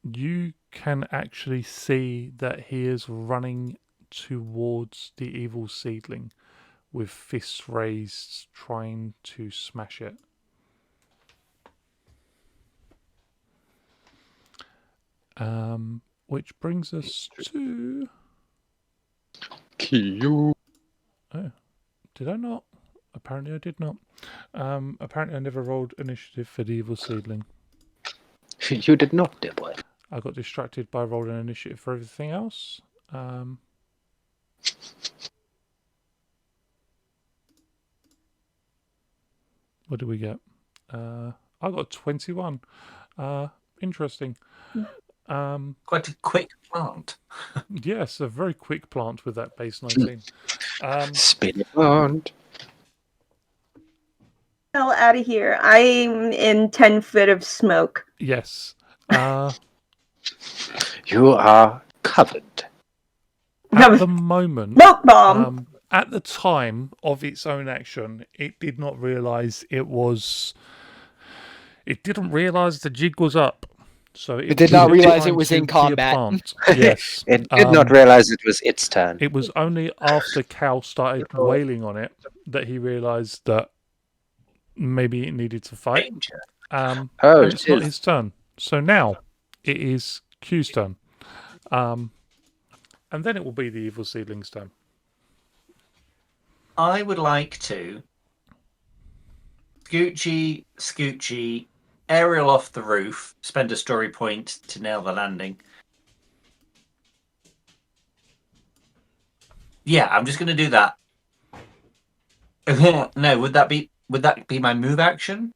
you can actually see that he is running towards the evil seedling with fists raised, trying to smash it. Which brings us to... Q. Oh, did I not? Apparently I did not. Apparently I never rolled initiative for the evil seedling. You did not, dear boy. I got distracted by rolling initiative for everything else. What do we get? I got 21. Interesting. Quite a quick plant. Yes, a very quick plant with that base 19. Spin it around. Hell out of here. I'm in 10 foot of smoke. Yes. You are covered. At the moment, Smoke bomb! at the time of its own action, it did not realise it didn't realise the jig was up. So It did not was realise it trying was to in be a combat. plant. Yes. It did not realize it was its turn. It was only after Cal started wailing on it that he realised that maybe it needed to fight. Danger. And Oh, it's not jeez. his turn. So now it is Q's turn. And then it will be the evil seedling's turn. I would like to Scoochie, aerial off the roof, spend a story point to nail the landing. Yeah, I'm just going to do that. No, would that be my move action?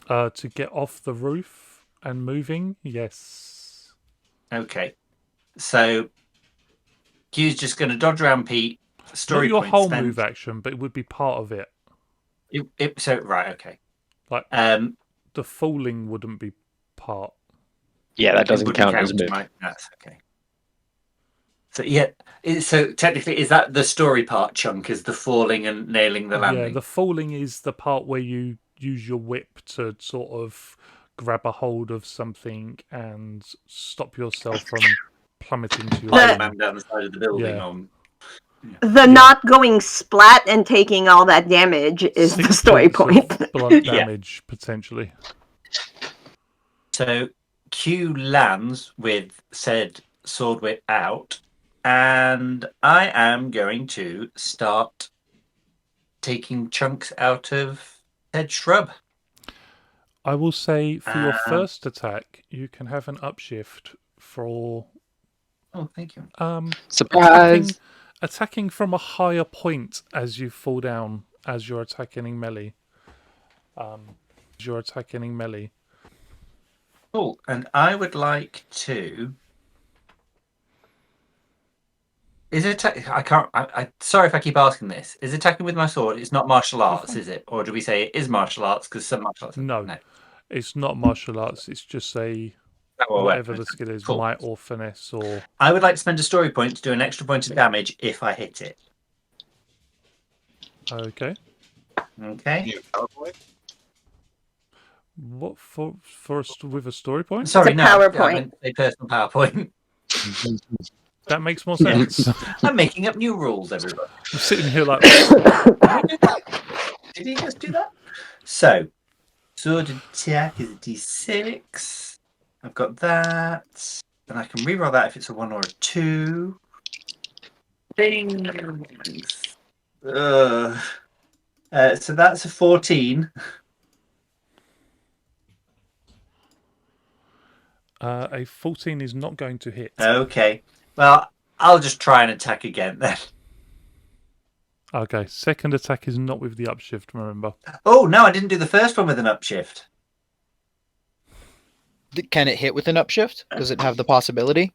To get off the roof and moving, yes. Okay, so Q's just going to dodge around Pete. Story Not your point whole spend. move action, but it would be part of it. Right, okay. Like Um, the falling wouldn't be part. Yeah, that it doesn't wouldn't count as a move. That's okay. So yeah, so technically, is that the story part chunk? Is the falling and nailing the landing? Yeah, the falling is the part where you use your whip to sort of grab a hold of something and stop yourself from plummeting to your Fly the doom. man down the side of the building Yeah. on. The not going splat and taking all that damage is the 6 story points of point. blunt Yeah. damage, potentially. So Q lands with said sword whip out, and I am going to start taking chunks out of said shrub. I will say for your Um, first attack, you can have an upshift for Oh, thank you. Surprise! attacking from a higher point as you fall down, as you're attacking melee. Cool. And I would like to. Is it? I can't. I sorry if I keep asking this. Is attacking with my sword? It's not martial arts, is it? Or do we say it is martial arts because some martial arts? No. No. It's not martial arts. It's just a Oh, whatever weapon. the skill is, Cool. might or finesse or. I would like to spend a story point to do an extra point of damage if I hit it. Okay. Okay. You PowerPoint? What with a story point? Sorry, It's a no. I PowerPoint. meant a personal PowerPoint. That makes more sense. I'm making up new rules, everybody. I'm sitting here like, Did he just do that? So, sword attack is a d6. I've got that. And I can reroll that if it's a 1 or a 2. Things. So that's a 14. a 14 is not going to hit. Okay. Well, I'll just try and attack again then. Okay, second attack is not with the upshift, remember. Oh, no, I didn't do the first one with an upshift. Can it hit with an upshift? Does it have the possibility?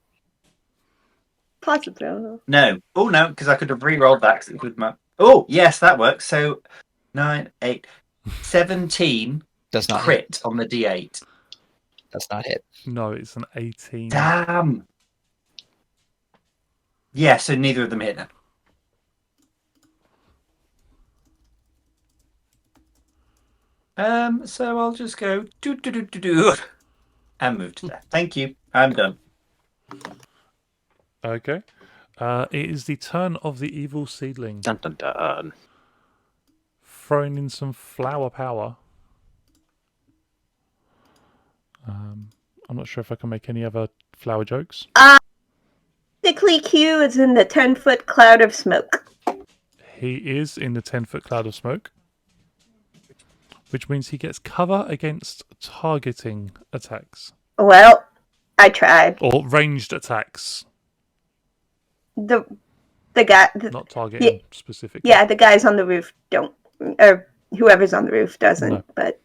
Possible. No. Oh, no, because I could have re-rolled that 'cause it was with my Oh, yes, that works. So 9, 8, 17 Does not hit. crit on the D8. Does not hit. No, it's an 18. Damn. Yeah, so neither of them hit then. So I'll just go do and move to death. Thank you. I'm done. Okay. It is the turn of the evil seedling. Dun dun dun. Throwing in some flower power. I'm not sure if I can make any other flower jokes. Sickly Q is in the 10-foot cloud of smoke. He is in the 10-foot cloud of smoke, which means he gets cover against targeting attacks Well, I tried. or ranged attacks, The guy, not targeting specifically. yeah, the guys on the roof don't, or whoever's on the roof doesn't. No. But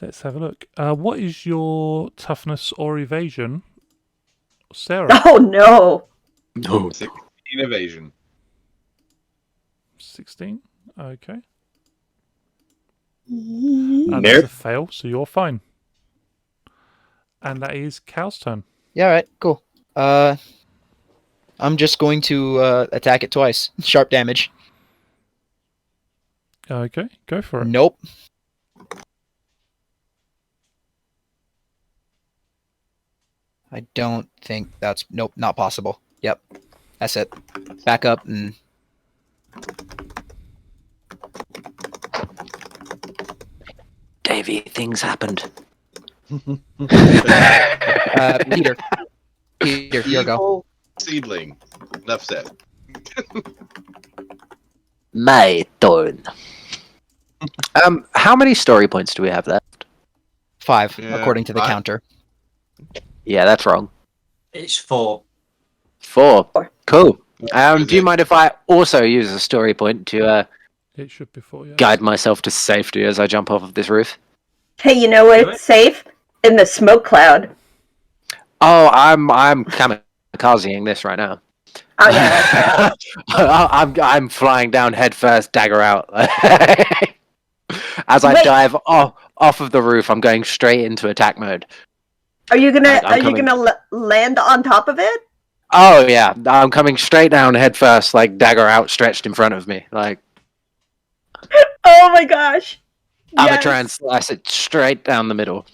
Let's have a look. What is your toughness or evasion, Sarah? oh no, No. 16 evasion. 16. Okay. yeah. That's a fail, so you're fine. And that is Cal's turn. Yeah, all right, cool. I'm just going to attack it twice. Sharp damage. Okay, go for it. Nope. I don't think that's nope, not possible. Yep. That's it. Back up and Davey, things happened. Peter. Peter, here you go. Evil seedling. Enough said. My turn. How many story points do we have left? 5, Yeah, according to the 5. counter. Yeah, that's wrong. It's 4. 4. Four. Cool. Is Do you it? mind if I also use a story point to It should be 4, yeah. guide myself to safety as I jump off of this roof? Hey, you know where Do it's safe? In the smoke cloud. Oh, I'm kamikazeing this right now. Oh yeah, I'm flying down head first, dagger out. As I Wait. dive off of the roof, I'm going straight into attack mode. Are you gonna I'm coming. land on top of it? Oh yeah, I'm coming straight down head first, like dagger outstretched in front of me. Like Oh my gosh! I'm gonna Yes. try and slice it straight down the middle.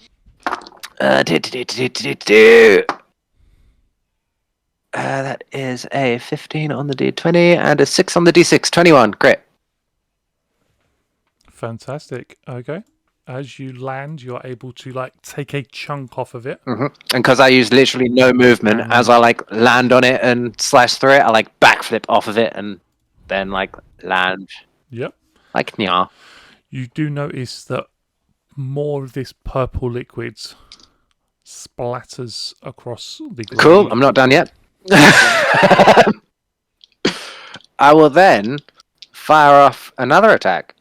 That is a 15 on the D20 and a 6 on the D6. 21. Great. Fantastic. Okay. As you land, you're able to like take a chunk off of it. And because I use literally no movement, as I like land on it and slash through it, I like backflip off of it and then like land Yep. like nya. You do notice that more of this purple liquid splatters across the ground. Cool. I'm not done yet. I will then fire off another attack.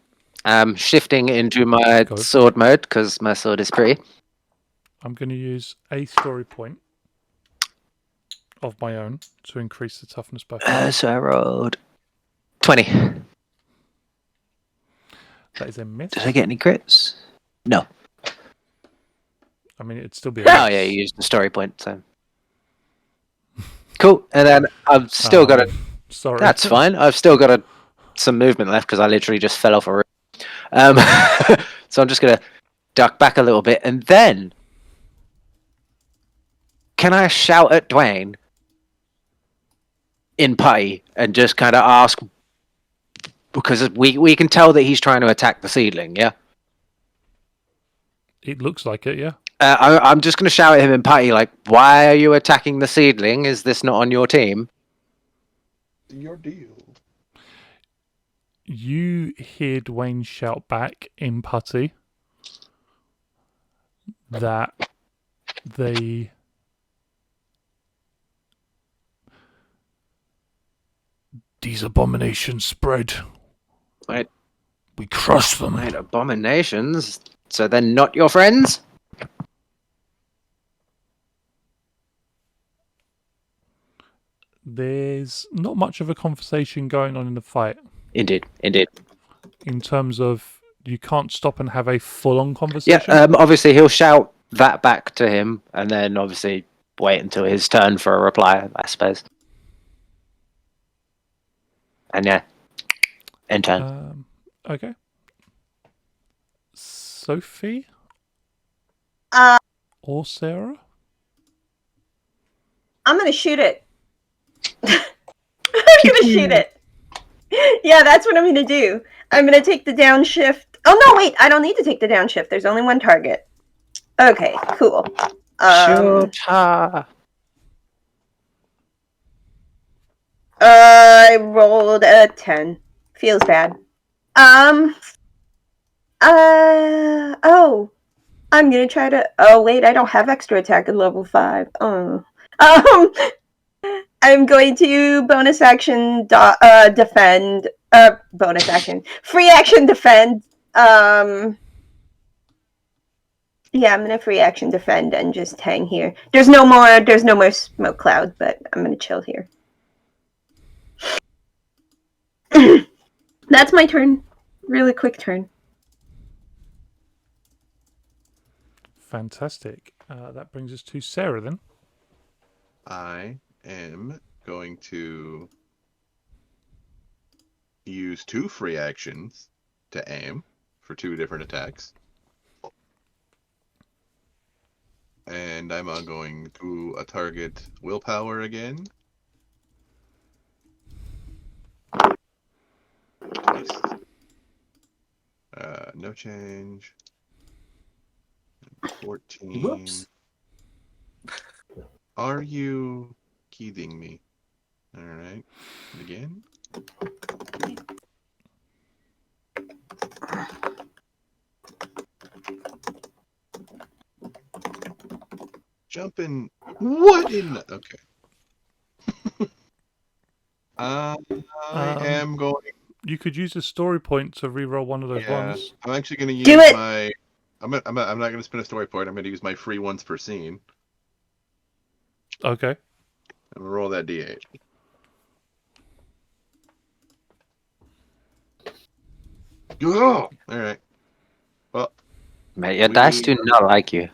Shifting into my Go. sword mode because my sword is free. I'm going to use a story point of my own to increase the toughness by 5. So I rolled 20. That is a miss. Did I get any crits? No. I mean, it'd still be a Oh miss. yeah, you used the story point. So cool. And then I've still got a. Sorry. That's fine. I've still got some movement left because I literally just fell off a roof. So I'm just gonna duck back a little bit, and then can I shout at Dwayne in putty and just kind of ask, because we can tell that he's trying to attack the seedling, yeah. It looks like it, yeah. I'm just gonna shout at him in putty, like, why are you attacking the seedling? Is this not on your team? Your deal. You hear Dwayne shout back in putty that these abominations spread. Wait. We crush them. Wait, abominations? So they're not your friends? there's not much of a conversation going on in the fight Indeed. in terms of you can't stop and have a full-on Yeah, conversation. obviously he'll shout that back to him, and then obviously wait until his turn for a reply, I suppose. And yeah, in turn. Okay. Sophie Uh, or Sarah? I'm gonna shoot it. I'm gonna shoot it. Yeah, that's what I'm gonna do. I'm gonna take the downshift. Oh no, wait! I don't need to take the downshift. There's only one target. Okay, cool. Shoot her. I rolled a 10. Feels bad. Oh. I'm gonna try to. Oh wait, I don't have extra attack at level 5. Oh. I'm going to bonus action defend. Bonus action. Free action defend. Yeah, I'm gonna free action defend and just hang here. There's no more smoke cloud, but I'm gonna chill here. That's my turn. Really quick turn. Fantastic. That brings us to Sarah then. I am going to use 2 free actions to aim for 2 different attacks. And I'm going to target willpower again. Nice. No change. 14. Whoops. Are you kidding me? Alright. Again. Jumping. What in the. Okay. I am going. You could use a story point to reroll one of those ones. I'm actually going to use Do it! my. I'm not going to spend a story point. I'm going to use my free once per scene. Okay. I'm going to roll that d8. Oh! Alright. Well, Mate, your dice do not like you.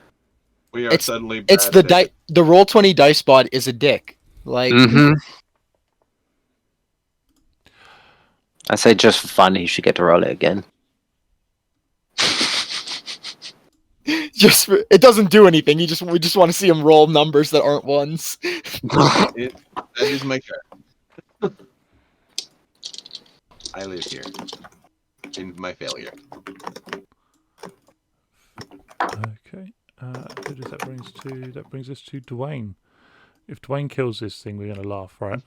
we are suddenly. It's bad at the roll 20 dice bot is a dick. Like Mm-hmm. I say just for fun, he should get to roll it again. it doesn't do anything. We just want to see him roll numbers that aren't ones. That is my turn. I live here. In my failure. Okay. Who does that brings to? That brings us to Dwayne. If Dwayne kills this thing, we're going to laugh, right?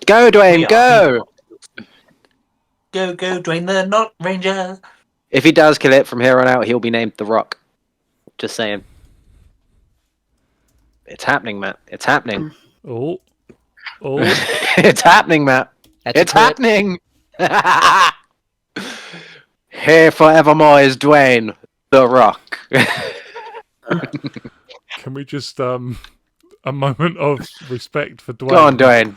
Go, Dwayne, go! Go, Dwayne the Not Ranger. If he does kill it, from here on out, he'll be named The Rock. Just saying. It's happening, Matt. It's happening. Oh. It's happening, Matt. That's It's a crit. happening! Here forevermore is Dwayne, The Rock. Can we just a moment of respect for Dwayne? Go on, Dwayne.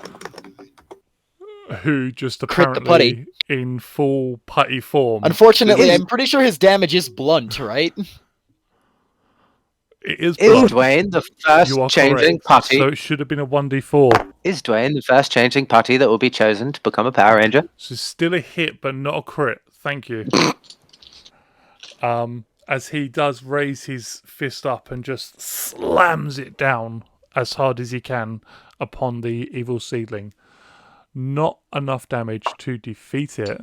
Who just Crit the apparently in full putty form. Unfortunately, It is- I'm pretty sure his damage is blunt, right? It is Is blunt. Dwayne the first You are changing correct. putty? So it should have been a 1d4. Is Dwayne the first changing putty that will be chosen to become a Power Ranger? So still a hit, but not a crit. Thank you. As he does raise his fist up and just slams it down as hard as he can upon the evil seedling. Not enough damage to defeat it,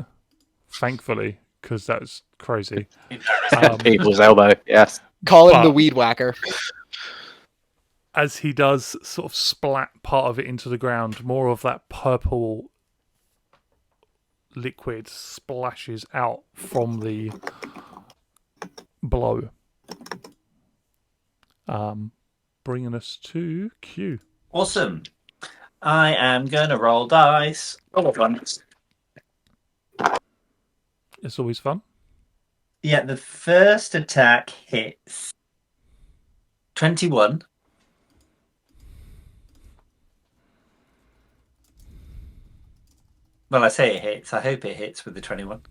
thankfully, because that's crazy. People's elbow, yes. Call him the But- weed whacker. As he does sort of splat part of it into the ground, more of that purple liquid splashes out from the blow. Bringing us to Q. Awesome. I am going to roll dice. Roll once. It's always fun. Yeah, the first attack hits 21. Well, I say it hits. I hope it hits with the 21.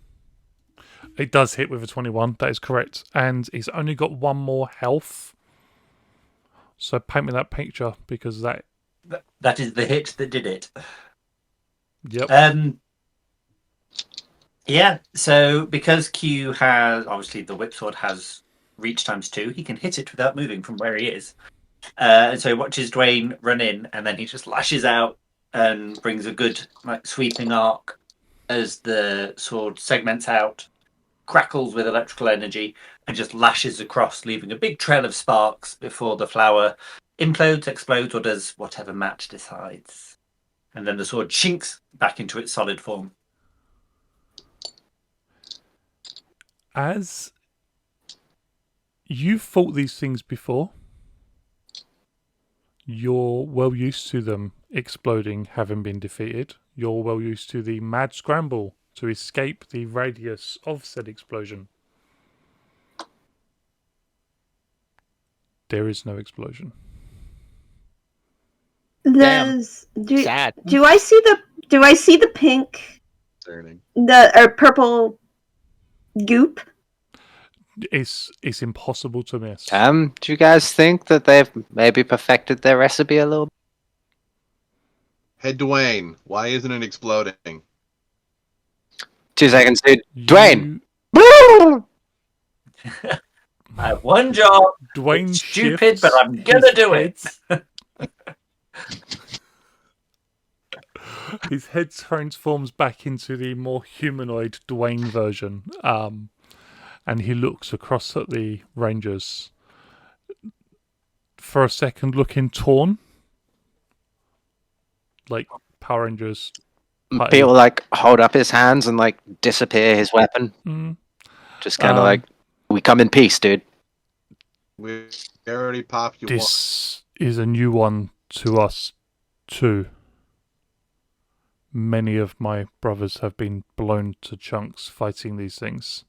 It does hit with a 21. That is correct. And he's only got one more health. So paint me that picture because that. That is the hit that did it. Yep. Yeah, so because Q has, obviously the whip sword has reach ×2, he can hit it without moving from where he is. And so he watches Dwayne run in, and then he just lashes out and brings a good sweeping arc as the sword segments out, crackles with electrical energy, and just lashes across, leaving a big trail of sparks before the flower implodes, explodes, or does whatever Matt decides. And then the sword chinks back into its solid form. As you've fought these things before, you're well used to them exploding, having been defeated. You're well used to the mad scramble to escape the radius of said explosion. There is no explosion. Damn. Do Sad. I see the pink Concerning. or purple goop? It's impossible to miss. Do you guys think that they've maybe perfected their recipe a little bit? Hey, Dwayne, why isn't it exploding? 2 seconds, dude. Dwayne! You- I have one job. Dwayne It's stupid, shifts but I'm gonna his do it. His head transforms back into the more humanoid Dwayne version, and he looks across at the Rangers. For a second, looking torn, like Power Rangers. People like hold up his hands and like disappear his weapon. Mm. Just kind of like, we come in peace, dude. We already popped you one. This is a new one to us, too. Many of my brothers have been blown to chunks fighting these things.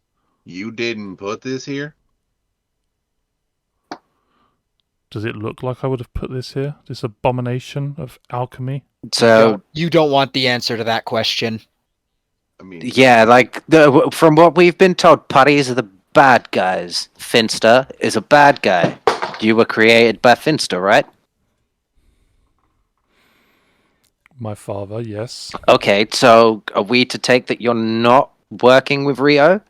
You didn't put this here? Does it look like I would have put this here? This abomination of alchemy? So, You don't want the answer to that question. I mean, yeah, like, from what we've been told, putties are the bad guys. Finster is a bad guy. You were created by Finster, right? My father, yes. Okay, so are we to take that you're not working with Rio?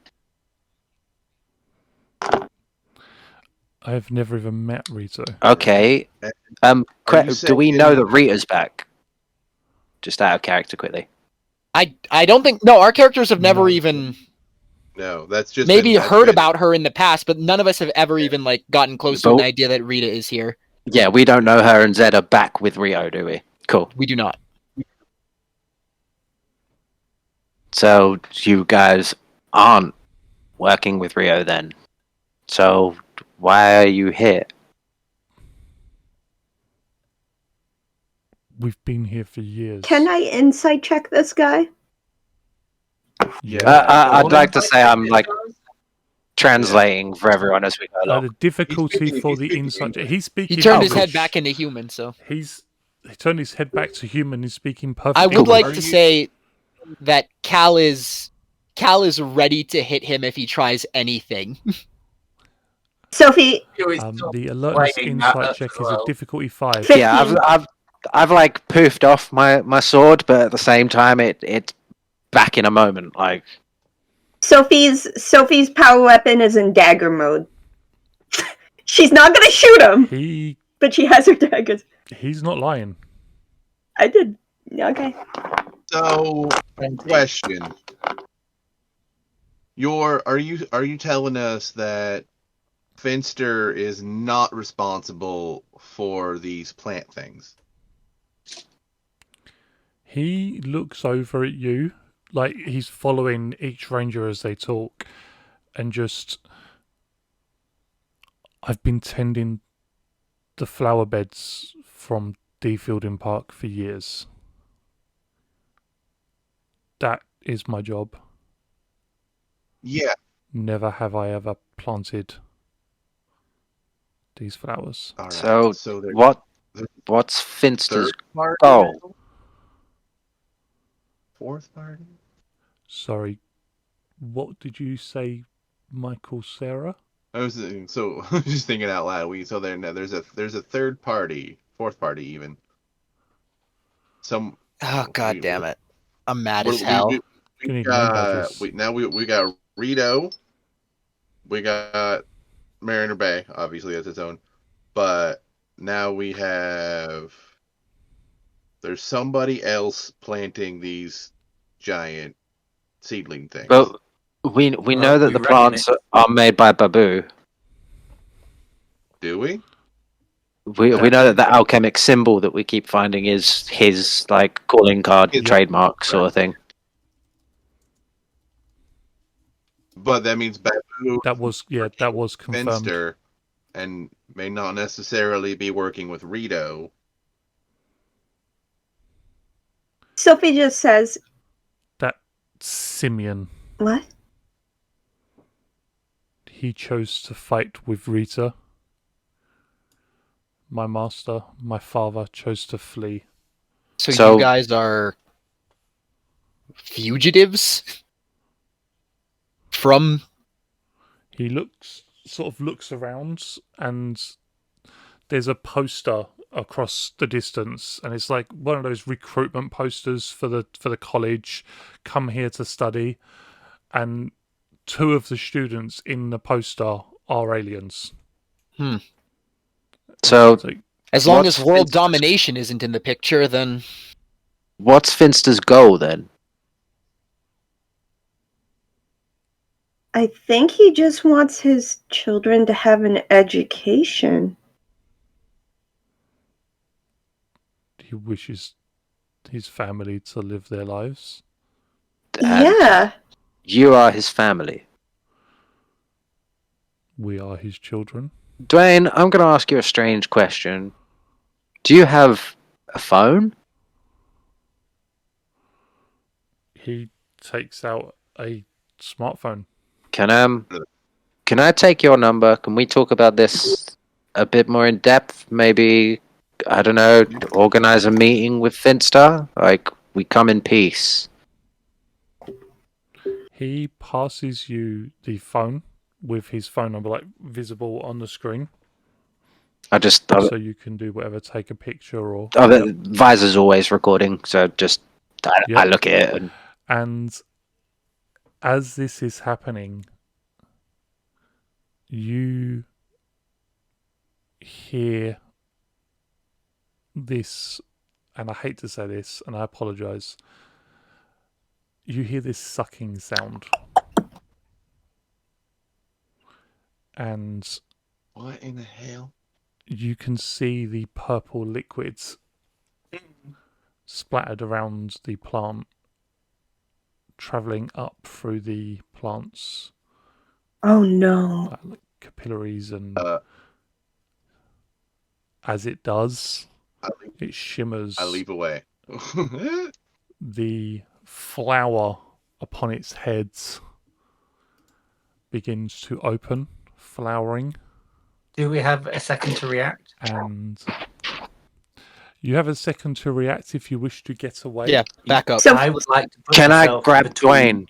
I have never even met Rito. Okay. Are you Do we know saying- that Rita's back? Just out of character, quickly. I don't think no, our characters have never No. even no, that's just maybe been- that's heard been- about her in the past, but none of us have ever even like gotten close to But- an idea that Rita is here. Yeah, we don't know her and Zed are back with Rio, do we? Cool. We do not. So you guys aren't working with Rio then. So why are you here? We've been here for years. Can I insight check this guy? Yeah. I'd like to say I'm like translating for everyone as we go along. The difficulty speaking- for he's the speaking insight. English. He's speaking. He turned his English. head back into human, so He turned his head back to human. He's speaking perfect. I would English. like Are to you- say that Cal is ready to hit him if he tries anything. Sophie, The alertness playing that insight as check is well. a difficulty 5. 15. Yeah, I've like poofed off my sword, but at the same time it's back in a moment. Like Sophie's power weapon is in dagger mode. She's not gonna shoot him, but she has her daggers. He's not lying. I did. Okay. So, question. Are you telling us that Finster is not responsible for these plant things? He looks over at you like he's following each ranger as they talk, and just, I've been tending the flower beds from D Fielding Park for years. That is my job. Yeah. Never have I ever planted these flowers. All right. So they're what's Finster's third party? goal? fourth party? Sorry, what did you say, Michael Sarah? I was just thinking out loud. There's a third party, fourth party even. Oh god damn it! I'm mad we- as hell. we You need name got badges. we got Rito. We got Mariner Bay, obviously that's its own. But now there's somebody else planting these giant seedling things. But we know that we the reckon plants are made by Babu. Do we? We know that the alchemic symbol that we keep finding is his like calling card His- trademark sort of thing. But that means Babu That was confirmed. Finster and may not necessarily be working with Rito. Sophie just says, That Simeon, "What? he chose to fight with Rita. My master, my father, chose to flee. So you guys are fugitives from. He sort of looks around, and there's a poster across the distance, and it's like one of those recruitment posters for the college. Come here to study, and two of the students in the poster are aliens. So It's like, As long What's as world Finster's- domination isn't in the picture, then what's Finster's goal then? I think he just wants his children to have an education." he wishes his family to live their lives. And Yeah. you are his family. We are his children. Dwayne, I'm going to ask you a strange question. Do you have a phone? He takes out a smartphone. Can I take your number? Can we talk about this a bit more in depth? Maybe, I don't know, organize a meeting with Finster? Like, we come in peace. He passes you the phone with his phone number like visible on the screen, so you can do whatever, take a picture or. the visor's always recording, so just I Yep. look at it and And as this is happening, you hear this, and I hate to say this, and I apologize. You hear this sucking sound. And What in the hell? you can see the purple liquids splattered around the plant, traveling up through the plant's Oh no. like capillaries, and Uh, as it does, I leave, it shimmers. I leave away. The flower upon its head begins to open, flowering, Do we have a second to react? and you have a second to react if you wish to get away. yeah, back up. So I would like to put can I myself grab between Dwayne?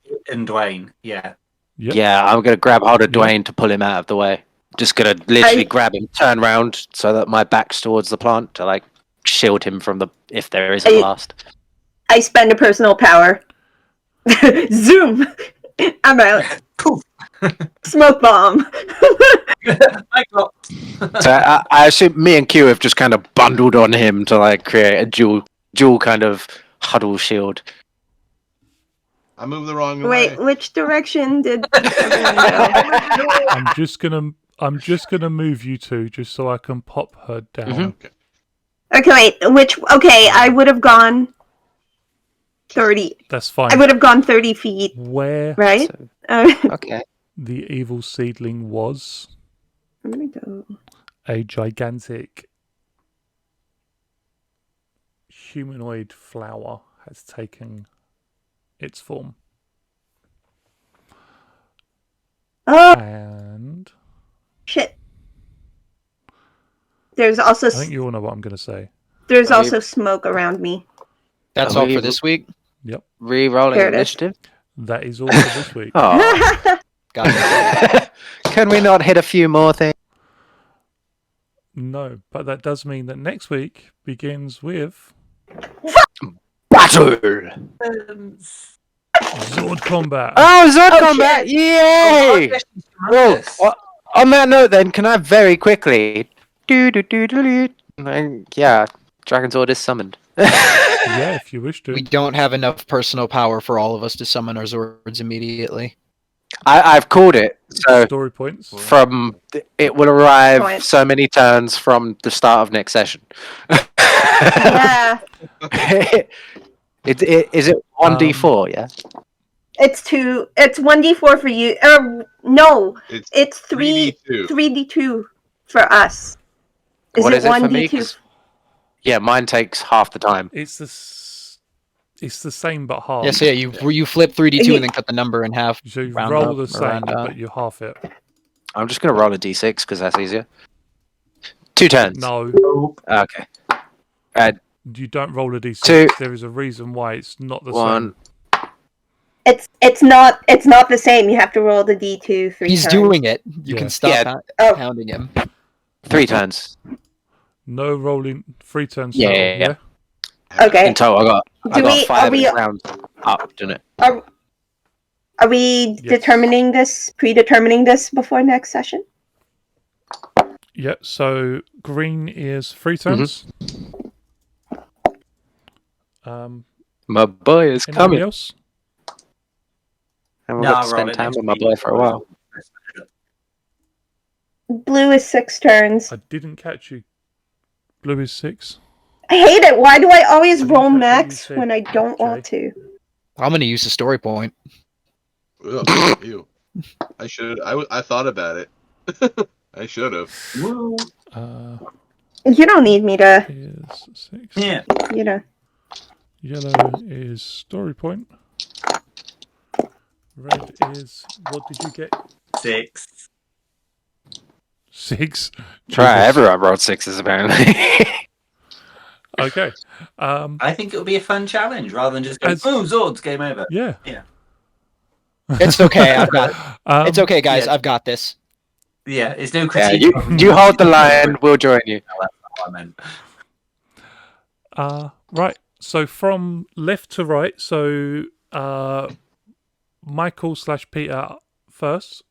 you and Dwayne. Yeah. Yep. Yeah, I'm gonna grab hold of Yeah. Dwayne to pull him out of the way. Just gonna literally I- grab him, turn around so that my back's towards the plant to like shield him from the if there is a I- blast. I spend a personal power. Zoom. I'm out. Poof. Smoke bomb. I got. So I assume me and Q have just kind of bundled on him to like create a dual kind of huddle shield. I moved the wrong Wait, way. which direction did everyone go? I'm just gonna move you two just so I can pop her down. Mhm. Okay, wait. Okay, I would have gone 30. That's fine. I would have gone 30 feet, Where right? So, okay. the evil seedling was, I'm gonna go. a gigantic humanoid flower has taken its form. Oh And shit! There's also I think you all know what I'm going to say. there's Are also smoke around me. That's Are all we for able- this week. Re-rolling There it is. initiative. That is all for this week. Oh. Got it. Can we not hit a few more things? No, but that does mean that next week begins with Battle! Zord Combat. Oh, Zord Oh, Combat! shit. Yay! Well, on that note, then, can I very quickly yeah, Dragon Zord is summoned. Yeah, if you wish to. We don't have enough personal power for all of us to summon our Zords immediately. I've called it. So Story points. it will arrive Point. so many turns from the start of next session. Yeah, Is it 1d4? Yeah. it's 1d4 for you. No, it's 3d2. 3d2 for us. What it is it for me? 1d2? 'Cause- yeah, mine takes half the time. It's the same but half. Yes, yeah, you flip 3d2 and then cut the number in half. So you Round roll up the or same, round down. but you half it. I'm just gonna roll a d6 because that's easier. 2 turns. No, Okay. you don't roll a d6. Two. There is a reason why it's not the 1. same. It's not the same. You have to roll the d2 3 He's times. doing it. You Yeah. can stop Yeah. Oh. pounding him. 3 turns. No rolling 3 turns. Yeah, total, yeah, yeah. Okay. In total, I Do got we- 5 are we- rounds up, didn't it? Are we Yes. predetermining this before next session? Yeah, so green is 3 turns. My boy is Anybody coming. else? And we'll No, have I'll to roll spend it time next with my week. boy for a while. Blue is 6 turns. I didn't catch you. Blue is 6. I hate it. Why do I always didn't roll catch what you max said, when I don't want to? I'm gonna use a story point. Ugh, ew. I thought about it. I should have. You don't need me to, Is 6. Yeah. you know. Yellow is story point. Red is, what did you get? 6. 6. Try. Jesus. Everyone rolled 6s apparently. Okay. I think it'll be a fun challenge rather than just go, As- boom, Zords, game over. Yeah. It's okay. I've got. It's okay, guys. yeah. I've got this. Yeah, it's no yeah, critique. you hold the line. We'll join you. I meant. Right. So from left to right. So Michael/Peter first.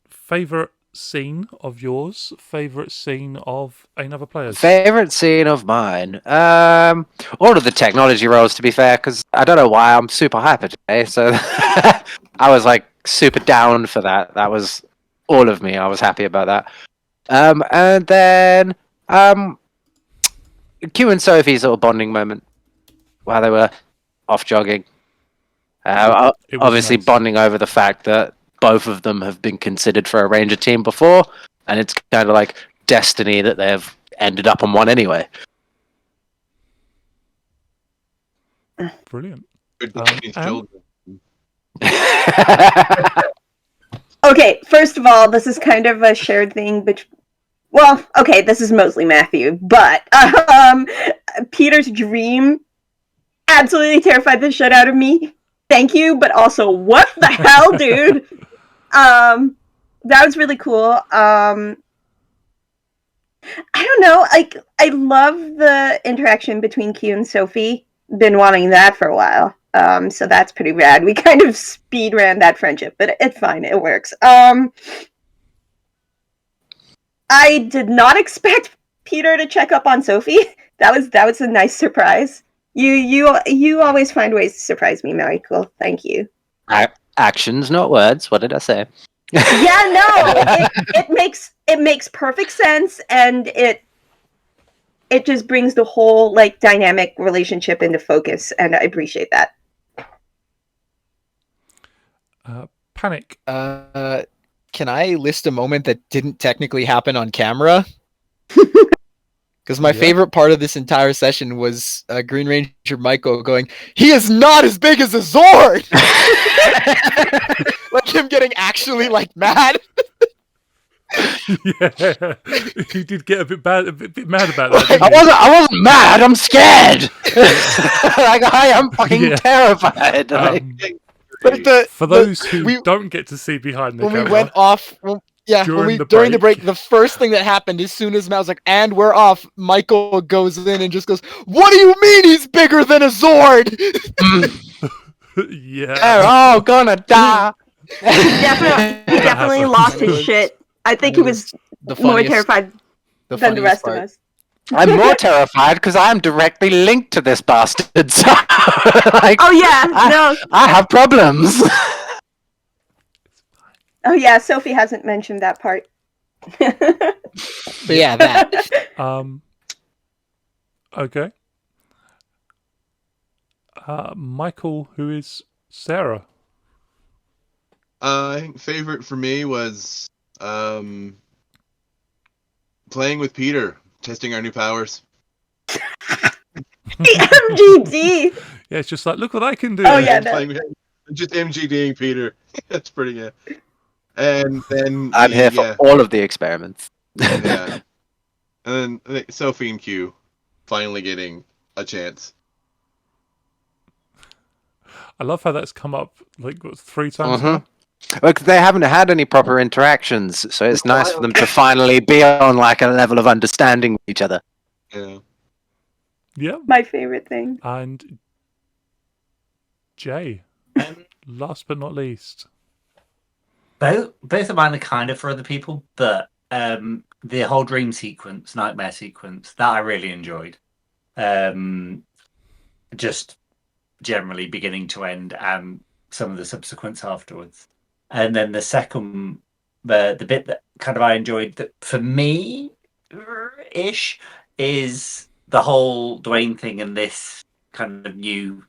Favorite scene of yours? Favorite scene of another player's? Favorite scene of mine? All of the technology rolls, to be fair, because I don't know why I'm super hyper today. So I was like super down for that. That was all of me. I was happy about that. And then Q and Sophie's little bonding moment while they were off jogging. It was Obviously nice. bonding over the fact that both of them have been considered for a Ranger team before, and it's kind of like destiny that they've ended up on one anyway. Brilliant. Good and- children. Okay, first of all, this is kind of a shared thing, but well, okay, this is mostly Matthew, but Peter's dream absolutely terrified the shit out of me. Thank you, but also, what the hell, dude? That was really cool. I don't know, like, I love the interaction between Q and Sophie. Been wanting that for a while. So that's pretty rad. We kind of speed ran that friendship, but it's fine. It works. I did not expect Peter to check up on Sophie. That was a nice surprise. You always find ways to surprise me, Michael. Thank you. Actions, not words. What did I say? Yeah, no, it makes perfect sense, and it just brings the whole like dynamic relationship into focus, and I appreciate that. Panic. Can I list a moment that didn't technically happen on camera? Because my Yeah. favorite part of this entire session was Green Ranger Michael going, "He is not as big as a Zord!" Like him getting actually like mad. Yeah, you did get a bit mad about that. Didn't I you? wasn't mad. I'm scared. Like I am fucking Yeah. terrified. Like, But For those who we- don't get to see behind the when camera, we went off, During the during the break. break, the first thing that happened as soon as Matt was like, "And we're off," Michael goes in and just goes, "What do you mean he's bigger than a Zord?" yeah, they're all gonna die. Definitely lost his shit. I think he was The more funniest- terrified the than the funniest rest part. of us. I'm more terrified because I'm directly linked to this bastard. So, like, Oh yeah, no. I have problems. Oh yeah, Sophie hasn't mentioned that part. But yeah, that. okay. Michael, who is Sarah? I think favorite for me was playing with Peter, testing our new powers. The MGD. Yeah, it's just like, look what I can do. Oh, yeah. Playing with him, just MGDing Peter. That's pretty good. And then I'm here for all of the experiments. yeah. And then Sophie and Q finally getting a chance. I love how that's come up like what, 3 times now. Look, they haven't had any proper interactions, so it's nice for them to finally be on like a level of understanding with each other. Yeah. Yeah, My favorite thing. and Jay, last but not least. Both of mine are kind of for other people, but the whole dream sequence, nightmare sequence, that I really enjoyed. Just generally beginning to end, and some of the subsequents afterwards. And then the second, the bit that kind of I enjoyed that for me ish is the whole Dwayne thing and this kind of new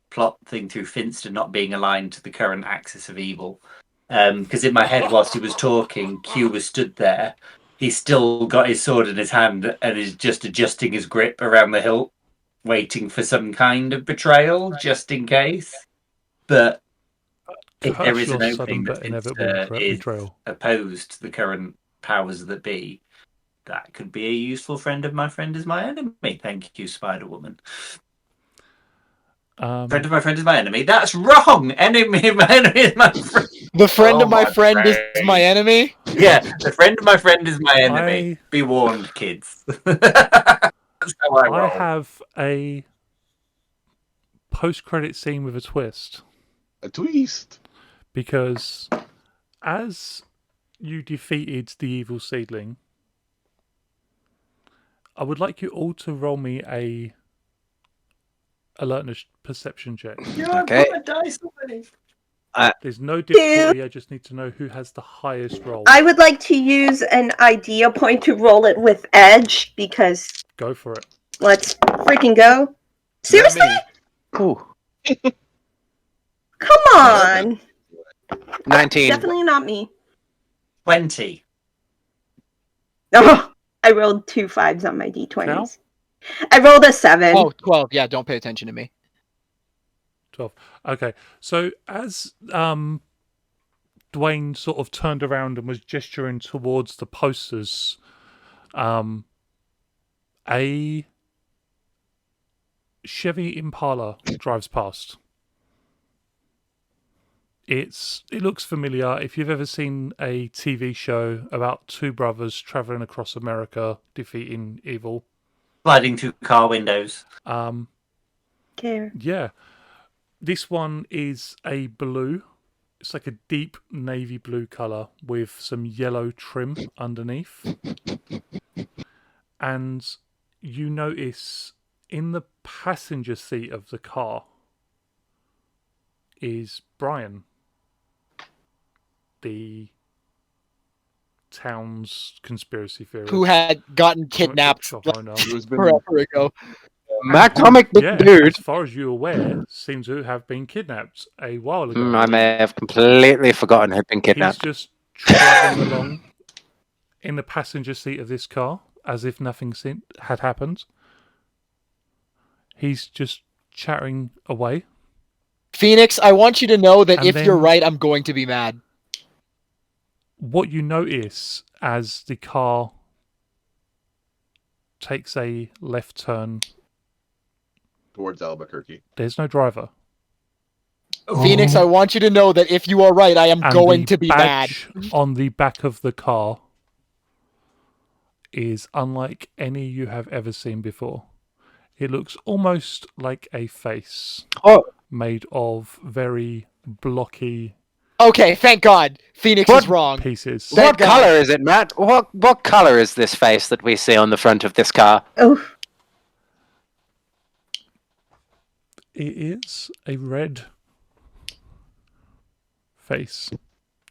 plot thing through Finster not being aligned to the current axis of evil. Because in my head, whilst he was talking, Q was stood there. He's still got his sword in his hand and is just adjusting his grip around the hilt, waiting for some kind of betrayal, just in case. But if there is an Perhaps your opening sudden that but inevitable Finster is betrayal. opposed to the current powers that be, that could be a useful friend of my friend is my enemy. Thank you, Spider-Woman. Friend of my friend is my enemy. That's wrong. Enemy, my enemy is my friend. The friend Oh, of my my friend is brain. my enemy. Yeah, the friend of my friend is my enemy. Be warned, kids. That's how I I roll. have a post-credit scene with a twist. A twist. Because as you defeated the evil seedling, I would like you all to roll me a alertness perception check. Okay. There's no difficulty, I just need to know who has the highest roll. I would like to use an idea point to roll it with edge because Go for it. let's freaking go. Seriously? Ooh, Come on. 19. Definitely not me. 20. Oh, I rolled 2 5s on my d20s. Cal? I rolled a 7. Oh, 12. Yeah, don't pay attention to me. 12. Okay, so as Dwayne sort of turned around and was gesturing towards the posters, a Chevy Impala drives past. It looks familiar. If you've ever seen a TV show about two brothers traveling across America defeating evil, Sliding through car windows. Care. yeah. This one is a blue. It's like a deep navy blue colour with some yellow trim underneath. And you notice in the passenger seat of the car is Brian, the town's conspiracy theorist. Who had gotten kidnapped Shop like, owner. Who's been forever ago. My comic book Yeah, dude. as far as you're aware, seems to have been kidnapped a while ago. I may have completely forgotten he'd been He's kidnapped. just traveling along in the passenger seat of this car as if nothing had happened. He's just chattering away. Phoenix, I want you to know that And if you're then- right, I'm going to be mad. What you notice as the car takes a left turn. Towards Albuquerque. There's no driver. Phoenix, I want you to know that if you are right, I am And going the to be mad. badge on the back of the car is unlike any you have ever seen before. It looks almost like a face Oh, made of very blocky Okay, thank God. Phoenix What? is wrong. pieces. Thank what God. color is it, Matt? What color is this face that we see on the front of this car? Oof. It is a red face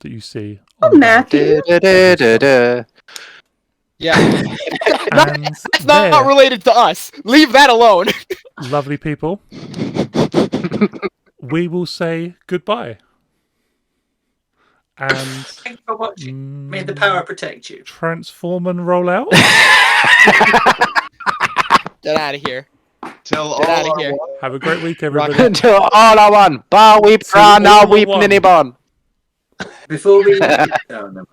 that you see. Oh, on the- Matthew. Du-du-du-du-du. Yeah. And That's not there, related to us. Leave that alone. lovely people, we will say goodbye. And Thanks for watching. May the power protect you. transform and roll out. Get out of here. Till Get all outta are here. one. Have a great week, everybody. Until all are one. Bar weep, Till ra now all are weep, one. ninny bon. Before we... No, no.